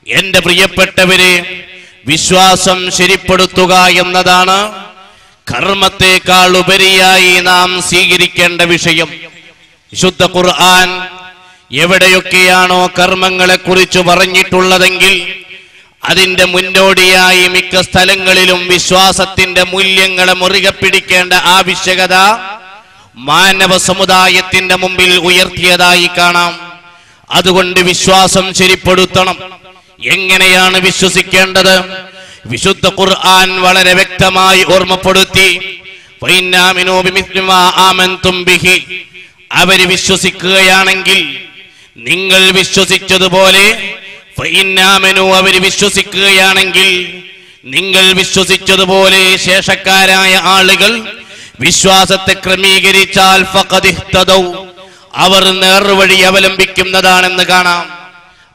എന്റെ പ്രിയപ്പെട്ടവരെ, വിശ്വാസം ശരിപ്പെടുത്തുക എന്നതാണ് കർമ്മത്തെക്കാൾ ഉപരിയായി നാം സ്വീകരിക്കേണ്ട വിഷയം. വിശുദ്ധ ഖുർആൻ എവിടെയൊക്കെയാണോ കർമ്മങ്ങളെ കുറിച്ച് പറഞ്ഞിട്ടുള്ളതെങ്കിൽ അതിന്റെ മുന്നോടിയായി മിക്ക സ്ഥലങ്ങളിലും വിശ്വാസത്തിന്റെ മൂല്യങ്ങളെ മുറുകെ പിടിക്കേണ്ട ആവശ്യകത മാനവ സമുദായത്തിന്റെ മുമ്പിൽ ഉയർത്തിയതായി കാണാം. അതുകൊണ്ട് വിശ്വാസം ശരിപ്പെടുത്തണം. എങ്ങനെയാണ് വിശ്വസിക്കേണ്ടത്? വിശുദ്ധ ഖുർആൻ വളരെ വ്യക്തമായി ഓർമ്മപ്പെടുത്തി. അവര് വിശ്വസിക്കുകയാണെങ്കിൽ, നിങ്ങൾ വിശ്വസിച്ചതുപോലെ അവര് വിശ്വസിക്കുകയാണെങ്കിൽ, നിങ്ങൾ വിശ്വസിച്ചതുപോലെ ശേഷക്കാരായ ആളുകൾ വിശ്വാസത്തെ ക്രമീകരിച്ചാൽ ഫഖദിഹ്തദൗ, അവർ നേർവഴി അവലംബിക്കുന്നതാണെന്ന് കാണാം.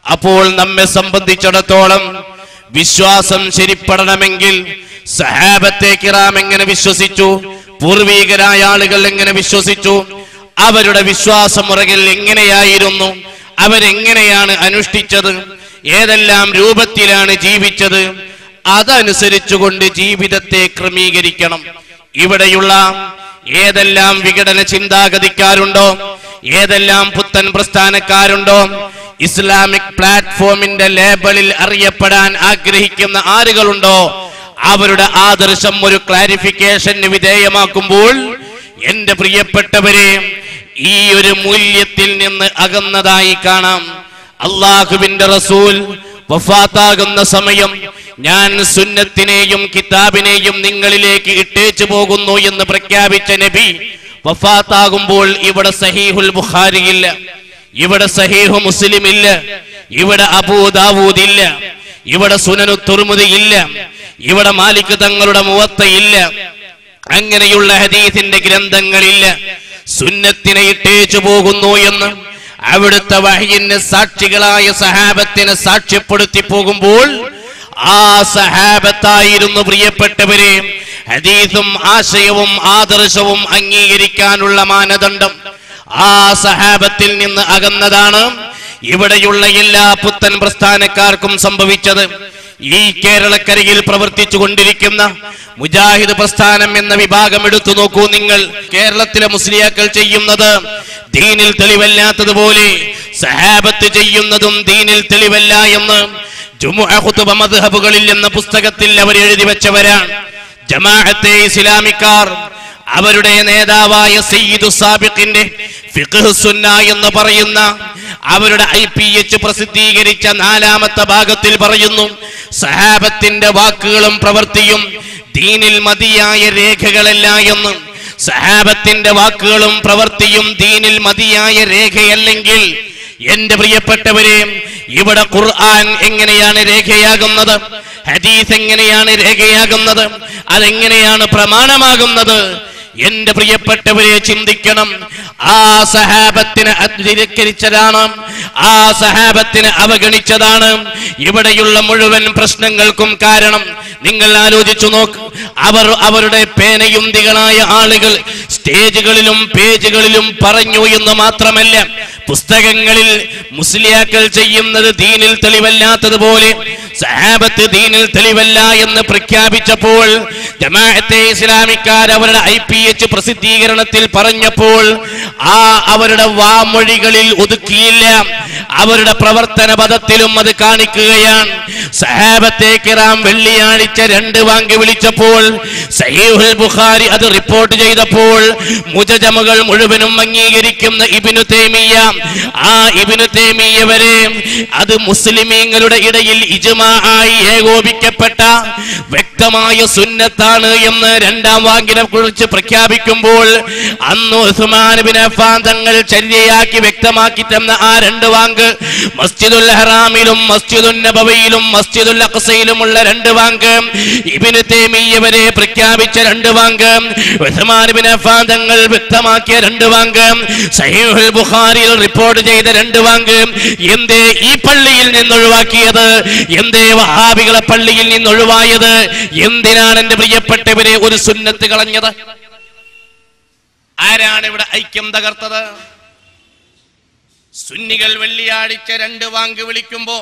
അപ്പോൾ നമ്മെ സംബന്ധിച്ചിടത്തോളം വിശ്വാസം ശരിപ്പെടണമെങ്കിൽ സഹാബത്തെ കിറാം എങ്ങനെ വിശ്വസിച്ചു, പൂർവീകരായ ആളുകൾ എങ്ങനെ വിശ്വസിച്ചു, അവരുടെ വിശ്വാസമുറകൾ എങ്ങനെയായിരുന്നു, അവരെങ്ങനെയാണ് അനുഷ്ഠിച്ചത്, ഏതെല്ലാം രൂപത്തിലാണ് ജീവിച്ചത്, അതനുസരിച്ചുകൊണ്ട് ജീവിതത്തെ ക്രമീകരിക്കണം. ഇവിടെയുള്ള ഏതെല്ലാം വിഘടന ചിന്താഗതിക്കാരുണ്ടോ, ഏതെല്ലാം പുത്തൻ പ്രസ്ഥാനക്കാരുണ്ടോ, ഇസ്ലാമിക് പ്ലാറ്റ്ഫോമിന്റെ ലേബലിൽ അറിയപ്പെടാൻ ആഗ്രഹിക്കുന്ന ആളുകളുണ്ടോ, അവരുടെ ആദർശം ഒരു ക്ലാരിഫിക്കേഷന് വിധേയമാക്കുമ്പോൾ എന്റെ പ്രിയപ്പെട്ടവരെ, ഈ ഒരു മൂല്യത്തിൽ നിന്ന് അകന്നതായി കാണാം. അള്ളാഹുവിന്റെ റസൂൽ വഫാത്താകുന്ന സമയം, ഞാൻ സുന്നത്തിനെയും കിതാബിനെയും നിങ്ങളിലേക്ക് ഇട്ടേച്ചു പോകുന്നു എന്ന് പ്രഖ്യാപിച്ച നബി വഫാത്താകുമ്പോൾ ഇവിടെ സഹീഹുൽ ബുഖാരി ഇല്ല, ഇവിടെ സഹീഹു മുസ്ലിം ഇല്ല, ഇവിടെ അബൂ ദാവൂദ് ഇല്ല, ഇവിടെ സുനനു തുർമുദി ഇല്ല, ഇവിടെ മാലിക് തങ്ങളുടെ മുവത്ത ഇല്ല. അങ്ങനെയുള്ള ഹദീസിന്റെ ഗ്രന്ഥങ്ങളില്ല. സുന്നത്തിനെ ഇട്ടേച്ചു പോകുന്നു എന്ന് അവിടുത്തെ വഹയിന് സാക്ഷികളായ സഹാബത്തിനെ സാക്ഷ്യപ്പെടുത്തി പോകുമ്പോൾ ആ സഹാബത്തായിരുന്നു പ്രിയപ്പെട്ടവരെ ഹദീസും ആശയവും ആദർശവും അംഗീകരിക്കാനുള്ള മാനദണ്ഡം. ആ സഹാബത്തിൽ നിന്ന് അകന്നതാണ് ഇവിടെയുള്ള എല്ലാ പുത്തൻ പ്രസ്ഥാനക്കാർക്കും സംഭവിച്ചത്. ഈ കേരളക്കരയിൽ പ്രവർത്തിച്ചു കൊണ്ടിരിക്കുന്ന മുജാഹിദ് പ്രസ്ഥാനം എന്ന വിഭാഗം എടുത്തു നോക്കൂ നിങ്ങൾ. കേരളത്തിലെ മുസ്ലിയാക്കൾ ചെയ്യുന്നത് ദീനിൽ തെളിവല്ലാത്തതുപോലെ സഹാബത്ത് ചെയ്യുന്നതും ദീനിൽ തെളിവല്ല എന്ന് ജുമുഅ ഖുതുബ മദ്ഹബുകളിൽ എന്ന പുസ്തകത്തിൽ അവർ എഴുതി വെച്ചവരാണ്. ജമാഅത്തെ ഇസ്ലാമിക്കാർ അവരുടെ നേതാവായ സയ്യിദു സാബിഖിന്റെ ഫിഖ്ഹ് സുന്ന എന്ന് പറയുന്ന അവരുടെ IPH പ്രസിദ്ധീകരിച്ച 4ാമത്തെ ഭാഗത്തിൽ പറയുന്നു, സഹാബത്തിന്റെ വാക്കുകളും പ്രവൃത്തിയും ദീനിൽ മതിയായ രേഖകളല്ല എന്ന്. സഹാബത്തിന്റെ വാക്കുകളും പ്രവൃത്തിയും ദീനിൽ മതിയായ രേഖയല്ലെങ്കിൽ എന്റെ പ്രിയപ്പെട്ടവരെ, ഇവിടെ ഖുർആൻ എങ്ങനെയാണ് രേഖയാകുന്നത്? ഹദീസ് എങ്ങനെയാണ് രേഖയാകുന്നത്? അതെങ്ങനെയാണ് പ്രമാണമാകുന്നത്? എന്റെ പ്രിയപ്പെട്ടവരെ ചിന്തിക്കണം. ആ സഹാബത്തിനെ അധികരിച്ചതാണ്, ആ സഹാബത്തിനെ അവഗണിച്ചതാണ് ഇവിടെയുള്ള മുഴുവൻ പ്രശ്നങ്ങൾക്കും കാരണം. നിങ്ങൾ ആലോചിച്ചു നോക്ക്. അവരുടെ പേനയുന്തികളായ ആളുകൾ സ്റ്റേജുകളിലും പേജുകളിലും പറഞ്ഞു എന്ന് മാത്രമല്ല, പുസ്തകങ്ങളിൽ മുസ്ലിയാക്കൾ ചെയ്യുന്നത് ദീനിൽ തെളിവല്ലാത്തതുപോലെ സഹാബത്ത് ദീനിൽ തെളിവല്ല എന്ന് പ്രഖ്യാപിച്ചപ്പോൾ, ജമാഅത്തെ ഇസ്ലാമിക്കാർ അവരുടെ IPH പ്രസിദ്ധീകരണത്തിൽ പറഞ്ഞപ്പോൾ ആ അവരുടെ വാമൊഴികളിൽ ഒതുക്കിയില്ല, അവരുടെ പ്രവർത്തന പദത്തിലും അത് കാണിക്കുകയാണ്. സഹാബത്തെ കിറാം വെള്ളിയാഴ്ച 2 വാങ്ക് വിളിച്ചപ്പോൾ സഹീഹുൽ ബുഖാരി അത് റിപ്പോർട്ട് ചെയ്തപ്പോൾ മുജജമുകൾ മുഴുവനും അംഗീകരിക്കുന്ന ഇബ്നു തൈമിയ്യ, ആ ഇബ്നു തൈമിയ്യ വരെ അത് മുസ്ലിമീങ്ങളുടെ ഇടയിൽ ഇജ്മാആയി ഏകോപിക്കപ്പെട്ട വ്യക്തമായ സുന്നത്താണ് എന്ന് 2ാം വാങ്കിനെ കുറിച്ച് പ്രഖ്യാപിക്കുമ്പോൾ അന്ന് ഉസ്മാൻ ഇബ്നു അഫ്ഫാൻ തങ്ങൾ ചര്യയാക്കി വ്യക്തമാക്കി തന്ന ആ 2 വാങ്ക് മസ്ജിദുൽ ഹറാമിലും മസ്ജിദുൻ നബവിയിലും മസ്ജിദുൽ അഖ്സയിലുമുള്ള 2 വാങ്ക്, ഇബ്നു തൈമിയ്യ വരെ പ്രഖ്യാപിച്ച 2 വാങ്ക്, ഉസ്മാൻ ഇബ്നു അഫ്ഫാൻ തങ്ങൾ വ്യക്തമാക്കിയ 2 വാങ്ക്, സഹീഹുൽ ബുഖാരിയിൽ റിപ്പോർട്ട് ചെയ്ത 2 വാങ്ക് എന്തേ ഈ പള്ളിയിൽ നിന്ന് ഒഴിവാക്കിയത്? എന്തേ വഹാബികളെ പള്ളിയിൽ നിന്ന് ഒഴിവായത്? എന്തിനാണ് എന്റെ പ്രിയപ്പെട്ടവരെ ഒരു സുന്നത്ത് കളഞ്ഞത്? ആരാണ് ഇവിടെ ഐക്യം തകർത്തത്? സുന്നികൾ വെള്ളിയാഴ്ച 2 വാങ്ക് വിളിക്കുമ്പോ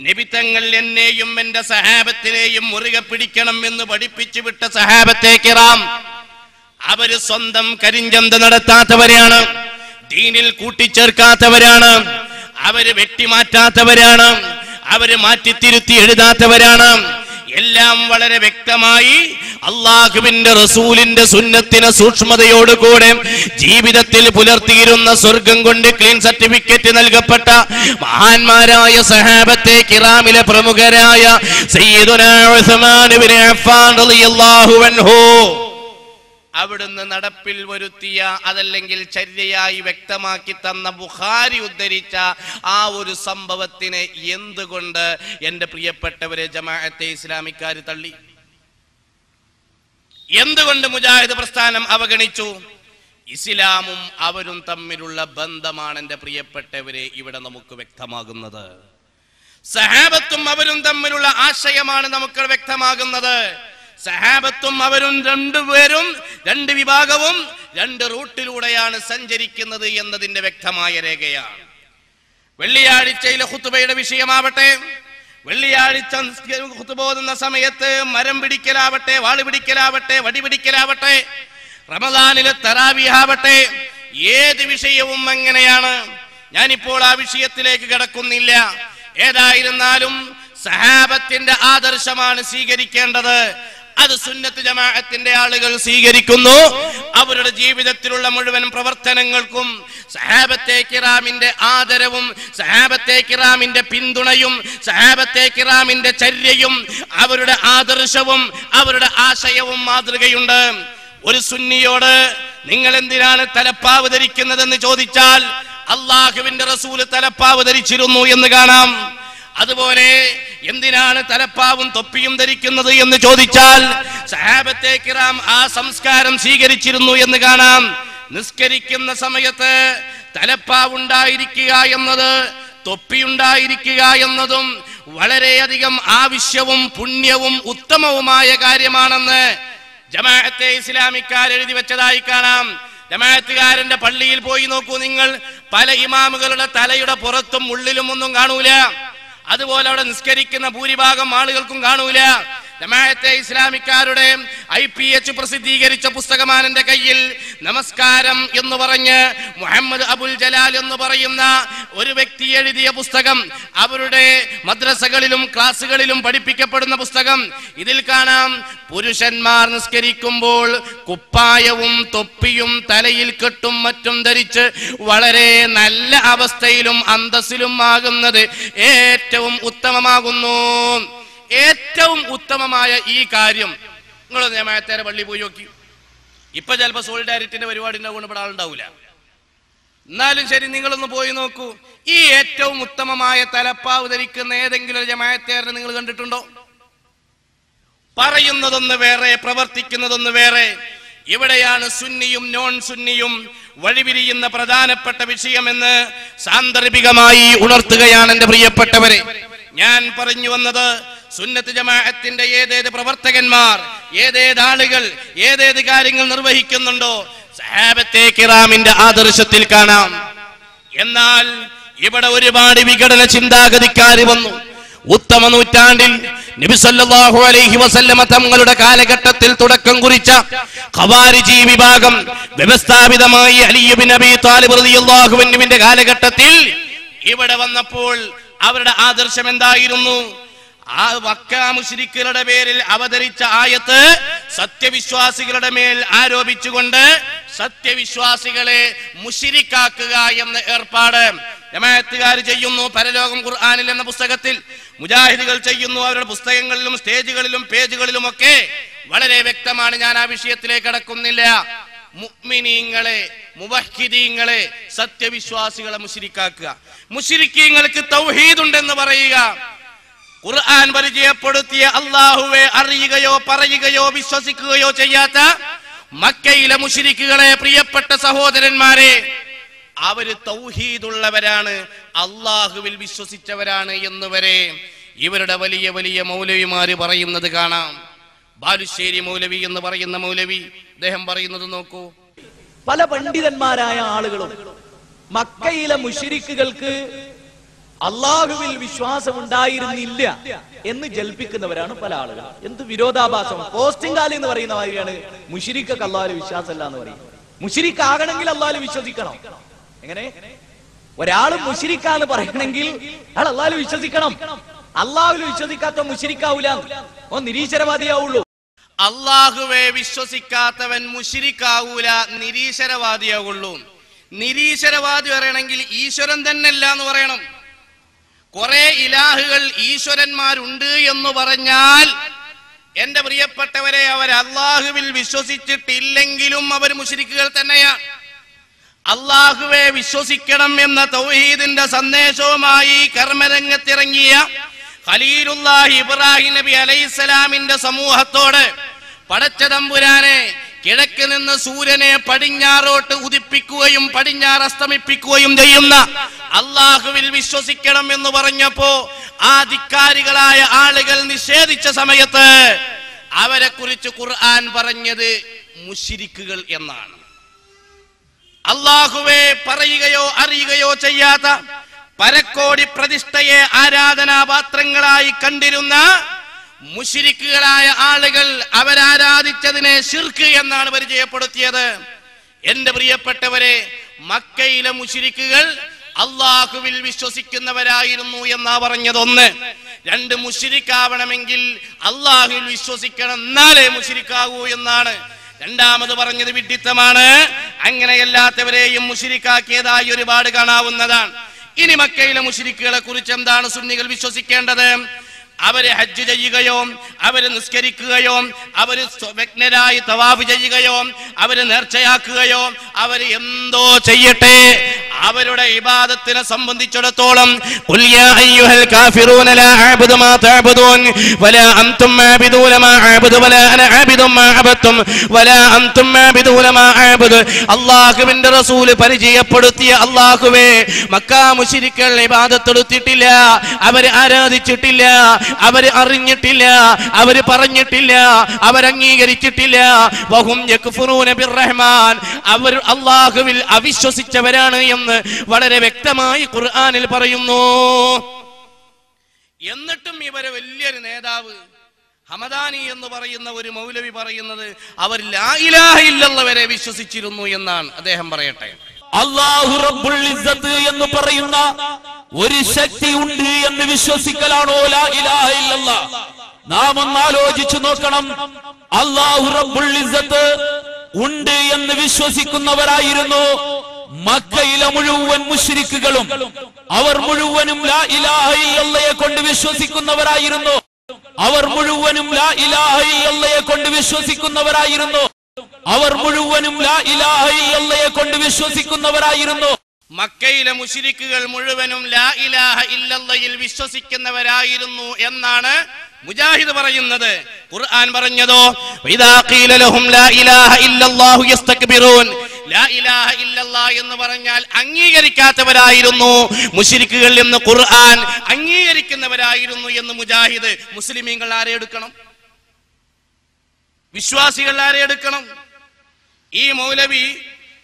നബി തങ്ങൾ എന്നെയും എന്റെ സഹാബത്തിനെയും മുറുകെ പിടിക്കണം എന്ന് പഠിപ്പിച്ചു വിട്ട സഹാബത്തെ കിറാം അവര് സ്വന്തം കരിഞ്ചന്ത നടത്താത്തവരാണ്, ദീനിൽ കൂട്ടിച്ചേർക്കാത്തവരാണ്, അവര് വെട്ടിമാറ്റാത്തവരാണ്, അവര് മാറ്റിത്തിരുത്തി എഴുതാത്തവരാണ്. എല്ലാം വളരെ വ്യക്തമായി അള്ളാഹുവിന്റെ റസൂലിന്റെ സുന്നത്തിനെ സൂക്ഷ്മതയോടുകൂടെ ജീവിതത്തിൽ പുലർത്തിയിരുന്ന സ്വർഗം കൊണ്ട് ക്ലീൻ സർട്ടിഫിക്കറ്റ് നൽകപ്പെട്ട മഹാന്മാരായ സഹാബത്തെ കിറാമിലെ പ്രമുഖരായ സയ്യിദുനാ ഉസ്മാൻ ഇബ്നു അഫ്ഫാൻ റളിയല്ലാഹു അൻഹു അവിടുന്ന് നടപ്പിൽ വരുത്തിയ അതല്ലെങ്കിൽ ചര്യയായി വ്യക്തമാക്കി തന്ന ബുഖാരി ഉദ്ധരിച്ച ആ ഒരു സംഭവത്തിനെ എന്തുകൊണ്ട് എന്റെ പ്രിയപ്പെട്ടവരെ ജമാഅത്തെ ഇസ്ലാമിക്കാർ തള്ളി? എന്തുകൊണ്ട് മുജാഹിദ് പ്രസ്ഥാനം അവഗണിച്ചു? ഇസ്ലാമും അവരും തമ്മിലുള്ള ബന്ധമാണ് എന്റെ പ്രിയപ്പെട്ടവരെ ഇവിടെ നമുക്ക് വ്യക്തമാകുന്നത്. സഹാബത്തും അവരും തമ്മിലുള്ള ആശയമാണ് നമുക്ക് വ്യക്തമാകുന്നത്. സഹാബത്തും അവരും രണ്ടുപേരും രണ്ട് വിഭാഗവും രണ്ട് റൂട്ടിലൂടെയാണ് സഞ്ചരിക്കുന്നത് എന്നതിന്റെ വ്യക്തമായ രേഖയാണ്. വെള്ളിയാഴ്ചയിലെ ഖുതുബയുടെ വിഷയമാവട്ടെ, വെള്ളിയാഴ്ച ഖുതുബ ഓതുന്ന സമയത്ത് മരം പിടിക്കലാവട്ടെ, വാള് പിടിക്കലാവട്ടെ, വടി പിടിക്കലാവട്ടെ, റമദാനിലെ തറാവീഹ് ആവട്ടെ, ഏത് വിഷയവും അങ്ങനെയാണ്. ഞാനിപ്പോൾ ആ വിഷയത്തിലേക്ക് കടക്കുന്നില്ല. ഏതായിരുന്നാലും സഹാബത്തിന്റെ ആദർശമാണ് സ്വീകരിക്കേണ്ടത്. അത് സുന്നത്ത് ജമാഅത്തിന്റെ ആളുകൾ സ്വീകരിക്കുന്നു. അവരുടെ ജീവിതത്തിലുള്ള മുഴുവൻ പ്രവർത്തനങ്ങൾക്കും സഹാബത്തെ കിറാമിന്റെ ആദരവും സഹാബത്തെ കിറാമിന്റെ പിന്തുണയും സഹാബത്തെ കിറാമിന്റെ ചര്യയും അവരുടെ ആദർശവും അവരുടെ ആശയവും മാതൃകയുണ്ട്. ഒരു സുന്നിയോട് നിങ്ങൾ എന്തിനാണ് തലപ്പാവ് ധരിക്കുന്നതെന്ന് ചോദിച്ചാൽ അള്ളാഹുവിന്റെ റസൂല് തലപ്പാവ് ധരിച്ചിരുന്നു എന്ന് കാണാം. അതുപോലെ എന്തിനാണ് തലപ്പാവും തൊപ്പിയും ധരിക്കുന്നത് എന്ന് ചോദിച്ചാൽ സഹാബത്തെ കിറാം ആ സംസ്കാരം സ്വീകരിച്ചിരുന്നു എന്ന് കാണാം. നിസ്കരിക്കുന്ന സമയത്ത് തലപ്പാവുണ്ടായിരിക്കുക എന്നത് തൊപ്പിയുണ്ടായിരിക്കുക എന്നതും വളരെയധികം ആവശ്യവും പുണ്യവും ഉത്തമവുമായ കാര്യമാണെന്ന് ജമാഅത്തെ ഇസ്ലാമിക്കാർ എഴുതി വെച്ചതായി കാണാം. ജമാഅത്തുകാരന്റെ പള്ളിയിൽ പോയി നോക്കൂ നിങ്ങൾ, പല ഇമാമുകളുടെ തലയുടെ പുറത്തും ഉള്ളിലും ഒന്നും കാണൂല. അതുപോലെ അവിടെ നിസ്കരിക്കുന്ന ഭൂരിഭാഗം ആളുകൾക്കും കാണൂല. ജമാഅത്തെ ഇസ്ലാമിക്കാരുടെ IPH പ്രസിദ്ധീകരിച്ച പുസ്തകമാണ് എന്റെ കയ്യിൽ. നമസ്കാരം എന്ന് പറഞ്ഞ് മുഹമ്മദ് അബുൽ ജലാൽ എന്ന് പറയുന്ന ഒരു വ്യക്തി എഴുതിയ പുസ്തകം, അവരുടെ മദ്രസകളിലും ക്ലാസുകളിലും പഠിപ്പിക്കപ്പെടുന്ന പുസ്തകം. ഇതിൽ കാണാം, പുരുഷന്മാർ നിസ്കരിക്കുമ്പോൾ കുപ്പായവും തൊപ്പിയും തലയിൽ കെട്ടും മറ്റും ധരിച്ച് വളരെ നല്ല അവസ്ഥയിലും അന്തസ്സിലും ആകുന്നത് ഏറ്റവും ഉത്തമമാകുന്നു. ഏറ്റവും ഉത്തമമായ ഈ കാര്യം നിങ്ങൾ ജമാഅത്തേരെ പള്ളി പോയി നോക്കി. ഇപ്പൊ ചിലപ്പോ സോളിഡാരിറ്റിന്റെ പരിപാടിന്റെ കൊണ്ട് ഇവിടെ ആളുണ്ടാവില്ല. എന്നാലും ശരി, നിങ്ങളൊന്ന് പോയി നോക്കൂ. ഈ ഏറ്റവും ഉത്തമമായ തലപ്പാവ് ധരിക്കുന്ന ഏതെങ്കിലും ഒരു ജമാഅത്തേരെ നിങ്ങൾ കണ്ടിട്ടുണ്ടോ? പറയുന്നതൊന്ന് വേറെ, പ്രവർത്തിക്കുന്നതൊന്ന് വേറെ. ഇവിടെയാണ് സുന്നിയും നോൺ സുന്നിയും വഴിപിരിയുന്ന പ്രധാനപ്പെട്ട വിഷയമെന്ന് സാന്ദർഭികമായി ഉണർത്തുകയാണ് എന്റെ പ്രിയപ്പെട്ടവരെ. ഞാൻ പറഞ്ഞു വന്നത്, സുന്നത്ത് ജമാഅത്തിന്റെ ഏതേത് പ്രവർത്തകന്മാർ, ഏതേത് ആളുകൾ ഏതേത് കാര്യങ്ങൾ നിർവഹിക്കുന്നുണ്ടോ സഹാബത്തെ കിറാമിന്റെ ആദർശത്തിൽ കാണാം. എന്നാൽ ഇവിടെ ഒരുപാട് വിഘടന ചിന്താഗതിക്കാർ വന്നു. ഉത്തമ നൂറ്റാണ്ടിൽ നബി സല്ലല്ലാഹു അലൈഹി വസല്ലമ തങ്ങളുടെ കാലഘട്ടത്തിൽ തുടക്കം കുറിച്ച ഖവാരിജി വിഭാഗം വ്യവസ്ഥാപിതമായി അലി ഇബ്നു അബീ ത്വാലിബ് റളിയല്ലാഹു അൻഹുവിന്റെ കാലഘട്ടത്തിൽ ഇവിടെ വന്നപ്പോൾ അവരുടെ ആദർശം എന്തായിരുന്നു? ആ മക്ക മുശ്രിക്കുകളുടെ പേരിൽ അവതരിച്ച ആയത്ത് സത്യവിശ്വാസികളുടെ മേൽ ആരോപിച്ചുകൊണ്ട് സത്യവിശ്വാസികളെ മുശ്രിക്കാക്കുക എന്ന ഏർപ്പാട് ജമാഅത്തുകാർ ചെയ്യുന്നു. പരലോകം ഖുർആനിൽ എന്ന പുസ്തകത്തിൽ മുജാഹിദുകൾ ചെയ്യുന്നു. അവരുടെ പുസ്തകങ്ങളിലും സ്റ്റേജുകളിലും പേജുകളിലും ഒക്കെ വളരെ വ്യക്തമാണ്. ഞാൻ ആ വിഷയത്തിലേക്ക് കടക്കുന്നില്ല. മുഅ്മിനീങ്ങളെ, മുവഹ്ഹിദീങ്ങളെ, സത്യവിശ്വാസികളെ മുശ്രിക്കാക്കുക, മുശ്രിക്കീങ്ങൾക്ക് തൗഹീദ് ഉണ്ടെന്ന് പറയുക, ഖുർആൻ പരിചയപ്പെടുത്തിയ അല്ലാഹുവെ അറിയുകയോ പറയുകയോ വിശ്വസിക്കുകയോ ചെയ്യാത്ത മക്കയിലെ മുശ്രിക്കുകളെ, പ്രിയപ്പെട്ട സഹോദരന്മാരെ, അവര് തൗഹീദുള്ളവരാണ്, അള്ളാഹുവിൽ വിശ്വസിച്ചവരാണ് എന്ന് വരെ ഇവരുടെ വലിയ വലിയ മൗലവിമാര് പറയുന്നത് കാണാം. ബാലുശ്ശേരി മൗലവി എന്ന് പറയുന്ന മൗലവി, അദ്ദേഹം പറയുന്നത് നോക്കൂ. പല പണ്ഡിതന്മാരായ ആളുകളും മക്കയിലെ മുശ്രിക്കുകൾക്ക് അള്ളാഹുവിൽ വിശ്വാസം ഉണ്ടായിരുന്നില്ല എന്ന് ജൽപ്പിക്കുന്നവരാണ് പല ആളുകൾ. എന്ത് വിരോധാഭാസം! പോസ്റ്റിംഗ് കാലി എന്ന് പറയുന്ന മാതിരിയാണ് മുശ്രിക്ക് അള്ളാഹുവിൽ വിശ്വാസമല്ല എന്ന് പറയും. മുശ്രിക്ക് ആകണമെങ്കിൽ അള്ളാഹുവിൽ വിശ്വസിക്കണം. എങ്ങനെ ഒരാൾ മുശ്രിക്കാന്ന് പറയണമെങ്കിൽ അയാൾ അള്ളാഹുവിൽ വിശ്വസിക്കണം. അള്ളാഹുവിൽ വിശ്വസിക്കാത്ത മുശ്രിക്കാവൂല, ഓ നിരീശ്വരവാദിയാവുള്ളൂ. അള്ളാഹുവെ വിശ്വസിക്കാത്തവൻ മുശ്രിക്കാവൂല, നിരീശ്വരവാദിയാവുള്ളൂ. നിരീശ്വരവാദി പറയണമെങ്കിൽ ഈശ്വരൻ തന്നെയല്ല എന്ന് പറയണം. കുറെ ഇലാഹുകൾ ഈശ്വരന്മാരുണ്ട് എന്ന് പറഞ്ഞാൽ എന്റെ പ്രിയപ്പെട്ടവരെ, അവർ അള്ളാഹുവിൽ വിശ്വസിച്ചിട്ടില്ലെങ്കിലും അവർ മുശ്രിക്കുകൾ തന്നെയാണ്. അള്ളാഹുവെ വിശ്വസിക്കണം എന്ന തൗഹീദിന്റെ സന്ദേശവുമായി കർമ്മരംഗത്തിറങ്ങിയ ഖലീലുല്ലാഹി ഇബ്രാഹിം നബി അലൈഹിസ്സലാമിന്റെ സമൂഹത്തോട് പടച്ച തമ്പുരാനെ കിഴക്ക് നിന്ന് സൂര്യനെ പടിഞ്ഞാറോട്ട് ഉദിപ്പിക്കുകയും പടിഞ്ഞാറ് അസ്തമിപ്പിക്കുകയും ചെയ്യുന്ന അള്ളാഹുവിൽ വിശ്വസിക്കണം എന്ന് പറഞ്ഞപ്പോ ആ ധിക്കാരികളായ ആളുകൾ നിഷേധിച്ച സമയത്ത് അവരെ കുറിച്ച് ഖുർആൻ പറഞ്ഞത് മുശ്രിക്കുകൾ എന്നാണ്. അള്ളാഹുവെ പറയുകയോ അറിയുകയോ ചെയ്യാത്ത പരക്കോടി പ്രതിഷ്ഠയെ ആരാധനാപാത്രങ്ങളായി കണ്ടിരുന്ന മുശ്രിക്കുകളായ ആളുകൾ അവരാരാധിച്ചതിനെ ശിർക്ക് എന്നാണ് പരിചയപ്പെടുത്തിയത്. എന്റെ പ്രിയപ്പെട്ടവരെ, മക്കയിലെ മുശ്രിക്കുകൾ അള്ളാഹുവിൽ വിശ്വസിക്കുന്നവരായിരുന്നു എന്നാ പറഞ്ഞത്. ഒന്ന്. രണ്ട്, മുശ്രിക്കാവണമെങ്കിൽ അള്ളാഹുവിൽ വിശ്വസിക്കണം, എന്നാലേ മുശ്രിക്കാവൂ എന്നാണ്. രണ്ടാമത് പറഞ്ഞത് വിഡ്ഢിത്തമാണ്. അങ്ങനെയല്ലാത്തവരെയും മുശ്രിക്കാക്കിയതായി ഒരുപാട് കാണാവുന്നതാണ്. ഇനി മക്കയിലെ മുശ്രിക്കുകളെ കുറിച്ച് എന്താണ് സുന്നികൾ വിശ്വസിക്കേണ്ടത്? അവര് ഹജ്ജ് ചെയ്യുകയോ അവര് നിസ്കരിക്കുകയോ അവര് വ്യഗ്നരായി തവാഫ് ചെയ്യുകയോ അവര് നേർച്ചയാക്കുകയോ അവര് എന്തോ ചെയ്യട്ടെ, അവരുടെ ഇബാദത്തിനെ സംബന്ധിച്ചിടത്തോളം ഖുൽ യാ അയ്യുഹൽ കാഫിറൂന ലാ അഅബുദു മാ തഅബുദൂൻ വലാ അൻതും അഅബിദൂന മാ അഅബുദു വലാ അന അഅബിദു മാ അഅബതും വലാ അൻതും അഅബിദൂന മാ അഅബുദു. അല്ലാഹുവിന്റെ റസൂൽ പരിചയപ്പെടുത്തിയ അല്ലാഹുവേ, മക്ക മുശ്രിക്കുകൾ ഇബാദത്ത് എടുത്തിട്ടില്ല, അവര് ആരാധിച്ചിട്ടില്ല, അവര് അറിഞ്ഞിട്ടില്ല, അവര് പറഞ്ഞിട്ടില്ല, അവരംഗീകരിച്ചിട്ടില്ല. വഹും യക്ഫുറൂന ബിർറഹ്മാൻ, അവർ അല്ലാഹുവിൽ അവിശ്വസിച്ചവരാണ് എന്ന് വളരെ വ്യക്തമായി ഖുർആനിൽ പറയുന്നു. എന്നിട്ടും ഇവരെ വലിയൊരു നേതാവ് ഹമദാനി എന്ന് പറയുന്ന ഒരു മൗലവി പറയുന്നത് അവർ ലാ ഇലാഹ ഇല്ലല്ലാഹ് വരെ വിശ്വസിച്ചിരുന്നു എന്നാണ്. അദ്ദേഹം പറയട്ടെ. അല്ലാഹു റബ്ബുൽ ഇസ്സത്ത് എന്ന് പറയുന്ന ഒരു ശക്തി ഉണ്ട് എന്ന് വിശ്വസിക്കലാണോ ലാ ഇലാഹ ഇല്ലല്ലാഹ്? നാം ഒന്ന് ആലോചിച്ചു നോക്കണം. അല്ലാഹു റബ്ബുൽ ഇസ്സത്ത് ഉണ്ട് എന്ന് വിശ്വസിക്കുന്നവരായിരുന്നു മക്കയിലെ മുഴുവൻ മുശ്രിക്കുകളും. അവർ മുഴുവനും ലാ ഇലാഹ ഇല്ലല്ലാഹയെ കൊണ്ട് വിശ്വസിക്കുന്നവരായിരുന്നു. അവർ മുഴുവനും ലാ ഇലാഹ ഇല്ലല്ലാഹയെ കൊണ്ട് വിശ്വസിക്കുന്നവരായിരുന്നു. അവർ മുഴുവനും ലാ ഇലാഹ ഇല്ലല്ലാഹയെ കൊണ്ട് വിശ്വസിക്കുന്നവരായിരുന്നു. മക്കയിലെ മുശ്രിക്കുകൾ മുഴുവനും ലാ ഇലാഹ ഇല്ലല്ലാഹയിൽ വിശ്വസിക്കുന്നവരായിരുന്നു എന്നാണ് മുജാഹിദ് പറയുന്നത്. ഖുർആൻ പറഞ്ഞതോ വഇദാ ഖീല ലഹും ലാ ഇലാഹ ഇല്ലല്ലാഹു യസ്തക്ബിറൂൻ. ലാ ഇലാഹ ഇല്ലല്ലാഹ് എന്ന് പറഞ്ഞാൽ അംഗീകരിക്കാത്തവരായിരുന്നു മുശ്രിക്കുകൾ എന്ന് ഖുർആൻ അംഗീകരിക്കുന്നവരായിരുന്നു എന്ന് മുജാഹിദ്. മുസ്ലിമീങ്ങൾ ആരെ എടുക്കണം? വിശ്വാസികൾ ആരെ എടുക്കണം? ഈ മൗലവി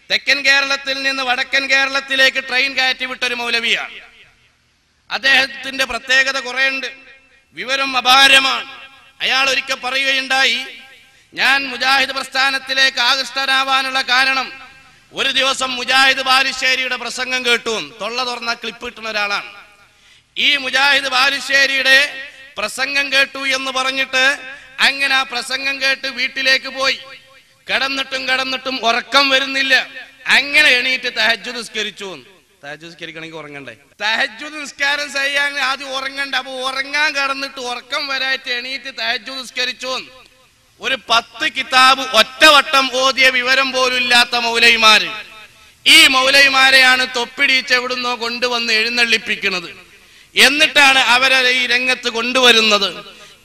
തെക്കൻ കേരളത്തിൽ നിന്ന് വടക്കൻ കേരളത്തിലേക്ക് ട്രെയിൻ കയറ്റി വിട്ടൊരു മൗലവിയാണ്. അദ്ദേഹത്തിന്റെ പ്രത്യേകത കുറെ ഉണ്ട്, വിവരം അപാരമാണ്. അയാൾ ഒരിക്കൽ പറയുകയുണ്ടായി, ഞാൻ മുജാഹിദ് പ്രസ്ഥാനത്തിലേക്ക് ആകൃഷ്ടനാവാനുള്ള കാരണം ഒരു ദിവസം മുജാഹിദ് ബാലുശ്ശേരിയുടെ പ്രസംഗം കേട്ടു. തൊള്ള തുറന്ന ക്ലിപ്പ് കിട്ടുന്ന ഒരാളാണ്. ഈ മുജാഹിദ് ബാലുശ്ശേരിയുടെ പ്രസംഗം കേട്ടു എന്ന് പറഞ്ഞിട്ട് അങ്ങനെ ആ പ്രസംഗം കേട്ട് വീട്ടിലേക്ക് പോയി. കിടന്നിട്ടും ഉറക്കം വരുന്നില്ല. അങ്ങനെ എണീറ്റ് തഹജ്ജുദ് നിസ്കരിച്ചു. തഹജ്ജുദ് നിസ്കരിക്കണമെങ്കിൽ ഉറങ്ങണ്ടേ? തഹജ്ജുദ് നിസ്കാരം ചെയ്യാൻ ആദ്യം ഉറങ്ങണ്ട. അപ്പൊ ഉറങ്ങാൻ കിടന്നിട്ട് ഉറക്കം വരായിട്ട് എണീറ്റ് തഹജ്ജുദ് നിസ്കരിച്ചു. ഒരു 10 കിതാബ് ഒറ്റവട്ടം ഓതിയ വിവരം പോലും ഇല്ലാത്ത മൗലവിമാര്. ഈ മൗലവിമാരെയാണ് തൊപ്പിടിച്ച് എവിടുന്നോ കൊണ്ടുവന്ന് എഴുന്നള്ളിപ്പിക്കുന്നത്. എന്നിട്ടാണ് അവരെ ഈ രംഗത്ത് കൊണ്ടുവരുന്നത്.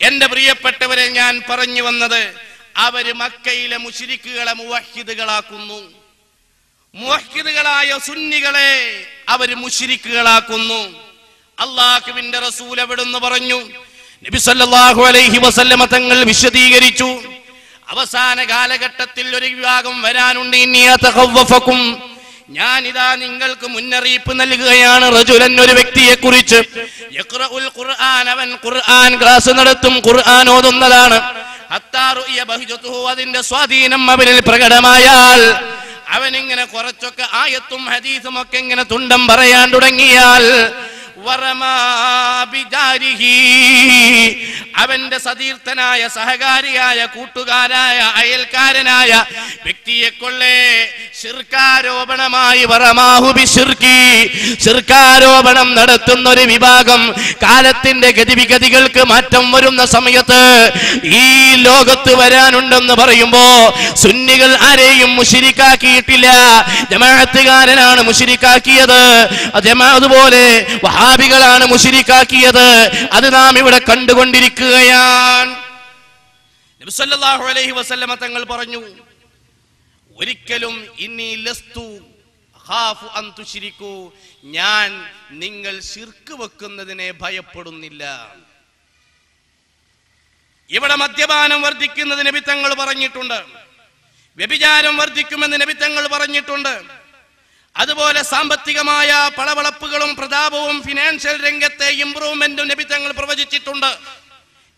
എന്റെ പ്രിയപ്പെട്ടവരെ, ഞാൻ പറഞ്ഞു വന്നത്, അവര് മക്കയിലെ മുശ്രിക്കുകളെ മുവഹിദുകളാക്കുന്നു. മുവഹിദുകളായ സുന്നികളെ അവര് മുശ്രിക്കുകളാക്കുന്നു. അല്ലാഹുവിന്റെ റസൂൽ എവിടുന്ന് പറഞ്ഞു? നബി സല്ലല്ലാഹു അലൈഹി വസല്ലമ തങ്ങൾ വിശദീകരിച്ചു. അവസാന കാലഘട്ടത്തിൽ ഒരു വിഭാഗം വരാനുണ്ട്. ഇന്നി അതഖവ്വഫകും, ഞാനിതാ നിങ്ങൾക്ക് മുന്നറിയിപ്പ് നൽകുകയാണ്. റജുലൻ, ഒരു വ്യക്തിയെ കുറിച്ച്, യഖ്റഉൽ ഖുർആൻ, അവൻ ഖുർആൻ ക്ലാസ് നടത്തും, ഖുർആൻ ഓതുന്നതാണ്. ഹത്താ റുഇയ ബഹ്ജതുഹു, അതിന്റെ സ്വാധീനം അവനിൽ പ്രകടമായാൽ, അവനിങ്ങനെ കുറച്ചൊക്കെ ആയത്തും ഹദീസും ഒക്കെ ഇങ്ങനെ തുണ്ടം പറയാൻ തുടങ്ങിയാൽ, അവന്റെ സതീർത്ഥനായ സഹകാരിയായ കൂട്ടുകാരായ അയൽക്കാരനായ വ്യക്തിയെ കൊള്ളേ ശിർക്കാരോപണമായി ശിർക്കാരോപണം നടത്തുന്ന ഒരു വിഭാഗം കാലത്തിന്റെ ഗതിവിഗതികൾക്ക് മാറ്റം വരുന്ന സമയത്ത് ഈ ലോകത്ത് വരാനുണ്ടെന്ന് പറയുമ്പോ സുന്നികൾ ആരെയും മുശ്രിക്കാക്കിയിട്ടില്ല, ജമാഅത്തുകാരനാണ് മുശ്രിക്കാക്കിയത്. അതുപോലെ വഹാബികളാണ് മുശ്രിക്കാക്കിയത്. അത് നാം ഇവിടെ കണ്ടുകൊണ്ടിരിക്കുകയാണ്. നബി സല്ലല്ലാഹു അലൈഹി വസല്ലമ തങ്ങൾ പറഞ്ഞു, ഒരിക്കലും ഇന്നി ലസ്തു ഖാഫു അൻ തുശ്രികൂ, ഞാൻ നിങ്ങൾ ശിർക്ക് വെക്കുന്നതിനെ ഭയപ്പെടുന്നില്ല. ഇവിടെ മദ്യപാനം വർദ്ധിക്കുന്നത് നബി തങ്ങൾ പറഞ്ഞിട്ടുണ്ട്, വ്യഭിചാരം വർദ്ധിക്കുമെന്ന് നബി തങ്ങൾ പറഞ്ഞിട്ടുണ്ട്. അതുപോലെ സാമ്പത്തികമായ പളവളപ്പുകളും പ്രതാപവും ഫിനാൻഷ്യൽ രംഗത്തെ ഇംപ്രൂവ്മെന്റും നബി തങ്ങൾ പ്രവചിച്ചിട്ടുണ്ട്.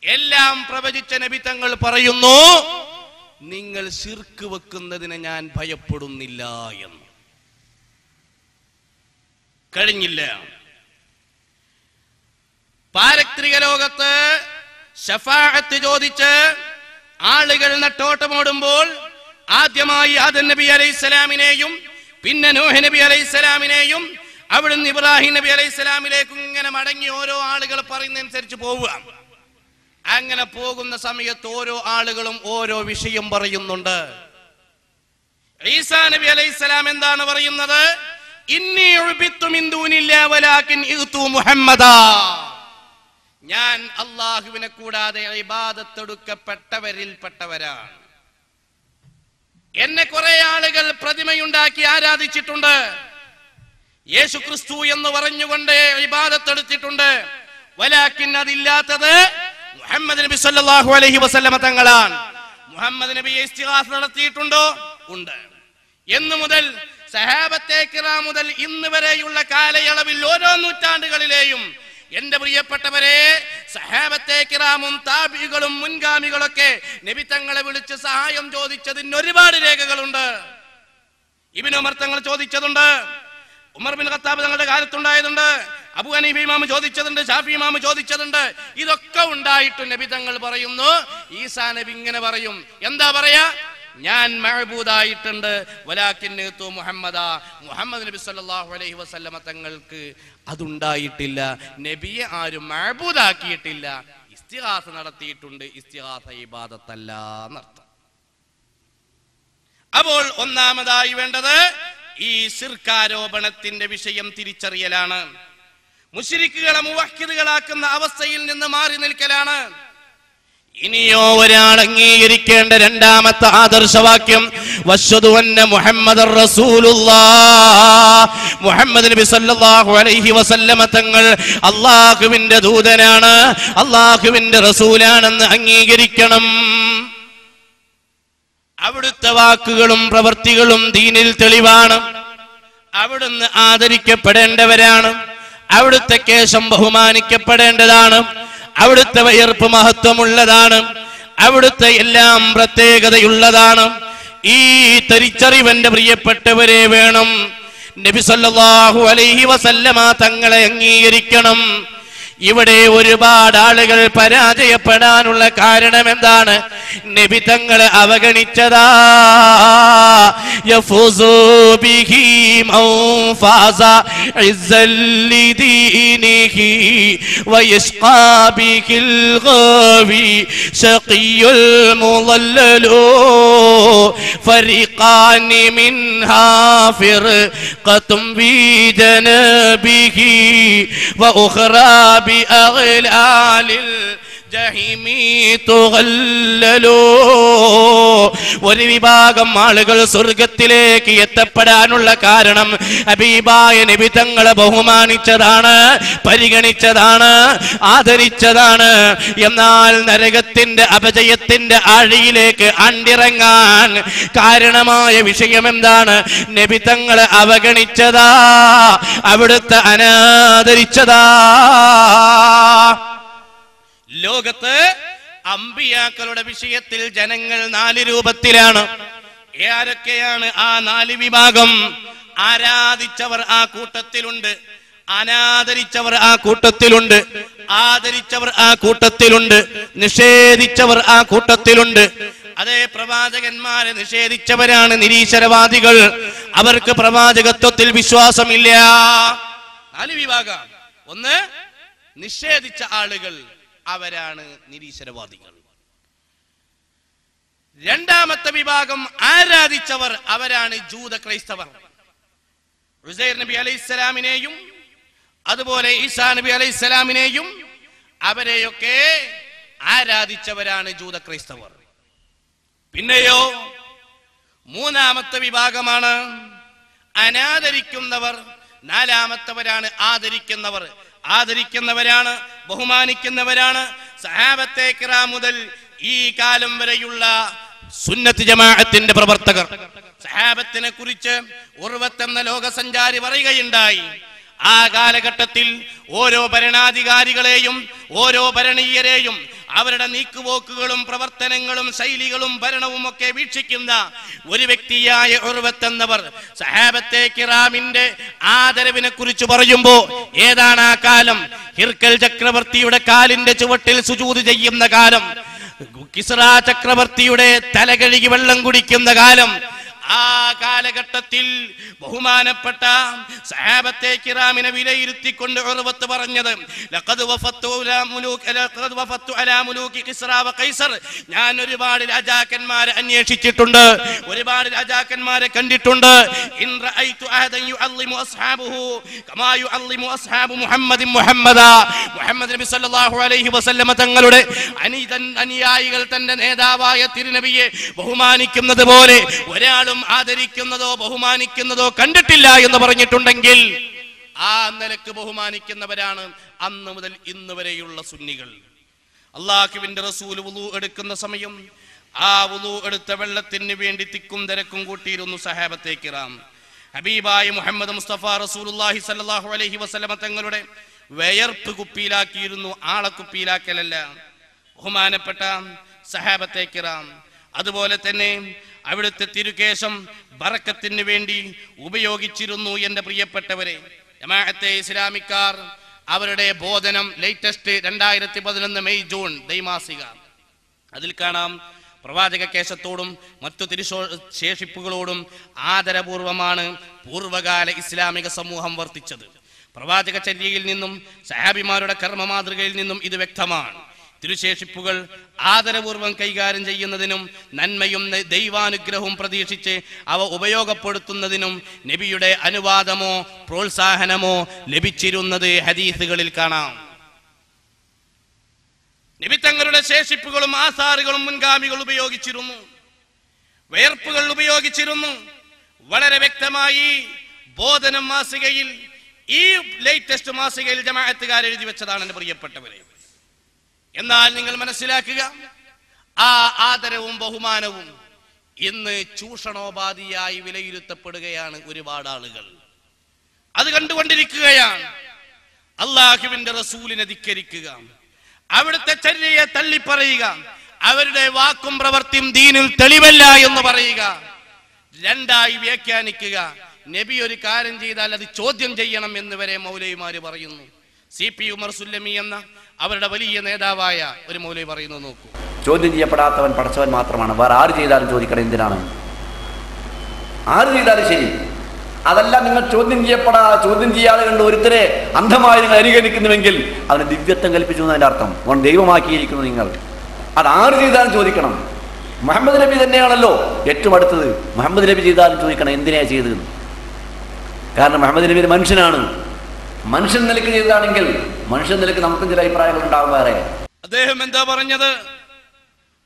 എല്ലാം പ്രവചിച്ച നബി തങ്ങൾ പറയുന്നു, നിങ്ങൾ ശിർക്ക് വെക്കുന്നതിന് ഞാൻ ഭയപ്പെടുന്നില്ല എന്ന്. കഴിഞ്ഞില്ല. പാരത്രിക ലോകത്ത് ശഫാഅത്ത് ചോദിച്ച് ആളുകൾ നെട്ടോട്ടമോടുമ്പോൾ ആദ്യമായി ആദം നബി അലൈഹിസ്സലാമിനെയും പിന്നെ നൂഹ് നബി അലൈഹിസ്സലാമിനെയും അവിടുന്ന് ഇബ്രാഹിം നബി അലൈഹിസ്സലാമിലേക്കും ഇങ്ങനെ മടങ്ങി ഓരോ ആളുകൾ പറയുന്നതനുസരിച്ച് പോവുക. അങ്ങനെ പോകുന്ന സമയത്ത് ഓരോ ആളുകളും ഓരോ വിഷയം പറയുന്നുണ്ട്. ഈസാ നബി അലൈഹിസ്സലാം എന്താണ് പറയുന്നത്? ഇന്നി ഉബിത്തു മിൻ ദൂനില്ലാ വലാകിൻ ഇഗ്തു മുഹമ്മദാ, ഞാൻ അല്ലാഹുവിനെ കൂടാതെ ഇബാദത്തെടുക്കപ്പെട്ടവരിൽപ്പെട്ടവരാണ്. എന്നെ കുറെ ആളുകൾ പ്രതിമയുണ്ടാക്കി ആരാധിച്ചിട്ടുണ്ട്, യേശു ക്രിസ്തു എന്ന് പറഞ്ഞുകൊണ്ട് ഇബാദത്തെടുത്തിട്ടുണ്ട്. വലാകിൻ അതില്ലാത്തത് മുഹമ്മദ് നബി സല്ലല്ലാഹു അലൈഹി വസല്ലമ തങ്ങളാണ്. മുഹമ്മദ് നബി ഇസ്തിഗാസ നടത്തിയിട്ടുണ്ടോ? ഉണ്ട്. എന്ന് മുതൽ സഹാബത്തെ കിറാം മുതൽ ഇന്ന് വരെയുള്ള കാലയളവിൽ ഓരോ നൂറ്റാണ്ടുകളിലെയും എന്റെ പ്രിയപ്പെട്ടവരെ, സഹാബത്തെ കിറാമും താബികളും മുൻഗാമികളൊക്കെ നബി തങ്ങളെ വിളിച്ച് സഹായം ചോദിച്ചതിന് ഒരുപാട് രേഖകളുണ്ട്. ഇബ്നു ഉമർ തങ്ങൾ ചോദിച്ചതുണ്ട്, ഉമർ ബിൻ ഖത്താബ് തങ്ങളുടെ കാലത്തുണ്ടായതുണ്ട്, അബൂ ഹനീഫ ഇമാം ചോദിച്ചതുണ്ട്, ഷാഫി ഇമാം ചോദിച്ചതുണ്ട്. ഇതൊക്കെ ഉണ്ടായിട്ട് നബി തങ്ങൾ പറയുന്നു, ഈസാ നബി ഇങ്ങനെ പറയും. എന്താ പറയാ? ഞാൻ മഅബൂദായിട്ടുണ്ട്, വലാകിൻ ഇഗ്തു മുഹമ്മദാ, മുഹമ്മദ് നബി സല്ലല്ലാഹു അലൈഹി വസല്ലമ തങ്ങൾക്ക് അതുണ്ടായിട്ടില്ല. നബിയെ ആരും മഅബൂദാക്കിയിട്ടില്ല, ഇസ്തിഗാസ നടത്തിയിട്ടുണ്ട്. ഇസ്തിഗാസ ഇബാദത്തല്ല എന്നർത്ഥം. അപ്പോൾ ഒന്നാമതായി വേണ്ടത് ഈ ശിർക്കാരോപണത്തിന്റെ വിഷയം തിരിച്ചറിയലാണ്. മുശ്രിക്കുകളെ മുവഹ്ഹിദുകളാക്കുന്ന അവസ്ഥയിൽ നിന്ന് മാറി നിൽക്കലാണ്. ഇനിയോ ഒരാൾ അംഗീകരിക്കേണ്ട രണ്ടാമത്തെ ആദർശവാക്യം, വശ്ഹദു അന്ന മുഹമ്മദർ റസൂലുള്ളാഹ്, മുഹമ്മദ് നബി സല്ലല്ലാഹു അലൈഹി വസല്ലമ തങ്ങൾ അല്ലാഹുവിന്റെ ദൂതനാണ്, അല്ലാഹുവിന്റെ റസൂലാണെന്ന് അംഗീകരിക്കണം. അവിടുത്തെ വാക്കുകളും പ്രവൃത്തികളും ദീനിൽ തെളിവാണ്. അവിടുന്ന് ആദരിക്കപ്പെടേണ്ടവരാണ്. അവിടുത്തെ കേശം ബഹുമാനിക്കപ്പെടേണ്ടതാണ്. അവിടുത്തെ വയർപ്പ് മഹത്വമുള്ളതാണ്. അവിടുത്തെ എല്ലാം പ്രത്യേകതയുള്ളതാണ്. ഈ തിരിച്ചറിവന്റെ പ്രിയപ്പെട്ടവരെ വേണം. നബി സല്ലല്ലാഹു അലൈഹി വസല്ലമ തങ്ങളെ അംഗീകരിക്കണം. ഇവിടെ ഒരുപാട് ആളുകൾ പരാജയപ്പെടാനുള്ള കാരണം എന്താണ്? നബി തങ്ങളെ അവഗണിച്ചതാ. യഫൂസു ബിഹി മൻ ഫാസ ഇസ്സൽ ലിദീനിഹി വയസ്ഖാ ബിഹിൽ ഗാവി ശഖിയുൽ മുളല്ലലു ഫരിഖാനി മിൻഹാ ഫിർഖത്തും ബി ജനബിഹി വഉഖറാ بأغلال ഒരു വിഭാഗം ആളുകൾ സ്വർഗത്തിലേക്ക് എത്തപ്പെടാനുള്ള കാരണം ഹബീബായ നബി തങ്ങളെ ബഹുമാനിച്ചതാണ്, പരിഗണിച്ചതാണ്, ആദരിച്ചതാണ്. എന്നാൽ നരകത്തിന്റെ അപജയത്തിന്റെ ആഴിയിലേക്ക് അണ്ടിറങ്ങാൻ കാരണമായ വിഷയം എന്താണ്? നബി തങ്ങളെ അവഗണിച്ചതാ, അവിടുത്തെ അനാദരിച്ചതാ. ലോകത്ത് അമ്പിയാക്കളുടെ വിഷയത്തിൽ ജനങ്ങൾ 4 രൂപത്തിലാണ്. ആരൊക്കെയാണ് ആ 4 വിഭാഗം? ആരാധിച്ചവർ ആ കൂട്ടത്തിലുണ്ട്, അനാദരിച്ചവർ ആ കൂട്ടത്തിലുണ്ട്, ആദരിച്ചവർ ആ കൂട്ടത്തിലുണ്ട്, നിഷേധിച്ചവർ ആ കൂട്ടത്തിലുണ്ട്. അതേ പ്രവാചകന്മാരെ നിഷേധിച്ചവരാണ് നിരീശ്വരവാദികൾ. അവർക്ക് പ്രവാചകത്വത്തിൽ വിശ്വാസമില്ല. 4 വിഭാഗം. ഒന്ന്, നിഷേധിച്ച ആളുകൾ, അവരാണ് നിരീശ്വരവാദികൾ. രണ്ടാമത്തെ വിഭാഗം ആരാധിച്ചവർ, അവരാണ് ജൂത ക്രൈസ്തവർ. ഉസൈർ നബി അലൈഹിസ്സലാമിനെയും അതുപോലെ ഈസാ നബി അലൈഹിസ്സലാമിനെയും അവരെയൊക്കെ ആരാധിച്ചവരാണ് ജൂത ക്രൈസ്തവർ. പിന്നെയോ മൂന്നാമത്തെ വിഭാഗമാണ് അനാദരിക്കുന്നവർ. നാലാമത്തവരാണ് ആദരിക്കുന്നവർ. ആദരിക്കുന്നവരാണ്, ബഹുമാനിക്കുന്നവരാണ് സഹാബത്തെ കിറാം മുതൽ ഈ കാലം വരെയുള്ള സുന്നത്ത് ജമാഅത്തിന്റെ പ്രവർത്തകർ. സഹാബത്തിനെ കുറിച്ച് ഉർവത്ത് എന്ന ലോകസഞ്ചാരി പറയുകയുണ്ടായി, ആ കാലഘട്ടത്തിൽ ഓരോ ഭരണാധികാരികളെയും ഓരോ ഭരണീയരെയും അവരുടെ നീക്കുപോക്കുകളും പ്രവർത്തനങ്ങളും ശൈലികളും ഭരണവും ഒക്കെ വീക്ഷിക്കുന്ന ഒരു വ്യക്തിയായ ഉർവത്ത് എന്നവർ സഹാബത്തെ കിറാമിന്റെ ആദരവിനെ കുറിച്ച് പറയുമ്പോ ഏതാണ് ആ കാലം? ഹിർക്കൽ ചക്രവർത്തിയുടെ കാലിന്റെ ചുവട്ടിൽ സുജൂദ് ചെയ്യുന്ന കാലം, കിസ്റ ചക്രവർത്തിയുടെ തലകഴുകി വെള്ളം കുടിക്കുന്ന കാലം. ആ കാലഘട്ടത്തിൽ ബഹുമാനപ്പെട്ട സഹാബത്തെ കിറാമിനെ വിലയിരുത്തിക്കൊണ്ട് ഉർവത്ത് പറഞ്ഞത്, ലഖദ് വഫത്തു അലാ മുലൂകി കിസ്റ വ ഖൈസർ. ഞാൻ ഒരുപാട് രാജാക്കന്മാരെ അന്വേഷിച്ചിട്ടുണ്ട്, ഒരുപാട് രാജാക്കന്മാരെ കണ്ടിട്ടുണ്ട്. ഇൻ റഅയ്തു അഹദൻ യുഅല്ലിമു അസ്ഹാബുഹു കമാ യുഅല്ലിമു അസ്ഹാബു മുഹമ്മദിൻ മുഹമ്മദ. മുഹമ്മദ് നബി സല്ലല്ലാഹു അലൈഹി വസല്ലമ തങ്ങളുടെ അനുയായികൾ തന്റെ നേതാവായ തിരുനബിയെ ബഹുമാനിക്കുന്നത് പോലെ ഒരാളും ആദരിക്കുന്നതോ ബഹുമാനിക്കുന്നതോ കണ്ടിട്ടില്ല എന്ന് പറഞ്ഞിട്ടുണ്ടെങ്കിൽ ആ നിലക്ക് ബഹുമാനിക്കുന്നവരാണ് അന്ന് മുതൽ ഇന്ന് വരെയുള്ള സുന്നികൾ. അല്ലാഹുവിന്റെ റസൂൽ വുളു എടുക്കുന്ന സമയം ആ വുളു എടുത്ത വെള്ളത്തിന് വേണ്ടി തിക്കും തിരക്കും കൂട്ടിയിരുന്നു സഹാബത്തെ കിറാം. ഹബീബായ മുഹമ്മദ് മുസ്തഫ റസൂലുള്ളാഹി സ്വല്ലല്ലാഹു അലൈഹി വസല്ലമ തങ്ങളുടെ വയർപ്പ് കുപ്പിയിലാക്കിയിരുന്നു, ആളെ കുപ്പിയിലാക്കലല്ല. ബഹുമാനപ്പെട്ട സഹാബത്തെ കിറാം അതുപോലെ തന്നെ അവിടുത്തെ തിരുകേശം ബറക്കത്തിന് വേണ്ടി ഉപയോഗിച്ചിരുന്നു. എന്റെ പ്രിയപ്പെട്ടവരെ, ജമാഅത്തെ ഇസ്ലാമിക്കാർ അവരുടെ ബോധനം ലേറ്റസ്റ്റ് 2011 മെയ് ജൂൺ ദൈമാസിക, അതിൽ കാണാം പ്രവാചക കേശത്തോടും മറ്റു തിരുശേഷിപ്പുകളോടും ആദരപൂർവമാണ് പൂർവകാല ഇസ്ലാമിക സമൂഹം വർത്തിച്ചത്. പ്രവാചക ചര്യയിൽ നിന്നും സഹാബിമാരുടെ കർമ്മ മാതൃകയിൽ നിന്നും ഇത് വ്യക്തമാണ്. തിരുശേഷിപ്പുകൾ ആദരപൂർവം കൈകാര്യം ചെയ്യുന്നതിനും നന്മയും ദൈവാനുഗ്രഹവും പ്രതീക്ഷിച്ച് അവ ഉപയോഗപ്പെടുത്തുന്നതിനും നബിയുടെ അനുവാദമോ പ്രോത്സാഹനമോ ലഭിച്ചിരുന്നത് ഹദീസുകളിൽ കാണാം. നബി തങ്ങളുടെ ശേഷിപ്പുകളും ആസാറുകളും മുൻഗാമികൾ ഉപയോഗിച്ചിരുന്നു, വേർപ്പുകൾ ഉപയോഗിച്ചിരുന്നു. വളരെ വ്യക്തമായി ബോധനം മാസികയിൽ, ഈ ലേറ്റസ്റ്റ് മാസികയിൽ ജമാഅത്തുകാർ എഴുതി വെച്ചതാണ് എന്റെ പ്രിയപ്പെട്ടവരെ. എന്നാൽ നിങ്ങൾ മനസ്സിലാക്കുക, ആ ആദരവും ബഹുമാനവും ഇന്ന് ചൂഷണോപാധിയായി വിലയിരുത്തപ്പെടുകയാണ്. ഒരുപാട് ആളുകൾ അത് കണ്ടുകൊണ്ടിരിക്കുകയാണ്. അല്ലാഹുവിന്റെ റസൂലിനെ ധിക്കരിക്കുക, അവിടുത്തെ ചര്യയെ തള്ളിപ്പറയുക, അവരുടെ വാക്കും പ്രവൃത്തിയും ദീനിൽ തെളിവല്ല എന്ന് പറയുക, രണ്ടായി വ്യാഖ്യാനിക്കുക. നബി ഒരു കാര്യം ചെയ്താൽ അത് ചോദ്യം ചെയ്യണം എന്ന് വരെ മൗലവിമാര് പറയുന്നു. CP ഉമർ സുല്ലമി എന്ന അവരുടെ വലിയ നേതാവായ ഒരു മൗലവി പറയുന്നു, നോക്കൂ, ചോദ്യം ചെയ്യപ്പെടാത്തവൻ പടച്ചവൻ മാത്രമാണ്, വേറെ ആര് ചെയ്താലും ചോദിക്കണം. എന്തിനാണ്? ആര് ചെയ്താലും ശരി, അതല്ല നിങ്ങൾ ചോദ്യം ചെയ്യാതെ കണ്ട് ഒരുത്തരെ അന്ധമായി നിങ്ങൾ അനുകരിക്കുന്നുവെങ്കിൽ അവന് ദിവ്യത്വം കൽപ്പിച്ചു എന്നതിൻ്റെ അർത്ഥം. അവൻ ദൈവമാക്കിയിരിക്കുന്നു നിങ്ങൾ. അത് ആര് ചെയ്താലും ചോദിക്കണം. മുഹമ്മദ് നബി തന്നെയാണല്ലോ ഏറ്റവും അടുത്തത്. മുഹമ്മദ് നബി ചെയ്താലും ചോദിക്കണം എന്തിനാ ചെയ്തത്. കാരണം മുഹമ്മദ് നബി മനുഷ്യനാണ്. മനുഷ്യൻ നിലയ്ക്ക് ചെയ്തതാണെങ്കിൽ മനുഷ്യൻ നിലയ്ക്ക് നമുക്കും ചില അഭിപ്രായങ്ങൾ ഉണ്ടാവും വേറെ. അദ്ദേഹം എന്താ പറഞ്ഞത്?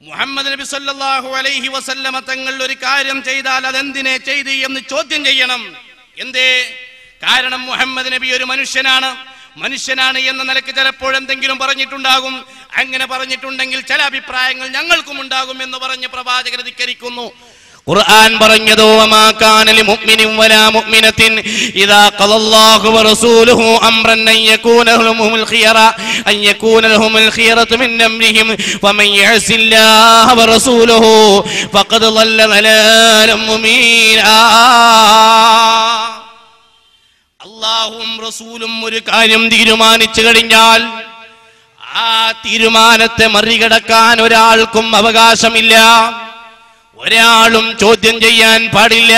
മുഹമ്മദ് നബി സല്ലല്ലാഹു അലൈഹി വസല്ലമ തങ്ങൾ ഒരു കാര്യം ചെയ്താൽ അതെന്തിനെ ചെയ്തു എന്ന് ചോദ്യം ചെയ്യണം. എന്തേ? കാരണം മുഹമ്മദ് നബി ഒരു മനുഷ്യനാണ് എന്ന നിലയ്ക്ക് ചിലപ്പോൾ എന്തെങ്കിലും പറഞ്ഞിട്ടുണ്ടാകും. അങ്ങനെ പറഞ്ഞിട്ടുണ്ടെങ്കിൽ ചില അഭിപ്രായങ്ങൾ ഞങ്ങൾക്കും ഉണ്ടാകും എന്ന് പറഞ്ഞ് പ്രവാചകൻ ധിക്കരിക്കുന്നു. ഖുർആൻ പറഞ്ഞതോ വമാ കാന ലിമുഅ്മിനിൻ വലാ മുഅ്മിനത്തിൻ ഇദാ ഖലല്ലാഹു വറസൂലുഹു അംറൻ അൻ യകൂന ലഹുമുൽ ഖിയറതു മിൻ അംരിഹിം വമൻ യഅസില്ലാഹ വറസൂലുഹു ഫഖദ് ളല്ല ളലാലൻ മുബീനാ. അല്ലാഹുവും റസൂലും ഒരു കാര്യം തീരുമാനിച്ചു കഴിഞ്ഞാൽ ആ തീരുമാനത്തെ മറികടക്കാൻ ഒരാൾക്കും അവകാശമില്ല, ഒരാളും ചോദ്യം ചെയ്യാൻ പാടില്ല.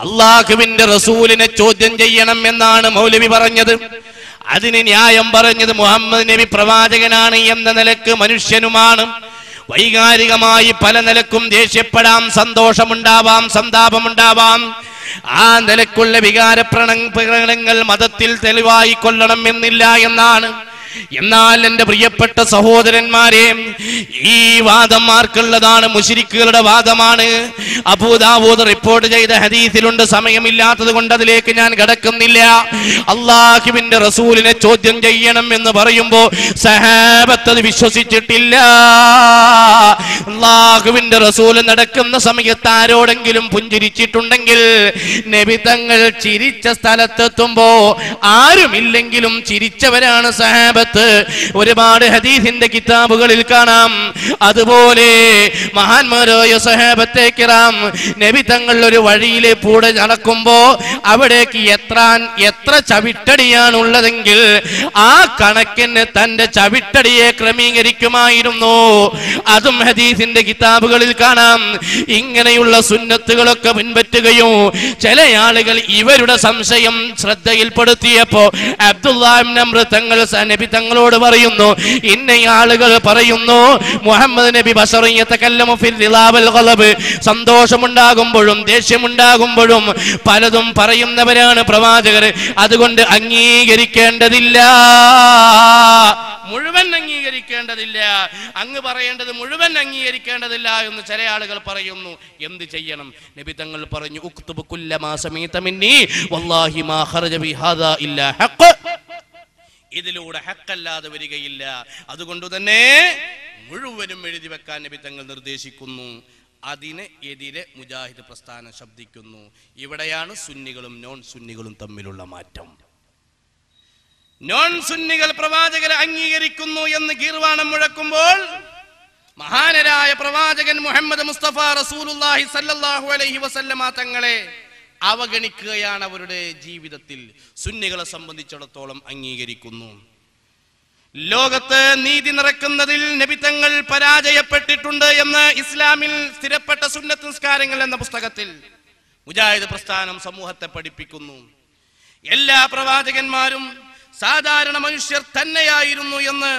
അള്ളാഹുവിന്റെ റസൂലിനെ ചോദ്യം ചെയ്യണം എന്നാണ് മൗലവി പറഞ്ഞത്. അതിന് ന്യായം പറഞ്ഞത് മുഹമ്മദ് നബി പ്രവാചകനാണ് എന്ന നിലക്ക് മനുഷ്യനുമാണ്. വൈകാരികമായി പല നിലക്കും ദേഷ്യപ്പെടാം, സന്തോഷമുണ്ടാവാം, സന്താപമുണ്ടാവാം. ആ നിലക്കുള്ള വികാരപ്രകടനങ്ങൾ മതത്തിൽ തെളിവായി കൊള്ളണം എന്നില്ല എന്നാണ്. എന്നാൽ എന്റെ പ്രിയപ്പെട്ട സഹോദരന്മാരെ, ഈ വാദം ആർക്കുള്ളതാണ്? മുശ്രിക്കുകളുടെ വാദമാണ്. അബൂ ദാവൂദ് റിപ്പോർട്ട് ചെയ്ത ഹദീസിലുണ്ട്. സമയമില്ലാത്തത് കൊണ്ട് അതിലേക്ക് ഞാൻ കടക്കുന്നില്ല. അല്ലാഹുവിന്റെ റസൂലിനെ ചോദ്യം ചെയ്യണം എന്ന് പറയുമ്പോൾ സഹാബത്ത് അത് വിശ്വസിച്ചിട്ടില്ല. അല്ലാഹുവിന്റെ റസൂൽ നടക്കുന്ന സമയത്ത് ആരോടെങ്കിലും പുഞ്ചിരിച്ചിട്ടുണ്ടെങ്കിൽ നബി തങ്ങൾ ചിരിച്ച സ്ഥലത്തെത്തുമ്പോ ആരുമില്ലെങ്കിലും ചിരിച്ചവരാണ് സഹാബത്ത്. ഒരുപാട് ഹദീസിന്റെ കിതാബുകളിൽ കാണാം. അതുപോലെ മഹാന്മാരായ സഹാബത്തെ കിറാം നബി തങ്ങൾ ഒരു വഴിയിലെ കൂടെ നടക്കുമ്പോ അവിടേക്ക് എത്ര ചവിട്ടടിയാണുള്ളതെങ്കിൽ ആ കണക്കിന് തന്റെ ചവിട്ടടിയെ ക്രമീകരിക്കുമായിരുന്നു. അതും ഹദീസിന്റെ കിതാബുകളിൽ കാണാം. ഇങ്ങനെയുള്ള സുന്നത്തുകളൊക്കെ പിൻപറ്റുകയും ചില ആളുകൾ ഇവരുടെ സംശയം ശ്രദ്ധയിൽപ്പെടുത്തിയപ്പോ അബ്ദുല്ലാഹ് ഇബ്നു അംർ തങ്ങൾ നബി തങ്ങളോട് പറയുന്നു, ഇന്ന ആളുകൾ പറയുന്നു മുഹമ്മദ് നബി ബശറുൻ യതകല്ലമു ഫിൽ റിളാ വൽ ഗളബ്, സന്തോഷമുണ്ടാകുമ്പോഴും ദേഷ്യമുണ്ടാകുമ്പോഴും പലതും പറയുന്നവരാണ് പ്രവാചകർ. അതുകൊണ്ട് അംഗീകരിക്കേണ്ടതില്ല, മുഴുവൻ അംഗീകരിക്കേണ്ടതില്ല, അങ്ങ് പറയേണ്ടത് മുഴുവൻ അംഗീകരിക്കേണ്ടതില്ല എന്ന് ചില ആളുകൾ പറയുന്നു. എന്ത് ചെയ്യണം? നബി തങ്ങൾ പറഞ്ഞു, ഉക്തുബ് കുല്ലമാ സമീത മിന്നി വല്ലാഹി മാ ഖറജ ബിഹാദാ ഇല്ലാ ഹഖ്, ഇതിലൂടെ ഹക്കല്ലാതെ വരികയില്ല. അതുകൊണ്ട് തന്നെ മുഴുവനും എഴുതി വെക്കാൻ നബി തങ്ങൾ നിർദ്ദേശിക്കുന്നു. അതിന് എതിരെ മുജാഹിദ് പ്രസ്ഥാനം ശബ്ദിക്കുന്നു. ഇവിടെയാണ് സുന്നികളും നോൺ സുന്നികളും തമ്മിലുള്ള മാറ്റം. നോൺ സുന്നികൾ പ്രവാചകരെ അംഗീകരിക്കുന്നു എന്ന് ഗീർവാണം മുഴക്കുമ്പോൾ മഹാനരായ പ്രവാചകൻ മുഹമ്മദ് മുസ്തഫ റസൂലുള്ളാഹി സല്ലല്ലാഹു അലൈഹി വസല്ലമ തങ്ങളെ അവഗണിക്കുകയാണ് അവരുടെ ജീവിതത്തിൽ. സുന്നികളെ സംബന്ധിച്ചിടത്തോളം അംഗീകരിക്കുന്നു. ലോകത്ത് നീതി നിറക്കുന്നതിൽ നബി തങ്ങൾ പരാജയപ്പെട്ടിട്ടുണ്ട് എന്ന് ഇസ്ലാമിൽ സ്ഥിരപ്പെട്ട സുന്നത്ത് നിസ്കാരങ്ങൾ എന്ന പുസ്തകത്തിൽ മുജാഹിദ് പ്രസ്ഥാനം സമൂഹത്തെ പഠിപ്പിക്കുന്നു. എല്ലാ പ്രവാചകന്മാരും സാധാരണ മനുഷ്യർ തന്നെയായിരുന്നു എന്ന്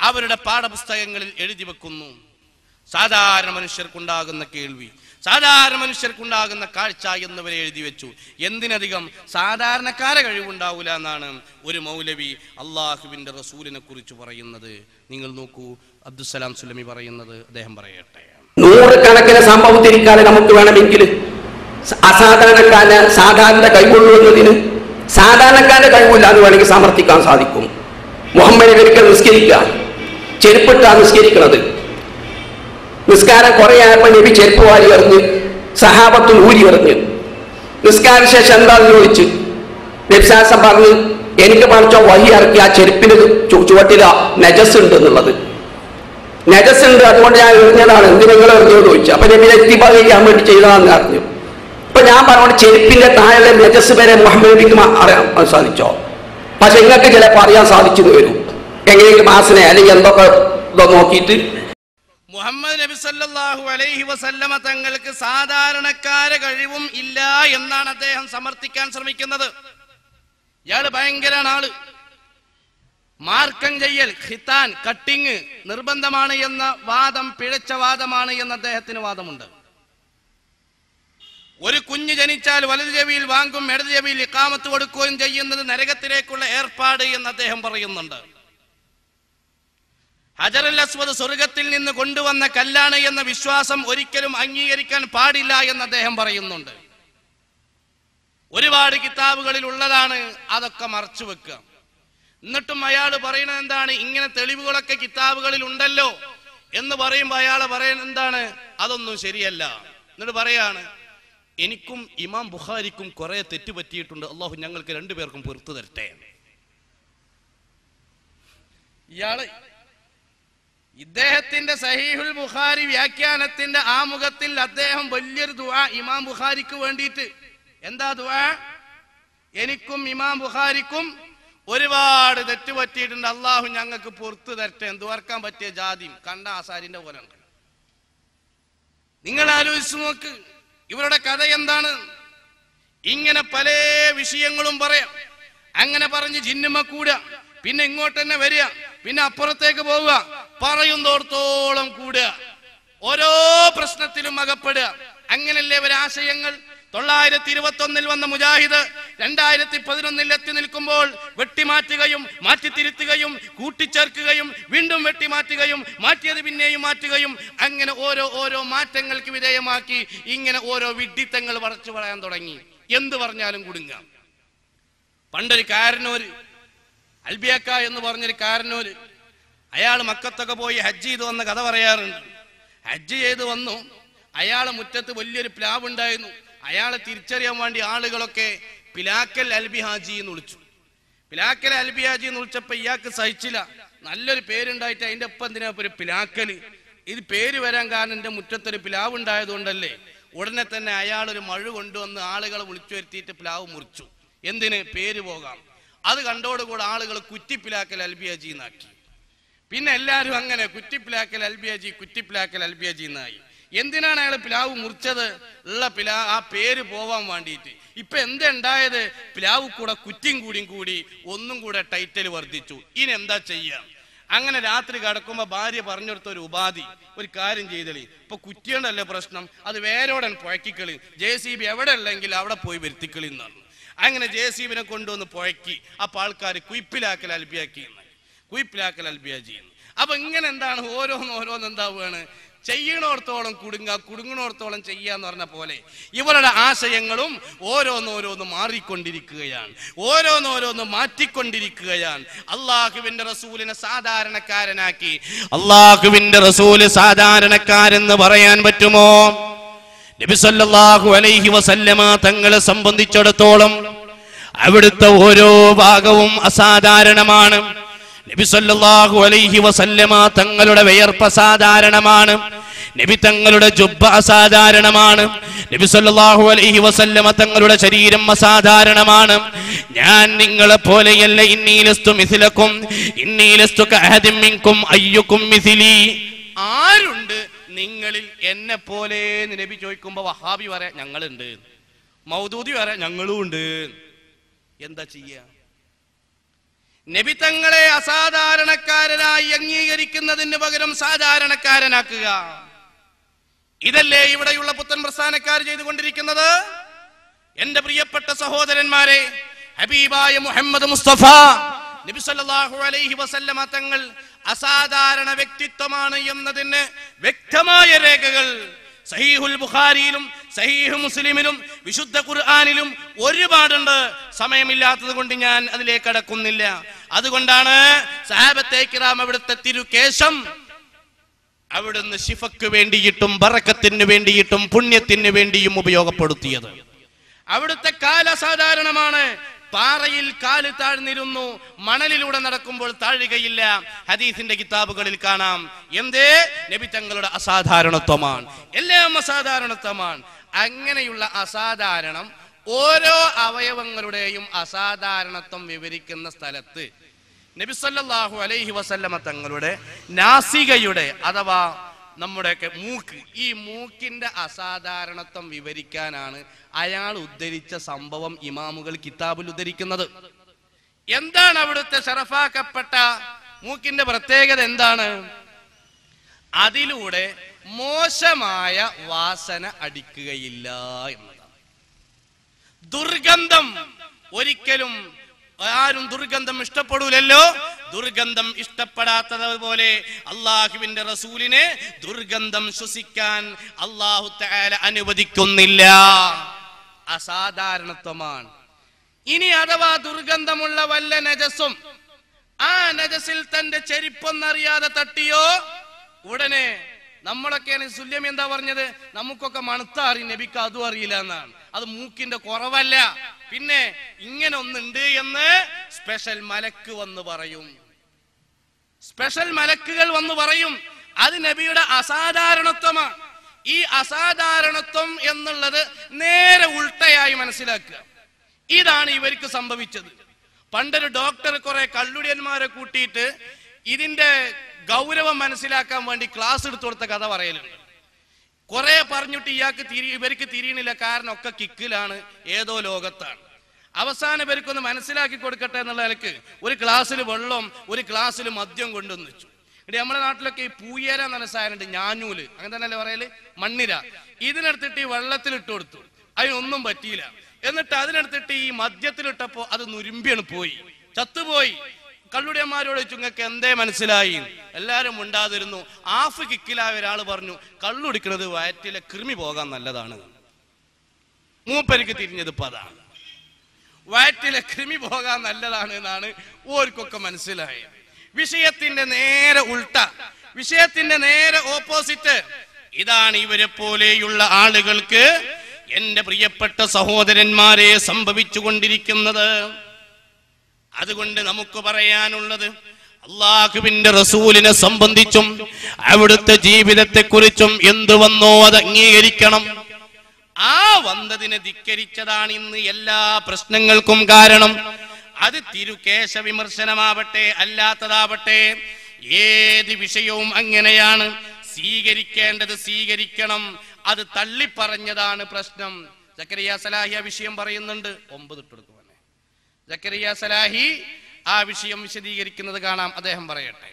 അവരുടെ പാഠപുസ്തകങ്ങളിൽ എഴുതി വെക്കുന്നു. സാധാരണ മനുഷ്യർക്കുണ്ടാകുന്ന കേൾവി, സാധാരണ മനുഷ്യർക്കുണ്ടാകുന്ന കാഴ്ച എന്നിവരെ എഴുതി വെച്ചു. എന്തിനധികം സാധാരണക്കാരെ കഴിവുണ്ടാവൂല എന്നാണ് ഒരു മൗലവി അള്ളാഹുവിന്റെ റസൂലിനെ കുറിച്ച് പറയുന്നത്. നിങ്ങൾ നോക്കൂ, അബ്ദുസ്സലാം സുലമി പറയുന്നത്. അദ്ദേഹം പറയട്ടെ, നൂറുകണക്കിന് സംഭവത്തിരിക്കാതെ നമുക്ക് വേണമെങ്കിൽ അസാധാരണക്കാരന് സാധാരണ കഴിവുള്ളൂ എന്നതിന് സാധാരണക്കാരന്റെ കഴിവില്ല എന്ന് വേണമെങ്കിൽ സമർത്ഥിക്കാൻ സാധിക്കും. മുഹമ്മദ് ഒരിക്കൽ നിസ്കരിക്കുക, ചെരുപ്പിട്ടാണ് നിസ്കരിക്കുന്നത്. നിസ്കാരം കുറെ ആയപ്പോൾ നബി ചെരുപ്പ് വാരി എറിഞ്ഞ് സഹാബത്തും ഊരി എറിഞ്ഞ്. നിസ്കാര ശേഷം എന്താണെന്ന് ചോദിച്ചു. നബിസാസം പറഞ്ഞ്, എനിക്ക് പഠിച്ചോ വഹി ഇറക്കി ആ ചെരുപ്പിന് ചുവട്ടില നജസ് ഉണ്ട് എന്നുള്ളത്. നജസ് ഉണ്ട്, അതുകൊണ്ട് ഞാൻ എറിഞ്ഞതാണ്, എന്തിനെങ്കിലും എറിഞ്ഞോ ചോദിച്ചു. അപ്പൊ നബി ഇത്തിബാ ചെയ്യാൻ വേണ്ടി ചെയ്തതാണെന്ന് അറിഞ്ഞു. അപ്പൊ ഞാൻ പറഞ്ഞോണ്ട് ചെരുപ്പിന്റെ താഴെ നജസ് വരെ മുഹമ്മദ് നബിക്ക് അറിയാൻ സാധിച്ചോ? പക്ഷെ നിങ്ങൾക്ക് ചിലപ്പോൾ അറിയാൻ സാധിച്ചു വരും. എങ്ങനെയെങ്കിലും മാസനെ അല്ലെങ്കിൽ എന്തൊക്കെ ഇതോ നോക്കിയിട്ട് മുഹമ്മദ് നബി സല്ലല്ലാഹു അലൈഹി വസല്ലമ തങ്ങൾക്ക് സാധാരണക്കാരെ കഴിവും ഇല്ല എന്നാണ് അദ്ദേഹം സമർത്ഥിക്കാൻ ശ്രമിക്കുന്നത്. ഇയാള് ഭയങ്കരാണ് ആള്. മാർക്കം ചെയ്യൽ, ഖിത്താൻ, കട്ടിങ് നിർബന്ധമാണ് എന്ന വാദം പിഴച്ച വാദമാണ് എന്ന് അദ്ദേഹത്തിന് വാദമുണ്ട്. ഒരു കുഞ്ഞ് ജനിച്ചാൽ വലതു ചെവിയിൽ വാങ്ങും, ഇടതു ചെവിയിൽ ഇഖാമത്ത് കൊടുക്കുകയും ചെയ്യുന്നത് നരകത്തിലേക്കുള്ള ഏർപ്പാട് എന്ന് അദ്ദേഹം പറയുന്നുണ്ട്. ഹജറുൽ അസ്വദ് സ്വർഗത്തിൽ നിന്ന് കൊണ്ടുവന്ന കല്ലാണ് എന്ന വിശ്വാസം ഒരിക്കലും അംഗീകരിക്കാൻ പാടില്ല എന്ന് അദ്ദേഹം പറയുന്നുണ്ട്. ഒരുപാട് കിതാബുകളിൽ ഉള്ളതാണ്, അതൊക്കെ മറച്ചു വെക്കുക. എന്നിട്ടും അയാൾ പറയുന്നത് എന്താണ്? ഇങ്ങനെ തെളിവുകളൊക്കെ കിതാബുകളിൽ ഉണ്ടല്ലോ എന്ന് പറയുമ്പോൾ അയാൾ പറയുന്നത് എന്താണ്? അതൊന്നും ശരിയല്ല. എന്നിട്ട് പറയാണ്, എനിക്കും ഇമാം ബുഖാരിക്കും കുറെ തെറ്റ് പറ്റിയിട്ടുണ്ട്, അള്ളാഹു ഞങ്ങൾക്ക് രണ്ടുപേർക്കും പൊറുത്തു തരട്ടെ. ഇയാള് ഇദ്ദേഹത്തിന്റെ സഹീഹുൽ ബുഖാരി വ്യാഖ്യാനത്തിന്റെ ആമുഖത്തിൽ അദ്ദേഹം വലിയൊരു ദുആ ഇമാം ബുഖാരിക്ക് വേണ്ടിയിട്ട്. എന്താ ദുആ? എനിക്കും ഇമാം ബുഖാരിക്കും ഒരുപാട് തെറ്റ് പറ്റിയിട്ടുണ്ട്, അള്ളാഹു ഞങ്ങൾക്ക് പൊറുത്തു തരട്ടെ. എന്തുവർക്കാൻ പറ്റിയ ജാതിയും കണ്ട ആസാരിന്റെ പോലെ ഉണ്ട്. നിങ്ങൾ ആലോചിച്ചു നോക്ക്, ഇവരുടെ കഥ എന്താണ്? ഇങ്ങനെ പല വിഷയങ്ങളും പറയാം. അങ്ങനെ പറഞ്ഞ് ജിന്നുമ കൂടുക, പിന്നെ ഇങ്ങോട്ട് തന്നെ വരിക, പിന്നെ അപ്പുറത്തേക്ക് പോവുക, പറയുന്നോടത്തോളം കൂടുക, ഓരോ പ്രശ്നത്തിലും അകപ്പെടുക. അങ്ങനല്ലേ ഒരാശയങ്ങൾ? 921 വന്ന മുജാഹിദ് 2011 എത്തി നിൽക്കുമ്പോൾ വെട്ടിമാറ്റുകയും മാറ്റിത്തിരുത്തുകയും കൂട്ടിച്ചേർക്കുകയും വീണ്ടും വെട്ടിമാറ്റുകയും മാറ്റിയത് പിന്നെയും മാറ്റുകയും അങ്ങനെ ഓരോ മാറ്റങ്ങൾക്ക് വിധേയമാക്കി ഇങ്ങനെ ഓരോ വിഡ്ഢിത്തങ്ങൾ പറച്ചു പറയാൻ തുടങ്ങി. എന്ത് പറഞ്ഞാലും കുടുങ്ങാം. പണ്ടൊരു കാരനൂര് അൽബിയക്ക എന്ന് പറഞ്ഞൊരു കാരനൂര്, അയാൾ മക്കത്തൊക്കെ പോയി ഹജ്ജ് ചെയ്ത് വന്ന കഥ പറയാറുണ്ട്. ഹജ്ജ് ചെയ്ത് വന്നു, അയാളെ മുറ്റത്ത് വലിയൊരു പ്ലാവ് ഉണ്ടായിരുന്നു. അയാളെ തിരിച്ചറിയാൻ വേണ്ടി ആളുകളൊക്കെ പിലാക്കൽ അൽബി ഹാജി എന്ന് വിളിച്ചു. പിലാക്കൽ അൽബി ഹാജി എന്ന് വിളിച്ചപ്പോ ഇയാൾക്ക് സഹിച്ചില്ല. നല്ലൊരു പേരുണ്ടായിട്ട് അതിന്റെ ഒപ്പം എന്തിനാ ഒരു പിലാക്കൽ? ഇത് പേര് വരാൻ കാരണം എന്റെ മുറ്റത്തൊരു പ്ലാവ് ഉണ്ടായതുകൊണ്ടല്ലേ. ഉടനെ തന്നെ അയാൾ ഒരു മഴ കൊണ്ടുവന്ന് ആളുകളെ വിളിച്ചു വരുത്തിയിട്ട് പ്ലാവ് മുറിച്ചു. എന്തിന്? പേര് പോകാം. അത് കണ്ടോടുകൂടെ ആളുകൾ കുറ്റിപ്പിലാക്കൽ അൽബി ഹാജി എന്നാക്കി. പിന്നെ എല്ലാവരും അങ്ങനെ കുറ്റിപ്പിലാക്കൽ അൽബി ഹാജി കുറ്റിപ്പിലാക്കൽ അൽബി ഹാജി എന്നായി. എന്തിനാണ് അയാൾ പ്ലാവ് മുറിച്ചത്? ഉള്ള ആ പേര് പോവാൻ വേണ്ടിയിട്ട്. ഇപ്പൊ എന്തുണ്ടായത്? പ്ലാവ് കൂടെ കുറ്റിയും കൂടിയും കൂടി ഒന്നും കൂടെ ടൈറ്റിൽ വർദ്ധിച്ചു. ഇനി എന്താ ചെയ്യാം? അങ്ങനെ രാത്രി കിടക്കുമ്പോ ഭാര്യ പറഞ്ഞെടുത്ത ഒരു ഉപാധി, ഒരു കാര്യം ചെയ്തളി, ഇപ്പൊ കുറ്റിയോണ്ടല്ലേ പ്രശ്നം, അത് വേരോടൻ പുഴക്കിക്കളി, JCB എവിടെ ഉള്ളെങ്കിൽ അവിടെ പോയി വരുത്തിക്കളി എന്ന് പറഞ്ഞു. അങ്ങനെ JCBനെ കൊണ്ടുവന്ന് പുഴക്കി. അപ്പൊ ആൾക്കാർ കുയിപ്പിലാക്കൽ അൽബിയാക്കി, കുയിപ്പിലാക്കൽ അൽബിയാജി. അപ്പൊ ഇങ്ങനെ എന്താണ് ഓരോന്ന് എന്താവുകയാണ്? ചെയ്യണോടത്തോളം കുടുങ്ങണോടത്തോളം ചെയ്യാന്ന് പറഞ്ഞ പോലെ ഇവരുടെ ആശയങ്ങളും ഓരോന്നോരോന്ന് മാറിക്കൊണ്ടിരിക്കുകയാണ്, ഓരോന്നോരോന്ന് മാറ്റിക്കൊണ്ടിരിക്കുകയാണ്. അള്ളാഹുവിന്റെ റസൂലിനെ സാധാരണക്കാരനാക്കി. അള്ളാഹുവിന്റെ റസൂല് സാധാരണക്കാരെന്ന് പറയാൻ പറ്റുമോ? നബി സല്ലല്ലാഹു അലൈഹി വസല്ലമ തങ്ങളെ സംബന്ധിച്ചിടത്തോളം അവിടുത്തെ ഓരോ ഭാഗവും അസാധാരണമാണ്. നബി സല്ലല്ലാഹു അലൈഹി വസല്ലമ തങ്ങളുടെ വിയർപ്പ് അസാധാരണമാണ്. നബി തങ്ങളുടെ ജുബ്ബ അസാധാരണമാണ്. നബി സല്ലല്ലാഹു അലൈഹി വസല്ലമ തങ്ങളുടെ ശരീരം അസാധാരണമാണ്. ഞാൻ നിങ്ങളെ പോലെയല്ല. ഇന്നി ലസ്തു മിസ്ലക്കും ഇന്നി ലസ്തു കഅഹദിൻ മിൻകും അയ്യുക്കും മിസ്ലി. ആരുണ്ട് നിങ്ങളിൽ എന്നെ പോലെ? നബി ചോദിക്കുമ്പോ വഹാബി പറയാ ഞങ്ങളുണ്ട്, മൗദൂദി പറയാ ഞങ്ങളും ഉണ്ട്. എന്താ ചെയ്യാ? നബി തങ്ങളെ അസാധാരണക്കാരനായി അംഗീകരിക്കുന്നതിന് പകരം സാധാരണക്കാരനാക്കുക. ഇതല്ലേ ഇവിടെയുള്ള പുത്തൻ പ്രസ്ഥാനക്കാർ ചെയ്തുകൊണ്ടിരിക്കുന്നത്? എന്റെ പ്രിയപ്പെട്ട സഹോദരന്മാരെ, ഹബീബായ മുഹമ്മദ് മുസ്തഫ നബി സല്ലല്ലാഹു അലൈഹി വസല്ലമ തങ്ങൾ അസാധാരണ വ്യക്തിത്വമാണ് എന്നതിന് വ്യക്തമായ രേഖകൾ സഹീഹുൽ ബുഖാരിയിലും സഹീഹ് മുസ്ലിമിലും വിശുദ്ധ ഖുർആനിലും ഒരുപാടുണ്ട്. സമയമില്ലാത്തത് കൊണ്ട് ഞാൻ അതിലേക്ക് കടക്കുന്നില്ല. അതുകൊണ്ടാണ് സഹാബത്തെ കിറാം അവിടുത്തെ തിരുകേശം അവിടുന്ന് ശിഫക്ക് വേണ്ടിയിട്ടും ബറക്കത്തിന് വേണ്ടിയിട്ടും പുണ്യത്തിന് വേണ്ടിയും ഉപയോഗപ്പെടുത്തിയത്. അവിടുത്തെ കാല സാധാരണമാണ്. പാറയിൽ കാല് താഴ്ന്നിരുന്നു, മണലിലൂടെ നടക്കുമ്പോൾ താഴുകയില്ല. ഹദീസിന്റെ കിതാബുകളിൽ കാണാം. എന്തേ? നബി തങ്ങളുടെ അസാധാരണത്വമാണ്. എല്ലാം അസാധാരണത്വമാണ്. അങ്ങനെയുള്ള അസാധാരണം ഓരോ അവയവങ്ങളുടെയും അസാധാരണത്വം വിവരിക്കുന്ന സ്ഥലത്ത് നബി സല്ലല്ലാഹു അലൈഹി വസല്ലമ തങ്ങളുടെ നാസികയുടെ അഥവാ നമ്മുടെയൊക്കെ മൂക്ക്, ഈ മൂക്കിന്റെ അസാധാരണത്വം വിവരിക്കാനാണ് അയാൾ ഉദ്ധരിച്ച സംഭവം ഇമാമുകൾ കിതാബിൽ ഉദ്ധരിക്കുന്നത്. എന്താണ് അവിടുത്തെ ശറഫാക്കപ്പെട്ട മൂക്കിന്റെ പ്രത്യേകത? എന്താണ്? അതിലൂടെ മോശമായ വാസന അടിക്കുകയില്ല എന്നതാണ്. ദുർഗന്ധം ഒരിക്കലും ആരും ദുർഗന്ധം ഇഷ്ടപ്പെടൂലല്ലോ. ദുർഗന്ധം ഇഷ്ടപ്പെടാത്തതുപോലെ അള്ളാഹുവിന്റെ റസൂലിനെ ദുർഗന്ധം ശ്വസിക്കാൻ അള്ളാഹു തആല അനുവദിക്കുന്നില്ല. അസാധാരണത്വമാണ്. ഇനി അഥവാ ദുർഗന്ധമുള്ള വല്ല നജസും ആ നജസിൽ തന്റെ ചെരിപ്പൊന്നറിയാതെ തട്ടിയോ, ഉടനെ നമ്മളൊക്കെയാണ് സുല്യം എന്താ പറഞ്ഞത്, നമുക്കൊക്കെ മണത്താറി, നബിക്ക് അതും അറിയില്ല എന്നാണ്. അത് മൂക്കിന്റെ കുറവല്ല, പിന്നെ ഇങ്ങനെ ഒന്നുണ്ട് എന്ന് സ്പെഷ്യൽ മലക്ക് വന്ന് പറയും. സ്പെഷ്യൽ മലക്കുകൾ വന്ന് പറയും. അത് നബിയുടെ അസാധാരണത്വമാണ്. ഈ അസാധാരണത്വം എന്നുള്ളത് നേരെ ഉൾട്ടയായി മനസ്സിലാക്കുക. ഇതാണ് ഇവർക്ക് സംഭവിച്ചത്. പണ്ടൊരു ഡോക്ടർ കുറെ കള്ളുടിയന്മാരെ കൂട്ടിയിട്ട് ഇതിന്റെ ഗൗരവം മനസ്സിലാക്കാൻ വേണ്ടി ക്ലാസ് എടുത്തു കൊടുത്ത കഥ പറയലുണ്ട്. കുറെ പറഞ്ഞിട്ട് ഇവർക്ക് തിരിയണില്ല. കാരണം ഒക്കെ കിക്കിലാണ്, ഏതോ ലോകത്താണ്. അവസാനം ഇവർക്കൊന്ന് മനസ്സിലാക്കി കൊടുക്കട്ടെ എന്നുള്ള നിലക്ക് ഒരു ഗ്ലാസ്സിൽ വെള്ളം, ഒരു ഗ്ലാസ്സിൽ മദ്യം കൊണ്ടുവന്ന് വെച്ചു. ഇവിടെ നമ്മുടെ നാട്ടിലൊക്കെ ഈ പൂയേര എന്ന സാധനമുണ്ട്, ഞാഞ്ഞൂല്, അങ്ങനെ തന്നെയല്ലേ പറയല്, മണ്ണിര. ഇതിനെടുത്തിട്ട് ഈ വെള്ളത്തിൽ ഇട്ട് കൊടുത്തു, അതിനൊന്നും പറ്റിയില്ല. എന്നിട്ട് അതിനെടുത്തിട്ട് ഈ മദ്യത്തിലിട്ടപ്പോ അത് നുരുമ്പിയാണ് പോയി, ചത്തുപോയി. കള്ളുടിയന്മാരോട് ചോദിച്ചു, നിങ്ങൾക്ക് എന്തേ മനസ്സിലായി? എല്ലാരും ഉണ്ടാതിരുന്നു. ആഫ് കിക്കിലായ ഒരാൾ പറഞ്ഞു, കള്ളുടിക്കുന്നത് വയറ്റിലെ കൃമി പോകാൻ നല്ലതാണ്. മൂപ്പരിക്ക് തിരിഞ്ഞത് ഇപ്പൊ അതാണ്, വയറ്റിലെ കൃമി പോകാൻ നല്ലതാണ് എന്നാണ് ഓർക്കൊക്കെ മനസ്സിലായത്. വിഷയത്തിന്റെ നേരെ ഉൾട്ട, വിഷയത്തിന്റെ നേരെ ഓപ്പോസിറ്റ്. ഇതാണ് ഇവരെ പോലെയുള്ള ആളുകൾക്ക്, എന്റെ പ്രിയപ്പെട്ട സഹോദരന്മാരെ, സംഭവിച്ചു കൊണ്ടിരിക്കുന്നത്. അതുകൊണ്ട് നമുക്ക് പറയാനുള്ളത്, അള്ളാഹുവിന്റെ റസൂലിനെ സംബന്ധിച്ചും അവിടുത്തെ ജീവിതത്തെ കുറിച്ചും എന്തു വന്നോ അത് അംഗീകരിക്കണം. ആ വന്നതിനെ ധിക്കരിച്ചതാണ് ഇന്ന് എല്ലാ പ്രശ്നങ്ങൾക്കും കാരണം. അത് തിരുകേശ വിമർശനമാവട്ടെ അല്ലാത്തതാവട്ടെ, ഏത് വിഷയവും അങ്ങനെയാണ്. സ്വീകരിക്കേണ്ടത് സ്വീകരിക്കണം, അത് തള്ളിപ്പറഞ്ഞതാണ് പ്രശ്നം. സക്കരിയ സലാഹി ആ വിഷയം പറയുന്നുണ്ട്. 9 ഇട്ടെടുക്കും. സക്കരിയ സലാഹി ആ വിഷയം വിശദീകരിക്കുന്നത് കാണാം. അദ്ദേഹം പറയട്ടെ.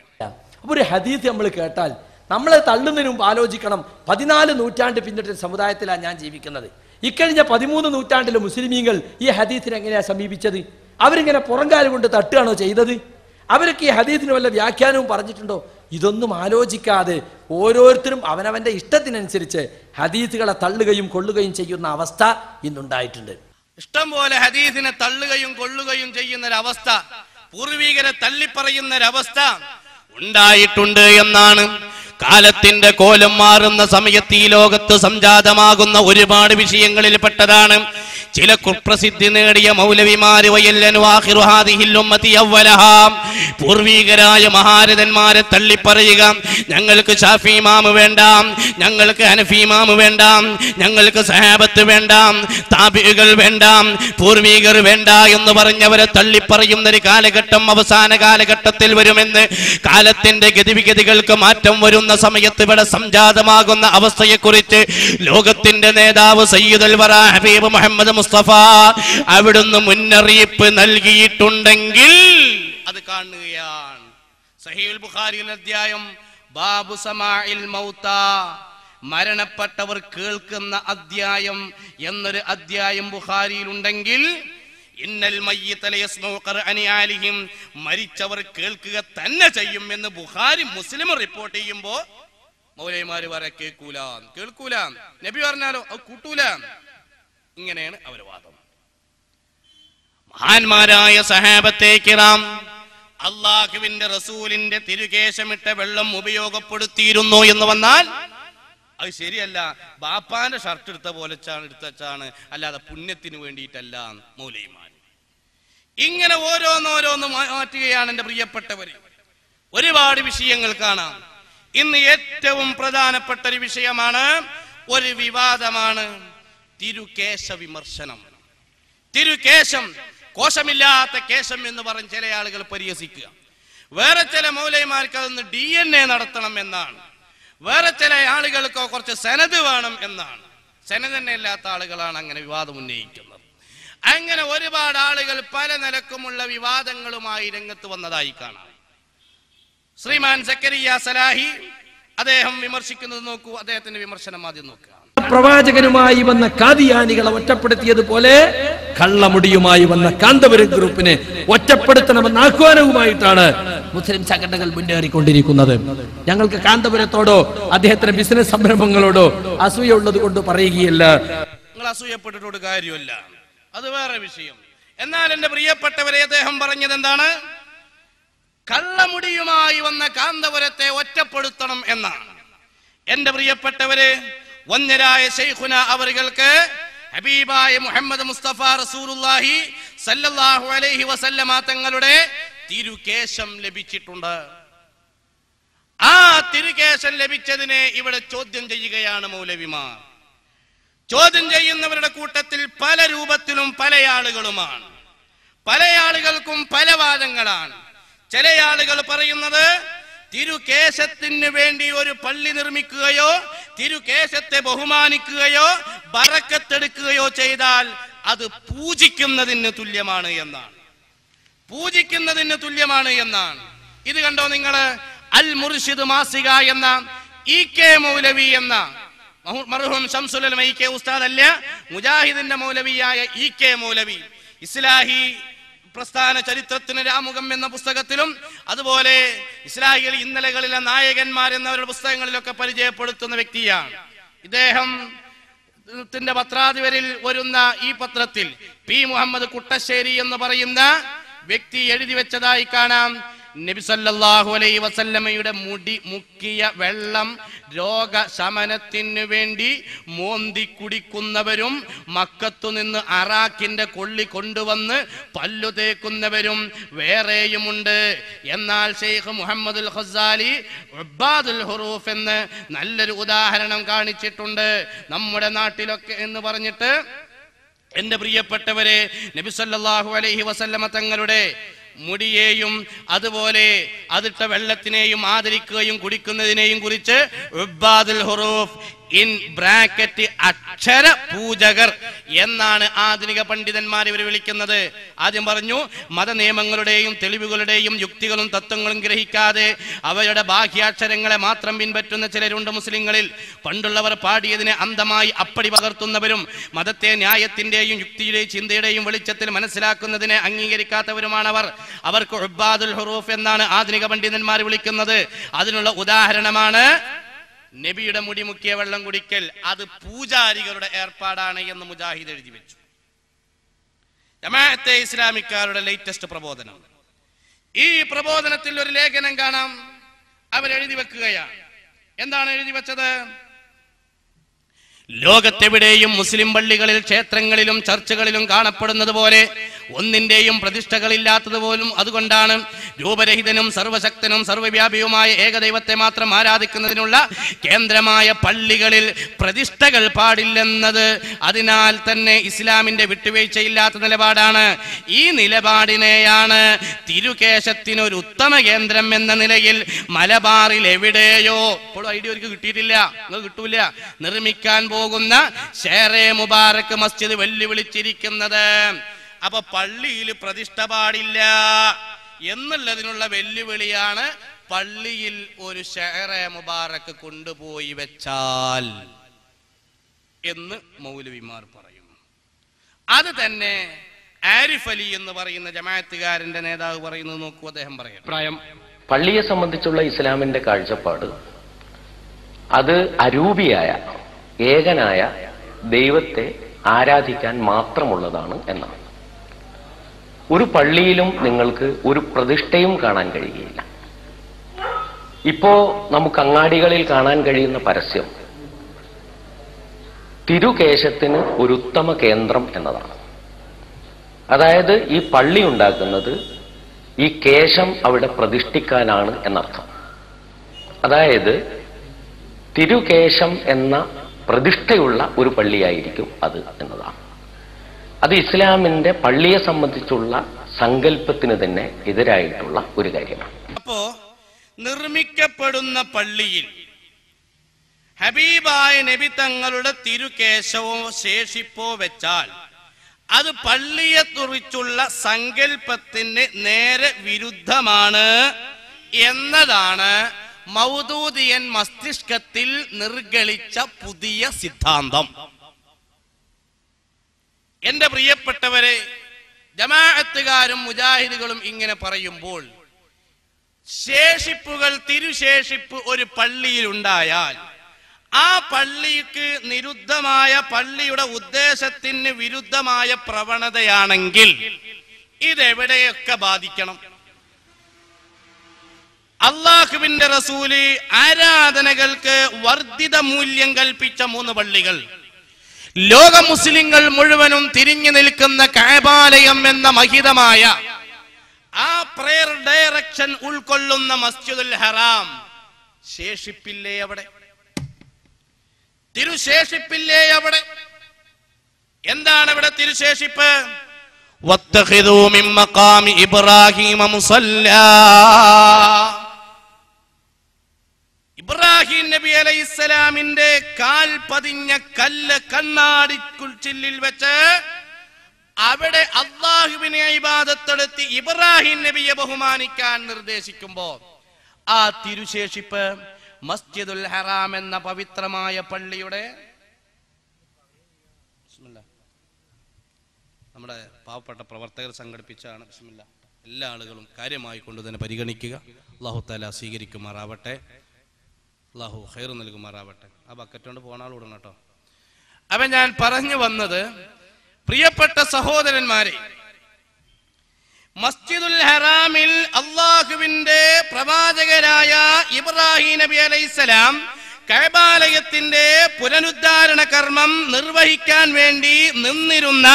അപ്പൊ ഒരു ഹദീസ് നമ്മൾ കേട്ടാൽ നമ്മളെ തള്ളുന്നതിന് മുമ്പ് ആലോചിക്കണം, 14 നൂറ്റാണ്ട് പിന്നിട്ട സമുദായത്തിലാണ് ഞാൻ ജീവിക്കുന്നത്. ഇക്കഴിഞ്ഞ 13 നൂറ്റാണ്ടിലെ മുസ്ലിമീങ്ങൾ ഈ ഹദീസിനെ എങ്ങനെയാണ് സമീപിച്ചത്? അവരിങ്ങനെ പുറംകാല് കൊണ്ട് തട്ടുകയാണോ ചെയ്തത്? അവരൊക്കെ ഈ ഹദീസിന് വല്ല വ്യാഖ്യാനവും പറഞ്ഞിട്ടുണ്ടോ? ഇതൊന്നും ആലോചിക്കാതെ ഓരോരുത്തരും അവനവന്റെ ഇഷ്ടത്തിനനുസരിച്ച് ഹദീസുകളെ തള്ളുകയും കൊള്ളുകയും ചെയ്യുന്ന അവസ്ഥ ഇന്നുണ്ടായിട്ടുണ്ട്. ഇഷ്ടം പോലെ ഹദീസിനെ തള്ളുകയും കൊള്ളുകയും ചെയ്യുന്നൊരവസ്ഥ, പൂർവികരെ തള്ളിപ്പറയുന്നൊരവസ്ഥ ഉണ്ടായിട്ടുണ്ട് എന്നാണ്. കാലത്തിന്റെ കോലം മാറുന്ന സമയത്ത് ഈ ലോകത്ത് സംജാതമാകുന്ന ഒരുപാട് വിഷയങ്ങളിൽ പെട്ടതാണ്. ചില കുപ്രസിദ്ധി നേടിയ മൗലവിമാര് പൂർവീകരായ മഹാരഥന്മാരെ തള്ളിപ്പറയുക. ഞങ്ങൾക്ക് ഷാഫി ഇമാം വേണ്ട, ഞങ്ങൾക്ക് ഹനഫി ഇമാം വേണ്ട, ഞങ്ങൾക്ക് സഹാബത്ത് വേണ്ട, താബിഈകൾ വേണ്ട, പൂർവീകർ വേണ്ട എന്ന് പറഞ്ഞവരെ തള്ളിപ്പറയുന്ന ഒരു കാലഘട്ടം അവസാന കാലഘട്ടത്തിൽ വരുമെന്ന്, കാലത്തിന്റെ ഗതിവിഗതികൾക്ക് മാറ്റം വരുന്ന സമയത്ത് ഇവിടെ സംജാതമാകുന്ന അവസ്ഥയെക്കുറിച്ച് ലോകത്തിന്റെ നേതാവ് സയ്യിദുൽ വറ ഹബീബ് മുഹമ്മദ് മുസ്തഫ അവിടുന്ന് മുന്നറിയിപ്പ് നൽകിയിട്ടുണ്ടെങ്കിൽ അത് കാണുകയാണ്. സഹീഹുൽ ബുഖാരിയിൽ അധ്യായം ബാബു സമാഇൽ മൗത, മരണപ്പെട്ടവർ കേൾക്കുന്ന അധ്യായം എന്നൊരു അധ്യായം ബുഖാരിയിൽ ഉണ്ടെങ്കിൽ, ഇന്നൽ മയ്യിത ലയസ്മഉ ഖർഅനി ആലിഹിം, മരിച്ചവർ കേൾക്കുക തന്നെ ചെയ്യും എന്ന് ബുഖാരി മുസ്ലിം റിപ്പോർട്ട് ചെയ്യുമ്പോൾ മൗലവിമാര് പറ കേൾക്കൂല, കേൾക്കൂല. നബി പറഞ്ഞാലോ അത് കൂട്ടൂല. ഇങ്ങനെയാണ് അവരുടെ വാദം. മഹാന്മാരായ സഹാബത്തെ കിറാം അള്ളാഹുവിന്റെ റസൂലിന്റെ തിരുകേശമിട്ട വെള്ളം ഉപയോഗപ്പെടുത്തിയിരുന്നു എന്ന് വന്നാൽ അത് ശരിയല്ല, ബാപ്പാന്റെ ഷർട്ട് എടുത്ത പോലെ എടുത്തച്ചാണ്, അല്ലാതെ പുണ്യത്തിന് വേണ്ടിയിട്ടല്ല മൗലവിമാർ. ഇങ്ങനെ ഓരോന്നോരോന്ന് മാറ്റുകയാണ് എന്റെ പ്രിയപ്പെട്ടവര്. ഒരുപാട് വിഷയങ്ങൾ കാണാം. ഇന്ന് ഏറ്റവും പ്രധാനപ്പെട്ട ഒരു വിഷയമാണ്, ഒരു വിവാദമാണ് തിരുകേശ വിമർശനം. തിരുകേശം, കോശമില്ലാത്ത കേശം എന്ന് പറഞ്ഞ് ചില ആളുകൾ പരിഹസിക്കുക. വേറെ ചില മൗലവിമാർക്ക് അതൊന്ന് DNA നടത്തണം എന്നാണ്. വേറെ ചില ആളുകൾക്ക് കുറച്ച് സനത് വേണം എന്നാണ്. സനത് തന്നെ ഇല്ലാത്ത ആളുകളാണ് അങ്ങനെ വിവാദം ഉന്നയിക്കുന്നത്. അങ്ങനെ ഒരുപാട് ആളുകൾ പല നിലക്കുമുള്ള വിവാദങ്ങളുമായി രംഗത്ത് വന്നതായി കാണാം. ശ്രീമാൻ സക്കരിയ സലാഹി അദ്ദേഹം വിമർശിക്കുന്നത് നോക്കൂ. അദ്ദേഹത്തിന്റെ വിമർശനം ആദ്യം നോക്കുക. പ്രവാചകനുമായി വന്ന കാദിയാനികളെ ഒറ്റപ്പെടുത്തിയതുപോലെ കള്ളമുടിയുമായി വന്ന കാന്തപുരം ഗ്രൂപ്പിനെ ഒറ്റപ്പെടുത്തണമെന്ന ആഹ്വാനവുമായിട്ടാണ് മുസ്ലിം സംഘടനകൾ മുന്നേറിക്കൊണ്ടിരിക്കുന്നത്. ഞങ്ങൾക്ക് കാന്തപുരത്തോടോ അദ്ദേഹത്തിന്റെ ബിസിനസ് സംരംഭങ്ങളോടോ അസൂയ ഉള്ളത് കൊണ്ട് പറയുകയല്ല. നിങ്ങൾ അസൂയപ്പെട്ടിട്ടോട് കാര്യമല്ല, അത് വേറെ വിഷയം. എന്നാൽ എന്റെ പ്രിയപ്പെട്ടവരെ, അദ്ദേഹം പറഞ്ഞത് എന്താണ്? കള്ളമുടിയുമായി വന്ന കാന്തപുരത്തെ ഒറ്റപ്പെടുത്തണം എന്നാണ്. എന്റെ പ്രിയപ്പെട്ടവരെ, വന്യരായ ശൈഖുന അവർക്ക് ഹബീബായ മുഹമ്മദ് മുസ്തഫ റസൂലുള്ളാഹി സല്ലല്ലാഹു അലൈഹി വസല്ലമ തങ്ങളുടെ തിരുകേശം ലഭിച്ചിട്ടുണ്ട്. ആ തിരുകേശം ലഭിച്ചതിനെ ഇവിടെ ചോദ്യം ചെയ്യുകയാണ് മൗലവിമാർ. ചോദ്യം ചെയ്യുന്നവരുടെ കൂട്ടത്തിൽ പല രൂപത്തിലും പല ആളുകളുമാണ്. പല ആളുകൾക്കും പല വാദങ്ങളാണ്. ചില ആളുകൾ പറയുന്നത് തിരുകേശത്തിന് വേണ്ടി ഒരു പള്ളി നിർമ്മിക്കുകയോ തിരുകേശത്തെ ബഹുമാനിക്കുകയോ ബറക്കത്തെടുക്കുകയോ ചെയ്താൽ അത് പൂജിക്കുന്നതിന് തുല്യമാണ് എന്നാണ്. പൂജിക്കുന്നതിന് തുല്യമാണ് എന്നാണ്. ഇത് കണ്ടോ നിങ്ങൾ? അൽ മുർഷിദ് മാസിക എന്ന ഇ.കെ. മൗലവി എന്ന മർഹൂം ശംസുൽ ഉലമ ഇ.കെ. ഉസ്താദ് അല്ല, മുജാഹിദിന്റെ മൗലവിയായ ഇ.കെ. മൗലവി ഇസ്ലാഹി പ്രസ്ഥാന ചരിത്രത്തിന് രാമുഖം എന്ന പുസ്തകത്തിലും അതുപോലെ ഇസ്ലാഹികൾ ഇന്നലകളിലെ നായകന്മാർ എന്നവരുടെ പുസ്തകങ്ങളിലൊക്കെ പരിചയപ്പെടുത്തുന്ന വ്യക്തിയാണ്. ഇദ്ദേഹത്തിന്റെ പത്രാധിപരിൽ വരുന്ന ഈ പത്രത്തിൽ പി മുഹമ്മദ് കുട്ടശ്ശേരി എന്ന് പറയുന്ന വ്യക്തി എഴുതി വെച്ചതായി കാണാം. നബി സല്ലല്ലാഹു അലൈഹി വസല്ലമയുടെ മുടി മുക്കിയ വെള്ളം രോഗശമനത്തിനു വേണ്ടി മോന്തി കുടിക്കുന്നവരും മക്കത്തു നിന്ന് അറാഖിന്റെ കൊള്ളി കൊണ്ടുവന്ന് പല്ലു തേക്കുന്നവരും വേറെയുമുണ്ട്. എന്നാൽ ഷെയ്ഖ് മുഹമ്മദുൽ ഖസാലി ഉബ്ബാദുൽ ഹുറൂഫ് എന്ന് നല്ലൊരു ഉദാഹരണം കാണിച്ചിട്ടുണ്ട് നമ്മുടെ നാട്ടിലൊക്കെ എന്ന് പറഞ്ഞിട്ട്. എന്റെ പ്രിയപ്പെട്ടവരെ, നബി സല്ലല്ലാഹു അലൈഹി വസല്ലമ തങ്ങളുടെ മുടിയെയും അതുപോലെ അതിട്ട വെള്ളത്തിനെയും ആദരിക്കുകയും കുടിക്കുന്നതിനെയും കുറിച്ച് ഉബ്ബാദുൽ ഹുറൂഫ് ഇൻ ബ്രാക്കറ്റ് അക്ഷര പൂജകർ എന്നാണ് ആധുനിക പണ്ഡിതന്മാർ ഇവർ വിളിക്കുന്നത്. ആദ്യം പറഞ്ഞു, മത നിയമങ്ങളുടെയും തെളിവുകളുടെയും യുക്തികളും തത്വങ്ങളും ഗ്രഹിക്കാതെ അവയുടെ ബാഹ്യാക്ഷരങ്ങളെ മാത്രം പിൻപറ്റുന്ന ചിലരുണ്ട് മുസ്ലിങ്ങളിൽ. പണ്ടുള്ളവർ പാടിയതിനെ അന്ധമായി അപ്പടി പകർത്തുന്നവരും മതത്തെ ന്യായത്തിന്റെയും യുക്തിയുടെയും ചിന്തയുടെയും വെളിച്ചത്തിൽ മനസ്സിലാക്കുന്നതിനെ അംഗീകരിക്കാത്തവരുമാണവർ. അവർക്ക് ഉബ്ബാദുൽ ഹുറൂഫ് എന്നാണ് ആധുനിക പണ്ഡിതന്മാർ വിളിക്കുന്നത്. അതിനുള്ള ഉദാഹരണമാണ് നബിയുടെ മുടി മുക്കിയ വെള്ളം കുടിക്കൽ. അത് പൂജാരികളുടെ ഏർപ്പാടാണ് എന്ന് മുജാഹിദ് എഴുതി വെച്ചു. ജമാഅത്തെ ഇസ്ലാമിക്കാരുടെ ലേറ്റസ്റ്റ് പ്രബോധനം. ഈ പ്രബോധനത്തിൽ ഒരു ലേഖനം കാണാം. അവരെഴുതി വെക്കുകയാണ്. എന്താണ് എഴുതി വെച്ചത്? ലോകത്തെവിടെയും മുസ്ലിം പള്ളികളിൽ, ക്ഷേത്രങ്ങളിലും ചർച്ചുകളിലും കാണപ്പെടുന്നത് പോലെ ഒന്നിന്റെയും പ്രതിഷ്ഠകളില്ലാത്തതുപോലും അതുകൊണ്ടാണ്. രൂപരഹിതനും സർവശക്തനും സർവവ്യാപിയുമായ ഏകദൈവത്തെ മാത്രം ആരാധിക്കുന്നതിനുള്ള കേന്ദ്രമായ പള്ളികളിൽ പ്രതിഷ്ഠകൾ പാടില്ലെന്നത് അതിനാൽ തന്നെ ഇസ്ലാമിന്റെ വിട്ടുവീഴ്ചയില്ലാത്ത നിലപാടാണ്. ഈ നിലപാടിനെയാണ് തിരുകേശത്തിനൊരു ഉത്തമ കേന്ദ്രം എന്ന നിലയിൽ മലബാറിൽ എവിടെയോ, ഇപ്പോഴും ഐഡിയ അവർക്ക് കിട്ടിയിട്ടില്ല, നിങ്ങൾക്ക് കിട്ടൂല, നിർമ്മിക്കാൻ പോകുന്ന ഷേറെ മുബാറക് മസ്ജിദ് വെല്ലുവിളിച്ചിരിക്കുന്നത്. അപ്പൊ പള്ളിയിൽ പ്രതിഷ്ഠ പാടില്ല എന്നുള്ളതിനുള്ള വെല്ലുവിളിയാണ് പള്ളിയിൽ ഒരു ഷേറെ മുബാറക് കൊണ്ടുപോയി വെച്ചാൽ എന്ന് മൗലവിമാർ പറയും. അത് തന്നെ ആരിഫ് അലി എന്ന് പറയുന്ന ജമാഅത്തുകാരന്റെ നേതാവ് പറയുന്നത് നോക്കൂ. അദ്ദേഹം പറയാം, പള്ളിയെ സംബന്ധിച്ചുള്ള ഇസ്ലാമിന്റെ കാഴ്ചപ്പാട് അത് അരൂപിയായ ഏകനായ ദൈവത്തെ ആരാധിക്കാൻ മാത്രമുള്ളതാണ് എന്നാണ്. ഒരു പള്ളിയിലും നിങ്ങൾക്ക് ഒരു പ്രതിഷ്ഠയും കാണാൻ കഴിയുകയില്ല. ഇപ്പോ നമുക്ക് അങ്ങാടികളിൽ കാണാൻ കഴിയുന്ന പരസ്യം തിരുകേശത്തിന് ഒരു ഉത്തമ കേന്ദ്രം എന്നതാണ്. അതായത് ഈ പള്ളി ഉണ്ടാക്കുന്നത് ഈ കേശം അവിടെ പ്രതിഷ്ഠിക്കാനാണ് എന്നർത്ഥം. അതായത് തിരുകേശം എന്ന പ്രതിഷ്ഠയുള്ള ഒരു പള്ളിയായിരിക്കും അത് എന്നതാണ്. അത് ഇസ്ലാമിന്റെ പള്ളിയെ സംബന്ധിച്ചുള്ള സങ്കല്പത്തിന് തന്നെ എതിരായിട്ടുള്ള ഒരു കാര്യമാണ്. അപ്പോ നിർമ്മിക്കപ്പെടുന്ന പള്ളിയിൽ ഹബീബായ നബി തങ്ങളുടെ തിരുകേശവോ ശേഷിപ്പോ വെച്ചാൽ അത് പള്ളിയെ കുറിച്ചുള്ള സങ്കല്പത്തിന് നേരെ വിരുദ്ധമാണ് എന്നതാണ് മൗദൂദിയൻ മസ്തിഷ്കത്തിൽ നിർഗളിച്ച പുതിയ സിദ്ധാന്തം. എന്റെ പ്രിയപ്പെട്ടവരെ, ജമാഅത്തുകാരും മുജാഹിദുകളും ഇങ്ങനെ പറയുമ്പോൾ ശേഷിപ്പുകൾ, തിരുശേഷിപ്പ് ഒരു പള്ളിയിൽ ഉണ്ടായാൽ ആ പള്ളിക്ക് വിരുദ്ധമായ, പള്ളിയുടെ ഉദ്ദേശത്തിന് വിരുദ്ധമായ പ്രവണതയാണെങ്കിൽ ഇതെവിടെയൊക്കെ ബാധിക്കണം? അള്ളാഹുവിന്റെ റസൂല് ആരാധനകൾക്ക് വർദ്ധിത മൂല്യം കൽപ്പിച്ച 3 പള്ളികൾ, ലോക മുസ്ലിങ്ങൾ മുഴുവനും തിരിഞ്ഞു നിൽക്കുന്ന കഅബാലയം എന്ന മഹിതമായ ആ പ്രയർ ഡയറക്ഷൻ ഉൾക്കൊള്ളുന്ന മസ്ജിദുൽ ഹറാം ശേഷിപ്പില്ലേ അവിടെ? തിരുശേഷിപ്പില്ലേ അവിടെ? എന്താണ് അവിടെ തിരുശേഷിപ്പ്? വത്തഖിദൂ മിൻ മഖാമി ഇബ്രാഹീമ മുസല്ലാ. ഇബ്രാഹിം നബി അലൈഹിസ്സലാമിന്റെ കാൽ പതിഞ്ഞ കല്ല് കണ്ണാടിക്കുച്ചില്ലിൽ വെച്ച് അവിടെ അള്ളാഹുവിനെ ഇബാദത്തെടുത്ത് ഇബ്രാഹിം നബിയെ ബഹുമാനിക്കാൻ നിർദ്ദേശിക്കുമ്പോ ആ തിരുശേഷിപ്പ് മസ്ജിദുൽ ഹറാം എന്ന പവിത്രമായ പള്ളിയുടെ, നമ്മുടെ പാവപ്പെട്ട പ്രവർത്തകർ സംഘടിപ്പിച്ചാണ്, ബിസ്മില്ല, എല്ലാ ആളുകളും കാര്യമായി കൊണ്ട് തന്നെ പരിഗണിക്കുക. അല്ലാഹു തആല സ്വീകരിക്കുമാറാവട്ടെ, അല്ലാഹു ഖൈർ നൽകുമാറാവട്ടെ. ആ ബക്കറ്റ് കൊണ്ട് പോണ ആളോടണം കേട്ടോ. അപ്പൊ ഞാൻ പറഞ്ഞു വന്നത്, പ്രിയപ്പെട്ട സഹോദരന്മാരെ, മസ്ജിദുൽ ഹറാമിൽ അള്ളാഹുവിന്റെ പ്രവാചകരായ ഇബ്രാഹിം നബി അലൈഹിസ്സലാം കഅബാലയത്തിന്റെ പുനരുദ്ധാരണ കർമ്മം നിർവഹിക്കാൻ വേണ്ടി നിന്നിരുന്ന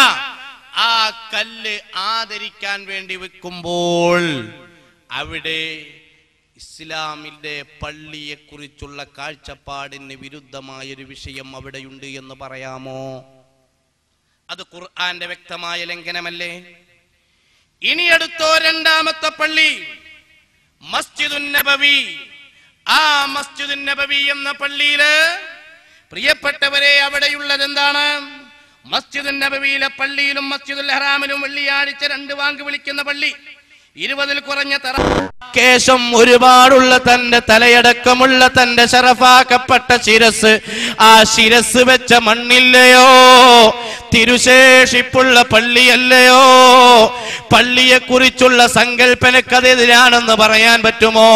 ആ കല്ല് ആദരിക്കാൻ വേണ്ടി വെക്കുമ്പോൾ അവിടെ ഇസ്ലാമിന്റെ പള്ളിയെ കുറിച്ചുള്ള കാഴ്ചപ്പാടിന് വിരുദ്ധമായൊരു വിഷയം അവിടെയുണ്ട് എന്ന് പറയാമോ? അത് ഖുർആന്റെ വ്യക്തമായ ലംഘനമല്ലേ? ഇനി അടുത്തോ രണ്ടാമത്തെ പള്ളി മസ്ജിദുൻ നബവി. ആ മസ്ജിദുൻ നബവി എന്ന പള്ളിയില് പ്രിയപ്പെട്ടവരെ അവിടെയുള്ളത് എന്താണ്? മസ്ജിദുൻ നബവിയിലെ പള്ളിയിലും മസ്ജിദുൽ ഹറാമിലും വെള്ളിയാഴ്ച 2 വാങ്ക് വിളിക്കുന്ന പള്ളി, 20-ൽ കുറഞ്ഞ കേശം ഒരുപാടുള്ള തന്റെ തലയടക്കമുള്ള തന്റെ ശറഫാക്കപ്പെട്ട ശിരസ്, ആ ശിരസ് വെച്ച മണ്ണില്ലയോ? തിരുശേഷിപ്പുള്ള പള്ളിയല്ലയോ? പള്ളിയെ കുറിച്ചുള്ള സങ്കല്പനക്കതെതിരാണെന്ന് പറയാൻ പറ്റുമോ?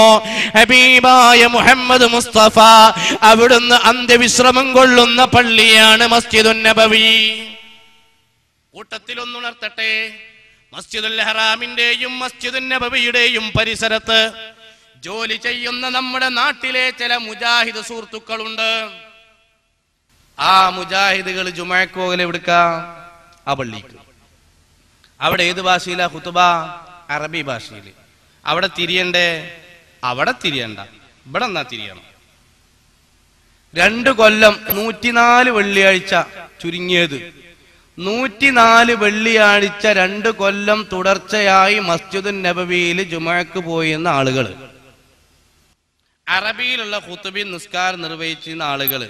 ഹബീബായ മുഹമ്മദ് മുസ്തഫ അവിടുന്ന് അന്ത്യവിശ്രമം കൊള്ളുന്ന പള്ളിയാണ് മസ്ജിദുൻ നബവി. കൂട്ടത്തിലൊന്നുണർത്തട്ടെ, മസ്ജിദുൽ ഹറാമിന്റെയും മസ്ജിദുൻ നബവിയുടെയും പരിസരത്ത് ജോലി ചെയ്യുന്ന നമ്മുടെ നാട്ടിലെ ചില മുജാഹിദ് സുഹൃത്തുക്കളുണ്ട്. ആ മുജാഹിദുകൾ ജുമഅക്ക് പോകൽ എവിടുക്ക? ആ പള്ളിക്ക്. അവിടെ ഏത് ഭാഷയിലാ ഖുതുബ? അറബി ഭാഷയിൽ. അവിടെ തിരിയണ്ടേ? അവിടെ തിരിയണ്ട, ഇവിടെ എന്നാ തിരിയണം. 2 കൊല്ലം 104 വെള്ളിയാഴ്ച ചുരുങ്ങിയത് 104 വെള്ളിയാഴ്ച 2 കൊല്ലം തുടർച്ചയായി മസ്ജിദുൻ നബവിയിൽ ജുമഅക്ക് പോയിരുന്ന ആളുകൾ, അറബിയിലുള്ള ഖുതുബി നിസ്കാരം നിർവഹിച്ചിരുന്ന ആളുകൾ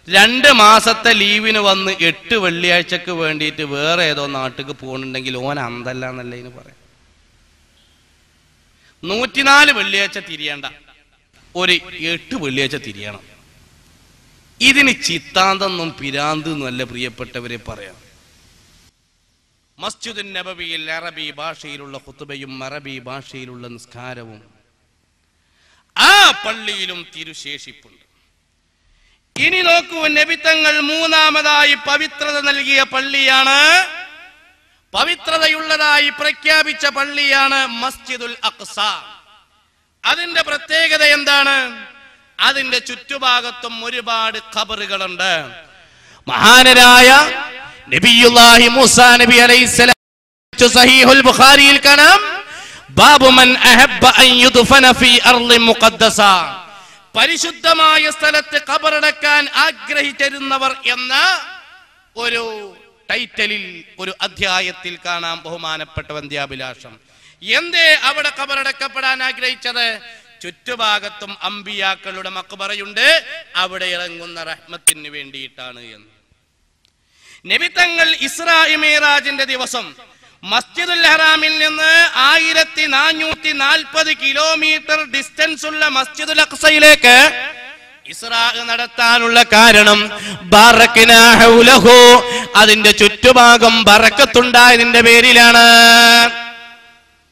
2 മാസത്തെ ലീവിന് വന്ന് 8 വെള്ളിയാഴ്ചക്ക് വേണ്ടിയിട്ട് വേറെ ഏതോ നാട്ടിക്ക് പോകുന്നുണ്ടെങ്കിൽ ഓൻ അന്തല്ല എന്നല്ലേ ഇതിന് പറയാം. 104 വെള്ളിയാഴ്ച തിരിയണ്ട, ഒരു 8 വെള്ളിയാഴ്ച തിരിയണം. ഇതിന് ചിത്താന്തെന്നും പിരാന്തെന്നും അല്ല പ്രിയപ്പെട്ടവരെ പറയാം. മസ്ജിദുൻ നബവിയിൽ അറബി ഭാഷയിലുള്ള ഖുതുബയും അറബി ഭാഷയിലുള്ള നിസ്കാരവും, ആ പള്ളിയിലും തിരുശേഷിപ്പുണ്ട്. ഇനി നോക്കൂ, നബിതങ്ങൾ 3ാമതായി പവിത്രത നൽകിയ പള്ളിയാണ്, പവിത്രതയുള്ളതായി പ്രഖ്യാപിച്ച പള്ളിയാണ് മസ്ജിദുൽ അഖ്സ. അതിന്റെ പ്രത്യേകത എന്താണ്? അതിന്റെ ചുറ്റുഭാഗത്തും ഒരുപാട് ഖബറുകളുണ്ട്. മഹാനരായ നബിയുല്ലാഹി മൂസാ നബി അലൈഹിസ്സലാം സഹീഹുൽ ബുഖാരിയിൽ കാണാം, ബാബു മൻ അഹബ്ബ അൻ യുദ്ഫന ഫീ അർളി മുഖദ്ദസ, പരിശുദ്ധമായ സ്ഥലത്ത് ഖബറടക്കാൻ ആഗ്രഹിച്ചിരുന്നവർ എന്ന ഒരു ടൈറ്റലിൽ ഒരു അധ്യായത്തിൽ കാണാം ബഹുമാനപ്പെട്ട വന്ധ്യാഭിലാഷം. എന്തേ അവിടെ ഖബറടക്കപ്പെടാൻ ആഗ്രഹിച്ചത്? ചുറ്റുഭാഗത്തും അമ്പിയാക്കളുടെ മഖ്ബറയുണ്ട്, അവിടെ ഇറങ്ങുന്ന റഹ്മത്തിന് വേണ്ടിയിട്ടാണ് എന്ന്. നബി തങ്ങൾ ഇസ്രാ മിഅ്റാജിന്റെ ദിവസം മസ്ജിദുൽ ഹറാമിൽ നിന്ന് 1440 കിലോമീറ്റർ ഡിസ്റ്റൻസ് ഉള്ള മസ്ജിദുൽ അഖ്സയിലേക്ക് ഇസ്രാ നടത്താനുള്ള കാരണം ബറകനാ ഹൗലഹു, അതിന്റെ ചുറ്റുഭാഗം ബറക്കത്തുണ്ടായതിന്റെ പേരിലാണ്.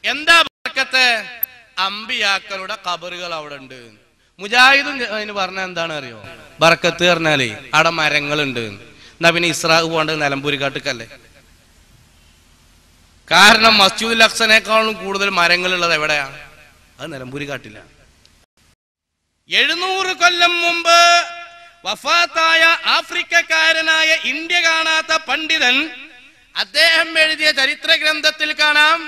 എന്താ ബറക്കത്ത്? അമ്പിയാക്കളുടെ ഖബറുകൾ അവിടെ ഉണ്ട്. മുജാഹിദും അതിന് പറഞ്ഞ എന്താണ് അറിയോ? ബറക്കത്ത് പറഞ്ഞാലേ അവിടെ മരങ്ങളുണ്ട്. എന്നാ പിന്നെ ഇസ്രാ പോകേണ്ടത് നിലമ്പൂരിക്കാട്ടുക്കല്ലേ? കാരണം മസ്ജിദുൽ അഖ്സനേക്കാളും കൂടുതൽ മരങ്ങളുള്ളത് എവിടെയാണ്? അത് നിലമ്പൂരിക്കാട്ടില്ല. 700 കൊല്ലം മുമ്പ് വഫാത്തായ ആഫ്രിക്കക്കാരനായ ഇന്ത്യ കാണാത്ത പണ്ഡിതൻ അദ്ദേഹം എഴുതിയ ചരിത്ര ഗ്രന്ഥത്തിൽ കാണാം,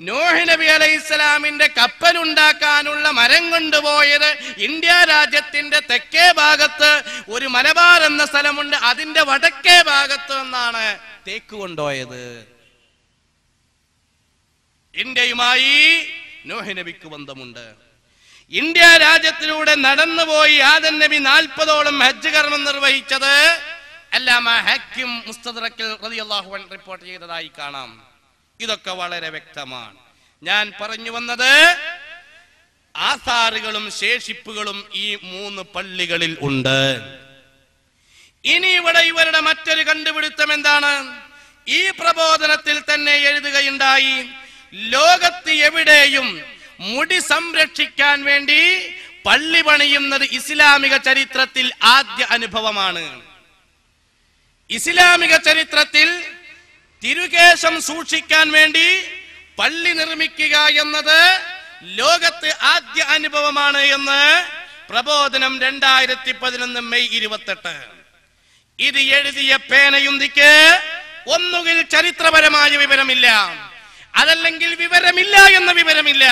നോഹ് നബി അലൈഹിസ്സലാമിന്റെ കപ്പലുണ്ടാക്കാനുള്ള മരം കൊണ്ടുപോയത് ഇന്ത്യ രാജ്യത്തിന്റെ തെക്കേ ഭാഗത്ത് ഒരു മലബാർ എന്ന സ്ഥലമുണ്ട്, അതിന്റെ വടക്കേ ഭാഗത്ത് നിന്നാണ് തേക്ക് കൊണ്ടുപോയത്. ഇന്ത്യയുമായി നോഹ് നബിക്ക് ബന്ധമുണ്ട്. ഇന്ത്യ രാജ്യത്തിലൂടെ നടന്നുപോയി ആദം നബി 40ഓളം ഹജ്ജ് കർമ്മം നിർവഹിച്ചത് അല്ലാമ ഹക്കീം മുസ്തദ്റക്കിൽ റളിയല്ലാഹു അൻഹു റിപ്പോർട്ട് ചെയ്തതായി കാണാം. ഇതൊക്കെ വളരെ വ്യക്തമാണ്. ഞാൻ പറഞ്ഞു വന്നത് ആസാറുകളും ശേഷിപ്പുകളും ഈ 3 പള്ളികളിൽ ഉണ്ട്. ഇനി ഇവിടെ ഇവരുടെ മറ്റൊരു കണ്ടുപിടുത്തം എന്താണ്? ഈ പ്രബോധനത്തിൽ തന്നെ എഴുതുകയുണ്ടായി, ലോകത്ത് എവിടെയും മുടി സംരക്ഷിക്കാൻ വേണ്ടി പള്ളി പണിയുന്നത് ഇസ്ലാമിക ചരിത്രത്തിൽ ആദ്യ അനുഭവമാണ്. ഇസ്ലാമിക ചരിത്രത്തിൽ തിരുകേശം സൂക്ഷിക്കാൻ വേണ്ടി പള്ളി നിർമ്മിക്കുക എന്നത് ലോകത്ത് ആദ്യ അനുഭവമാണ് എന്ന് പ്രബോധനം 2011 മെയ് 28. ഇത് എഴുതിയ പേനയുന്തിക്ക് ഒന്നുകിൽ ചരിത്രപരമായ വിവരമില്ല, അതല്ലെങ്കിൽ വിവരമില്ല എന്ന വിവരമില്ല,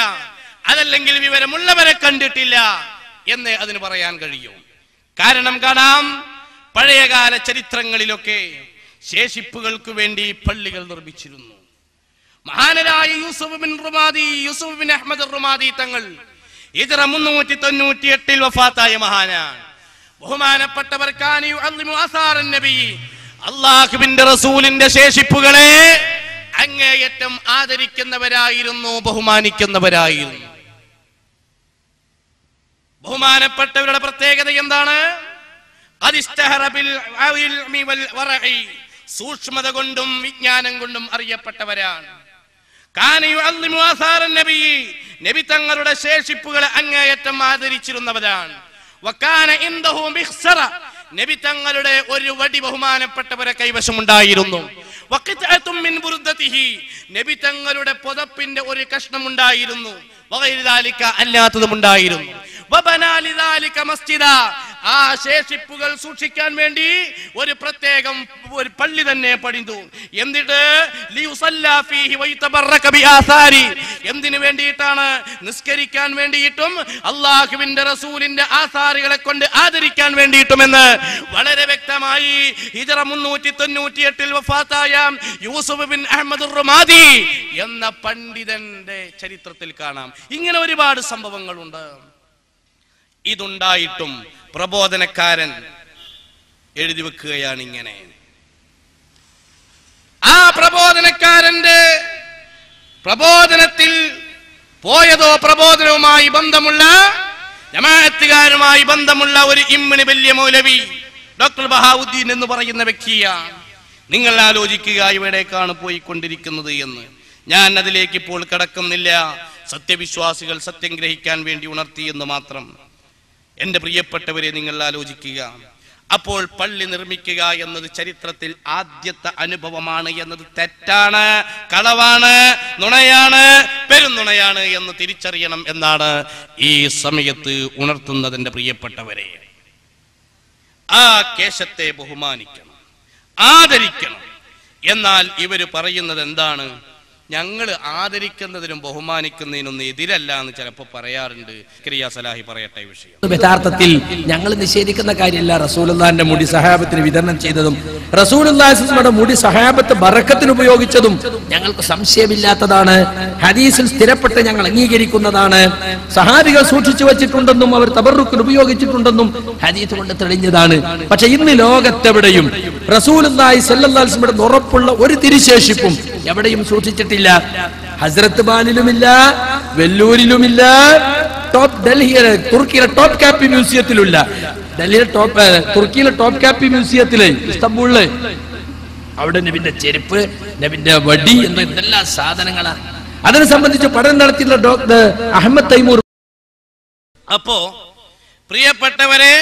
അതല്ലെങ്കിൽ വിവരമുള്ളവരെ കണ്ടിട്ടില്ല എന്നേ അതിന് പറയാൻ കഴിയൂ. കാരണം കാണാം, പഴയകാല ചരിത്രങ്ങളിലൊക്കെ ശേഷിപ്പുകൾക്ക് വേണ്ടി പള്ളികൾ നിർമ്മിച്ചിരുന്നു. മഹാനരായ യൂസുഫ് ബിൻ അഹ്മദ് റുമാദി തങ്ങൾ ഹിജ്റ 398 വഫാത്തായ മഹാനാണ്. ബഹുമാനപ്പെട്ടവർ കാനു അള്ളിമു ആസാറൻ നബി, അല്ലാഹുവിന്റെ റസൂലിന്റെ ശേഷിപ്പുകളെ അങ്ങേയറ്റം ആദരിക്കുന്നവരായിരുന്നു, ബഹുമാനിക്കുന്നവരായിരുന്നു. ബഹുമാനപ്പെട്ടവരുടെ പ്രത്യേകത എന്താണ്? സൂക്ഷ്മത കൊണ്ടും വിജ്ഞാനം കൊണ്ടും അറിയപ്പെട്ടവരാണ്. നബി തങ്ങളുടെ ശേഷിപ്പുകളെ അങ്ങേയറ്റം ആദരിച്ചിരുന്നവരാണ്. നബി തങ്ങളുടെ ഒരു വടി ബഹുമാനപ്പെട്ടവരെ കൈവശമുണ്ടായിരുന്നു. നബി തങ്ങളുടെ പുതപ്പിന്റെ ഒരു കഷ്ണം ഉണ്ടായിരുന്നു. അല്ലാത്തതുമുണ്ടായിരുന്നു. ആ ശേഷിപ്പുകൾ സൂക്ഷിക്കാൻ വേണ്ടി ഒരു പ്രത്യേകം ഒരു പള്ളി തന്നെ പണിതു. എന്നിട്ട് എന്തിനു വേണ്ടിയിട്ടാണ്? നിസ്കരിക്കാൻ വേണ്ടിയിട്ടും അള്ളാഹുവിന്റെ റസൂലിന്റെ ആസാറുകളെ കൊണ്ട് ആദരിക്കാൻ വേണ്ടിയിട്ടുമെന്ന് വളരെ വ്യക്തമായി ഹിജ്റ 398 വഫാത്തായ യൂസുഫ് ബിൻ അഹ്മദ് റുമാദി എന്ന പണ്ഡിതന്റെ ചരിത്രത്തിൽ കാണാം. ഇങ്ങനെ ഒരുപാട് സംഭവങ്ങളുണ്ട്. ഇതുണ്ടായിട്ടും പ്രബോധനക്കാരൻ എഴുതി വെക്കുകയാണ് ഇങ്ങനെ. ആ പ്രബോധനക്കാരന്റെ പ്രബോധനത്തിൽ പോയതോ പ്രബോധനവുമായി ബന്ധമുള്ള ജമാഅത്തുകാരുമായി ബന്ധമുള്ള ഒരു ഇമ്മിന് വലിയ മൗലവി ഡോക്ടർ ബഹാവുദ്ദീൻ എന്ന് പറയുന്ന വ്യക്തിയാണ്. നിങ്ങൾ ആലോചിക്കുക എവിടേക്കാണ് പോയിക്കൊണ്ടിരിക്കുന്നത് എന്ന്. ഞാൻ അതിലേക്ക് ഇപ്പോൾ കടക്കുന്നില്ല. സത്യവിശ്വാസികൾ സത്യം ഗ്രഹിക്കാൻ വേണ്ടി ഉണർത്തി എന്ന് മാത്രം. എന്റെ പ്രിയപ്പെട്ടവരെ, നിങ്ങൾ ആലോചിക്കുക. അപ്പോൾ പള്ളി നിർമ്മിക്കുക എന്നത് ചരിത്രത്തിൽ ആദ്യത്തെ അനുഭവമാണ് എന്നത് തെറ്റാണ്, കളവാണ്, നുണയാണ്, പെരുന്നുണയാണ് എന്ന് തിരിച്ചറിയണം എന്നാണ് ഈ സമയത്ത് ഉണർത്തുന്നതിന്റെ പ്രിയപ്പെട്ടവരെ. ആ കേശത്തെ ബഹുമാനിക്കണം, ആദരിക്കണം. എന്നാൽ ഇവര് പറയുന്നത് എന്താണ്? ഞങ്ങൾ ആദരിക്കുന്നതിനും ബഹുമാനിക്കുന്നതിനൊന്നും എതിരല്ല എന്ന് ചിലപ്പോൾ പറയാറുണ്ട്. ക്രിയാ സലാഹി പറയട്ടെ വിഷയം. യഥാർത്ഥത്തിൽ ഞങ്ങൾ നിഷേധിക്കുന്ന കാര്യമല്ല റസൂലുള്ളാഹിന്റെ മുടി സഹാബത്തിന് വിതരണം ചെയ്തതും റസൂലുള്ളാഹിയുടെ മുടി സഹാബത്ത് ബറക്കത്തിന് ഉപയോഗിച്ചതും ഞങ്ങൾക്ക് സംശയമില്ലാത്തതാണ്. ഹദീസിൽ സ്ഥിരപ്പെട്ട് ഞങ്ങൾ അംഗീകരിക്കുന്നതാണ്. സഹാബികൾ സൂക്ഷിച്ചു വെച്ചിട്ടുണ്ടെന്നും അവർ തബറുക്കിന് ഉപയോഗിച്ചിട്ടുണ്ടെന്നും ഹദീസ് കൊണ്ട് തെളിഞ്ഞതാണ്. പക്ഷെ ഇന്ന് ലോകത്തെവിടെയും റസൂലുള്ളാഹി സ്വല്ലല്ലാഹു അലൈഹി വസല്ലം ഉറപ്പുള്ള ഒരു തിരുശേഷിപ്പും എവിടെയും സൂക്ഷിച്ചിട്ടില്ല. ഹസ്രത്ത് ബാലിലുമില്ല, വെല്ലൂരിലുമില്ല, ഡൽഹിയിലെ തുർക്കിയിലെ ടോപ്പ് കാപ്പി മ്യൂസിയത്തിലുമില്ല. തുർക്കിയിലെ ടോപ്പ് കാപ്പി മ്യൂസിയത്തിലെ ഇസ്തംബൂളില് അവിടെ നബിന്റെ ചെരുപ്പ്, നബിന്റെ വടി എന്തെല്ലാം സാധനങ്ങളാണ്. അതിനെ സംബന്ധിച്ച് പഠനം നടത്തിയിട്ടുള്ള ഡോക്ടർ അഹമ്മദ് തൈമൂർ. അപ്പോ പ്രിയപ്പെട്ടവരെ,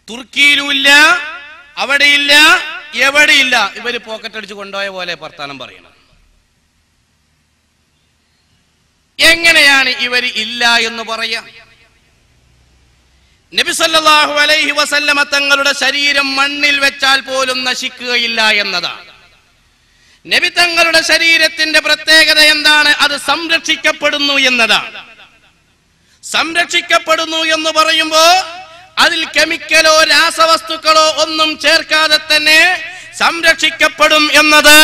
തുർക്കിയിലുമില്ല, അവിടെയില്ല, എവിടെയില്ല. ഇവര് പോക്കറ്റ് അടിച്ച് കൊണ്ടുപോയ പോലെ വർത്താനം പറയണം. എങ്ങനെയാണ് ഇവർ ഇല്ല എന്ന് പറയാ? നബി സല്ലല്ലാഹു അലൈഹി വസല്ലമ തങ്ങളുടെ ശരീരം മണ്ണിൽ വെച്ചാൽ പോലും നശിക്കുകയില്ല എന്നതാണ്. നബി തങ്ങളുടെ ശരീരത്തിന്റെ പ്രത്യേകത എന്താണ്? അത് സംരക്ഷിക്കപ്പെടുന്നു എന്നതാണ്. സംരക്ഷിക്കപ്പെടുന്നു എന്ന് പറയുമ്പോ അതിൽ കെമിക്കലോ രാസവസ്തുക്കളോ ഒന്നും ചേർക്കാതെ തന്നെ സംരക്ഷിക്കപ്പെടും എന്നത്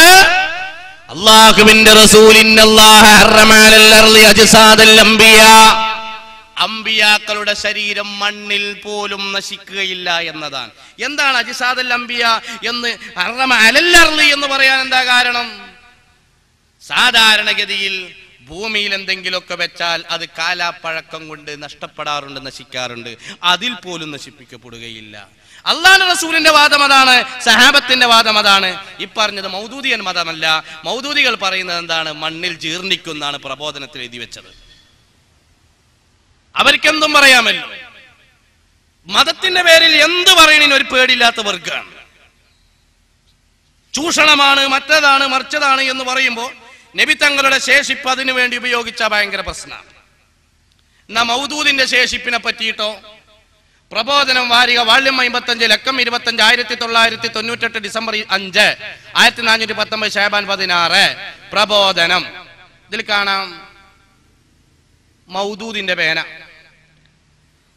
അല്ലാഹുവിന്റെ റസൂലിൻ അല്ലാഹ ഹറമ അലൽ അർളി അജ്സാദൽ അംബിയാ, അംബിയാക്കളുടെ ശരീരം മണ്ണിൽ പോലും നശിക്കുകയില്ല എന്നതാണ്. എന്താണ് അജ്സാദൽ അംബിയ എന്ന് ഹറമ അലൽ അർളി എന്ന് പറയാൻ എന്താ കാരണം? സാധാരണഗതിയിൽ ഭൂമിയിൽ എന്തെങ്കിലുമൊക്കെ വെച്ചാൽ അത് കാലാപ്പഴക്കം കൊണ്ട് നഷ്ടപ്പെടാറുണ്ട്, നശിക്കാറുണ്ട്. അതിൽ പോലും നശിപ്പിക്കപ്പെടുകയില്ല. അള്ളാഹുവിന്റെ റസൂലിന്റെ വാദം അതാണ്, സഹാബത്തിന്റെ വാദം അതാണ്. ഈ പറഞ്ഞത് മൗദൂദിയൻ മതമല്ല. മൗദൂദികൾ പറയുന്നത് എന്താണ്? മണ്ണിൽ ജീർണിക്കുന്നാണ് പ്രബോധനത്തിൽ എഴുതി വെച്ചത്. അവർക്കെന്തും പറയാമല്ലോ. മതത്തിന്റെ പേരിൽ എന്ത് പറയണതിന് ഒരു പേടിയില്ലാത്ത വർഗമാണ്. ചൂഷണമാണ്, മറ്റതാണ്, മറിച്ചതാണ് എന്ന് പറയുമ്പോൾ നബി തങ്ങളുടെ ശേഷിപ്പ് അതിനു വേണ്ടി ഉപയോഗിച്ച ഭയങ്കര പ്രശ്നമാണ്. എന്നാ മൗദൂദിന്റെ ശേഷിപ്പിനെ പറ്റിയിട്ടോ, പ്രബോധനം വാരിക വാള്യം 55 ലക്കം 25 1998 ഡിസംബർ 5 1419 ശഅബാൻ 16 പ്രബോധനം. ഇതിൽ കാണാം മൗദൂദിന്റെ പേന.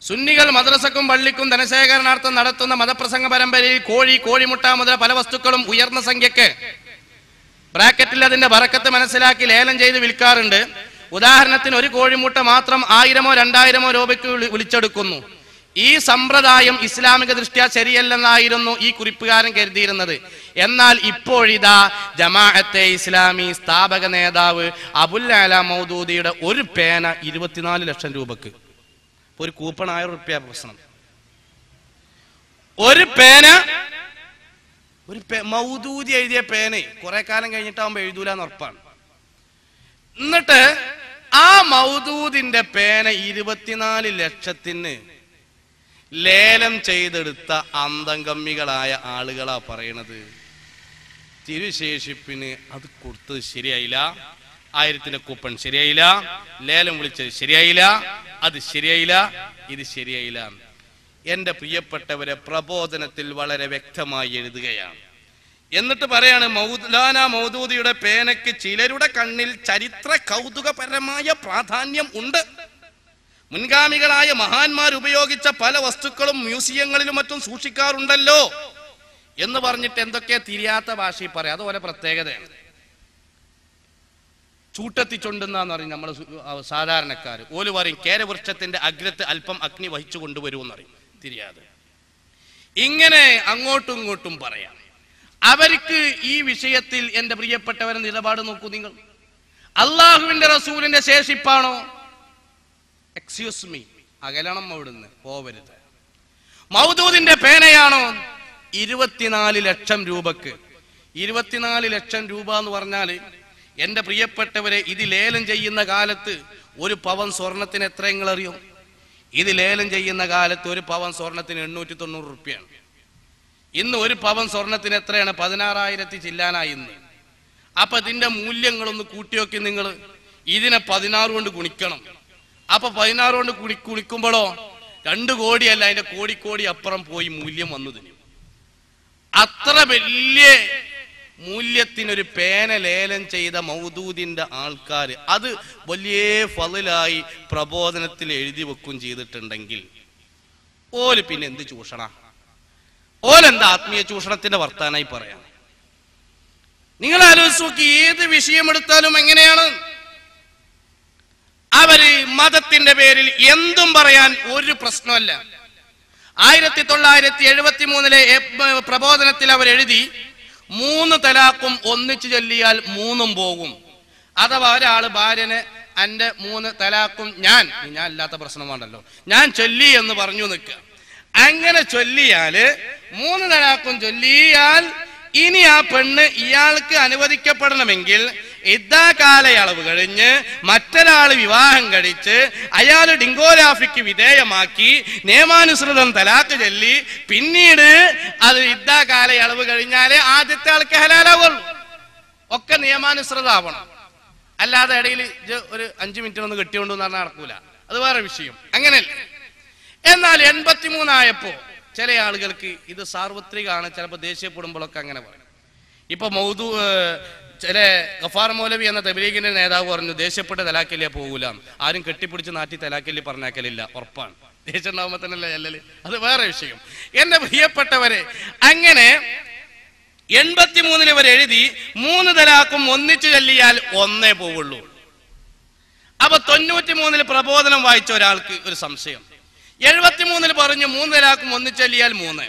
സുന്നികൾ മദ്രസക്കും പള്ളിക്കും ധനശേഖരണാർത്ഥം നടത്തുന്ന മതപ്രസംഗ പരമ്പരയിൽ കോഴി, കോഴിമുട്ട മുതൽ പല വസ്തുക്കളും ഉയർന്ന സംഖ്യക്ക് ബ്രാക്കറ്റിൽ അതിന്റെ ബറക്കത്ത് മനസ്സിലാക്കി ലേലം ചെയ്ത് വിൽക്കാറുണ്ട്. ഉദാഹരണത്തിന് ഒരു കോഴിമുട്ട മാത്രം 1000-ഓ 2000-ഓ രൂപയ്ക്ക് വിളിച്ചെടുക്കുന്നു. ഈ സമ്പ്രദായം ഇസ്ലാമിക ദൃഷ്ട്യാ ശരിയല്ലെന്നായിരുന്നു ഈ കുറിപ്പുകാരൻ കരുതിയിരുന്നത്. എന്നാൽ ഇപ്പോഴിതാ ജമാഅത്തെ ഇസ്ലാമി സ്ഥാപക നേതാവ് അബുൽ അല മൗദൂദിയുടെ ഒരു പേന 24 ലക്ഷം രൂപക്ക്, ഒരു കൂപ്പൺ 1000 രൂപ പ്രശ്നം. ഒരു പേന, ഒരു മൗദൂദി എഴുതിയ പേന കുറെ കാലം കഴിഞ്ഞിട്ടാവുമ്പോ എഴുതൂലെന്ന് ഉറപ്പാണ്. എന്നിട്ട് ആ മൗദൂദിന്റെ പേന 24 ലക്ഷത്തിന് ലേലം ചെയ്തെടുത്ത അന്തംഗമ്മികളായ ആളുകളാ പറയണത്. തിരുശേഷിപ്പിന് അത് കൊടുത്തത് ശരിയായില്ല, 1000 കൂപ്പൺ ശരിയായില്ല, ലേലം വിളിച്ചത് ശരിയായില്ല, അത് ശരിയായില്ല, ഇത് ശരിയായില്ല. എന്റെ പ്രിയപ്പെട്ടവരെ, പ്രബോധനത്തിൽ വളരെ വ്യക്തമായി എഴുതുകയാണ്. എന്നിട്ട് പറയാണ്, മൗലാന മൗദൂദിയുടെ പേനയ്ക്ക് ചിലരുടെ കണ്ണിൽ ചരിത്ര കൗതുകപരമായ പ്രാധാന്യം ഉണ്ട്. മുൻഗാമികളായ മഹാന്മാർ ഉപയോഗിച്ച പല വസ്തുക്കളും മ്യൂസിയങ്ങളിലും മറ്റും സൂക്ഷിക്കാറുണ്ടല്ലോ എന്ന് പറഞ്ഞിട്ട് എന്തൊക്കെ തിരിയാത്ത ഭാഷയിൽ പറയാം. അതുപോലെ പ്രത്യേകതയാണ്. ചൂട്ടത്തിച്ചൊണ്ടെന്നാന്ന് പറയും നമ്മൾ സാധാരണക്കാർ. ഓല് പറയും കേരവൃക്ഷത്തിന്റെ അഗ്രത്ത് അല്പം അഗ്നി വഹിച്ചു കൊണ്ടുവരുമെന്ന് പറയും, തിരിയാതെ. ഇങ്ങനെ അങ്ങോട്ടും ഇങ്ങോട്ടും പറയാം. അവർക്ക് ഈ വിഷയത്തിൽ എന്റെ പ്രിയപ്പെട്ടവരെ നിലപാട് നോക്കൂ നിങ്ങൾ. അള്ളാഹുവിന്റെ റസൂലിന്റെ ശേഷിപ്പാണോ? എക്സ്ക്യൂസ് മീ, അകലണം അവിടുന്ന്, പോവരുത്. മൗദൂദിന്റെ പേനയാണോ? 24 ലക്ഷം രൂപക്ക്. 24 ലക്ഷം രൂപ എന്ന് പറഞ്ഞാൽ എന്റെ പ്രിയപ്പെട്ടവരെ, ഇത് ലേലം ചെയ്യുന്ന കാലത്ത് ഒരു പവൻ സ്വർണത്തിന് എത്ര നിങ്ങൾ അറിയോ? ഇത് ലേലം ചെയ്യുന്ന കാലത്ത് ഒരു പവൻ സ്വർണത്തിന് 890 രൂപയാണ്. ഇന്ന് ഒരു പവൻ സ്വർണത്തിന് എത്രയാണ്? 16,000 ചില്ലാനായി ഇന്ന്. അപ്പൊ ഇതിന്റെ മൂല്യങ്ങളൊന്ന് കൂട്ടിയൊക്കെ നിങ്ങൾ ഇതിനെ 16 കൊണ്ട് ഗുണിക്കണം. അപ്പൊ 16 കൊണ്ട് കുളിക്കുമ്പോഴോ 2 കോടിയല്ല, അതിന്റെ കോടി അപ്പുറം പോയി മൂല്യം വന്നതിന്. അത്ര വലിയ മൂല്യത്തിനൊരു പേന ലേലം ചെയ്ത മൗദൂദിന്റെ ആൾക്കാർ അത് വലിയ ഫളിലായി പ്രബോധനത്തിൽ എഴുതി വെക്കും ചെയ്തിട്ടുണ്ടെങ്കിൽ ഓല് പിന്നെ എന്ത് ചൂഷണ? ഓലെന്താ ആത്മീയ ചൂഷണത്തിന്റെ വർത്താനായി പറയാം? നിങ്ങൾ ആലോചിച്ച് നോക്കി, ഏത് വിഷയം എടുത്താലും എങ്ങനെയാണ് അവര് മതത്തിന്റെ പേരിൽ എന്തും പറയാൻ ഒരു പ്രശ്നമല്ല. 1973 പ്രബോധനത്തിൽ അവർ എഴുതി, 3 തലാഖും ഒന്നിച്ചു ചൊല്ലിയാൽ 3ഉം പോകും. അഥവാ ഒരാള് ഭാര്യനെ എന്റെ 3 തലാഖും ഞാൻ അല്ലാത്ത പ്രശ്നം വേണ്ടല്ലോ, ഞാൻ ചൊല്ലി എന്ന് പറഞ്ഞു നിൽക്കുക. അങ്ങനെ ചൊല്ലിയാല് 3 തലാഖും ചൊല്ലിയാൽ ഇനി ആ പെണ്ണ് ഇയാൾക്ക് അനുവദിക്കപ്പെടണമെങ്കിൽ ഇദ്ദാ കാലയളവ് കഴിഞ്ഞ് മറ്റൊരാൾ വിവാഹം കഴിച്ച് അയാൾ ഡിങ്കോഗ്രാഫിക്ക് വിധേയമാക്കി നിയമാനുസൃതം തലാഖ് ചൊല്ലി പിന്നീട് അത് ഇദ്ദാ കാലയളവ് കഴിഞ്ഞാലേ ആദ്യത്തെ ആൾക്ക് ഹലാലാവുള്ളൂ. ഒക്കെ നിയമാനുസൃതമാവണം. അല്ലാതെ ഇടയിൽ ഒരു 5 മിനിറ്റ് ഒന്ന് കെട്ടിക്കൊണ്ടെന്ന് പറഞ്ഞാൽ നടക്കൂല. അത് വേറെ വിഷയം. അങ്ങനെയല്ല. എന്നാൽ 83 ആയപ്പോ ചില ആളുകൾക്ക് ഇത് സാർവത്രികമാണ്, ചിലപ്പോൾ ദേഷ്യപ്പെടുമ്പോഴൊക്കെ അങ്ങനെ പറയും. ഇപ്പൊ ചില ഗഫാർ മൗലവി എന്ന തബ്ലീഗിന്റെ നേതാവ് പറഞ്ഞു ദേഷ്യപ്പെട്ട് തലാക്കല്ലേ പോകൂല, ആരും കെട്ടിപ്പിടിച്ച് നാട്ടി തലാക്കല്ലേ പറഞ്ഞാക്കലില്ല, ഉറപ്പാണ്. ദേഷ്യം ഉണ്ടാവുമ്പോ തന്നെയല്ലേ അല്ലല്, അത് വേറെ വിഷയം. എന്റെ പ്രിയപ്പെട്ടവരെ, അങ്ങനെ 83 വരെ എഴുതി 3 തലാഖും ഒന്നിച്ചു ചൊല്ലിയാൽ 1 പോവുള്ളൂ. അപ്പൊ 93 പ്രബോധനം വായിച്ച ഒരാൾക്ക് ഒരു സംശയം. 73 പറഞ്ഞു 3 തലാഖും ഒന്നിച്ചു ചൊല്ലിയാൽ 3,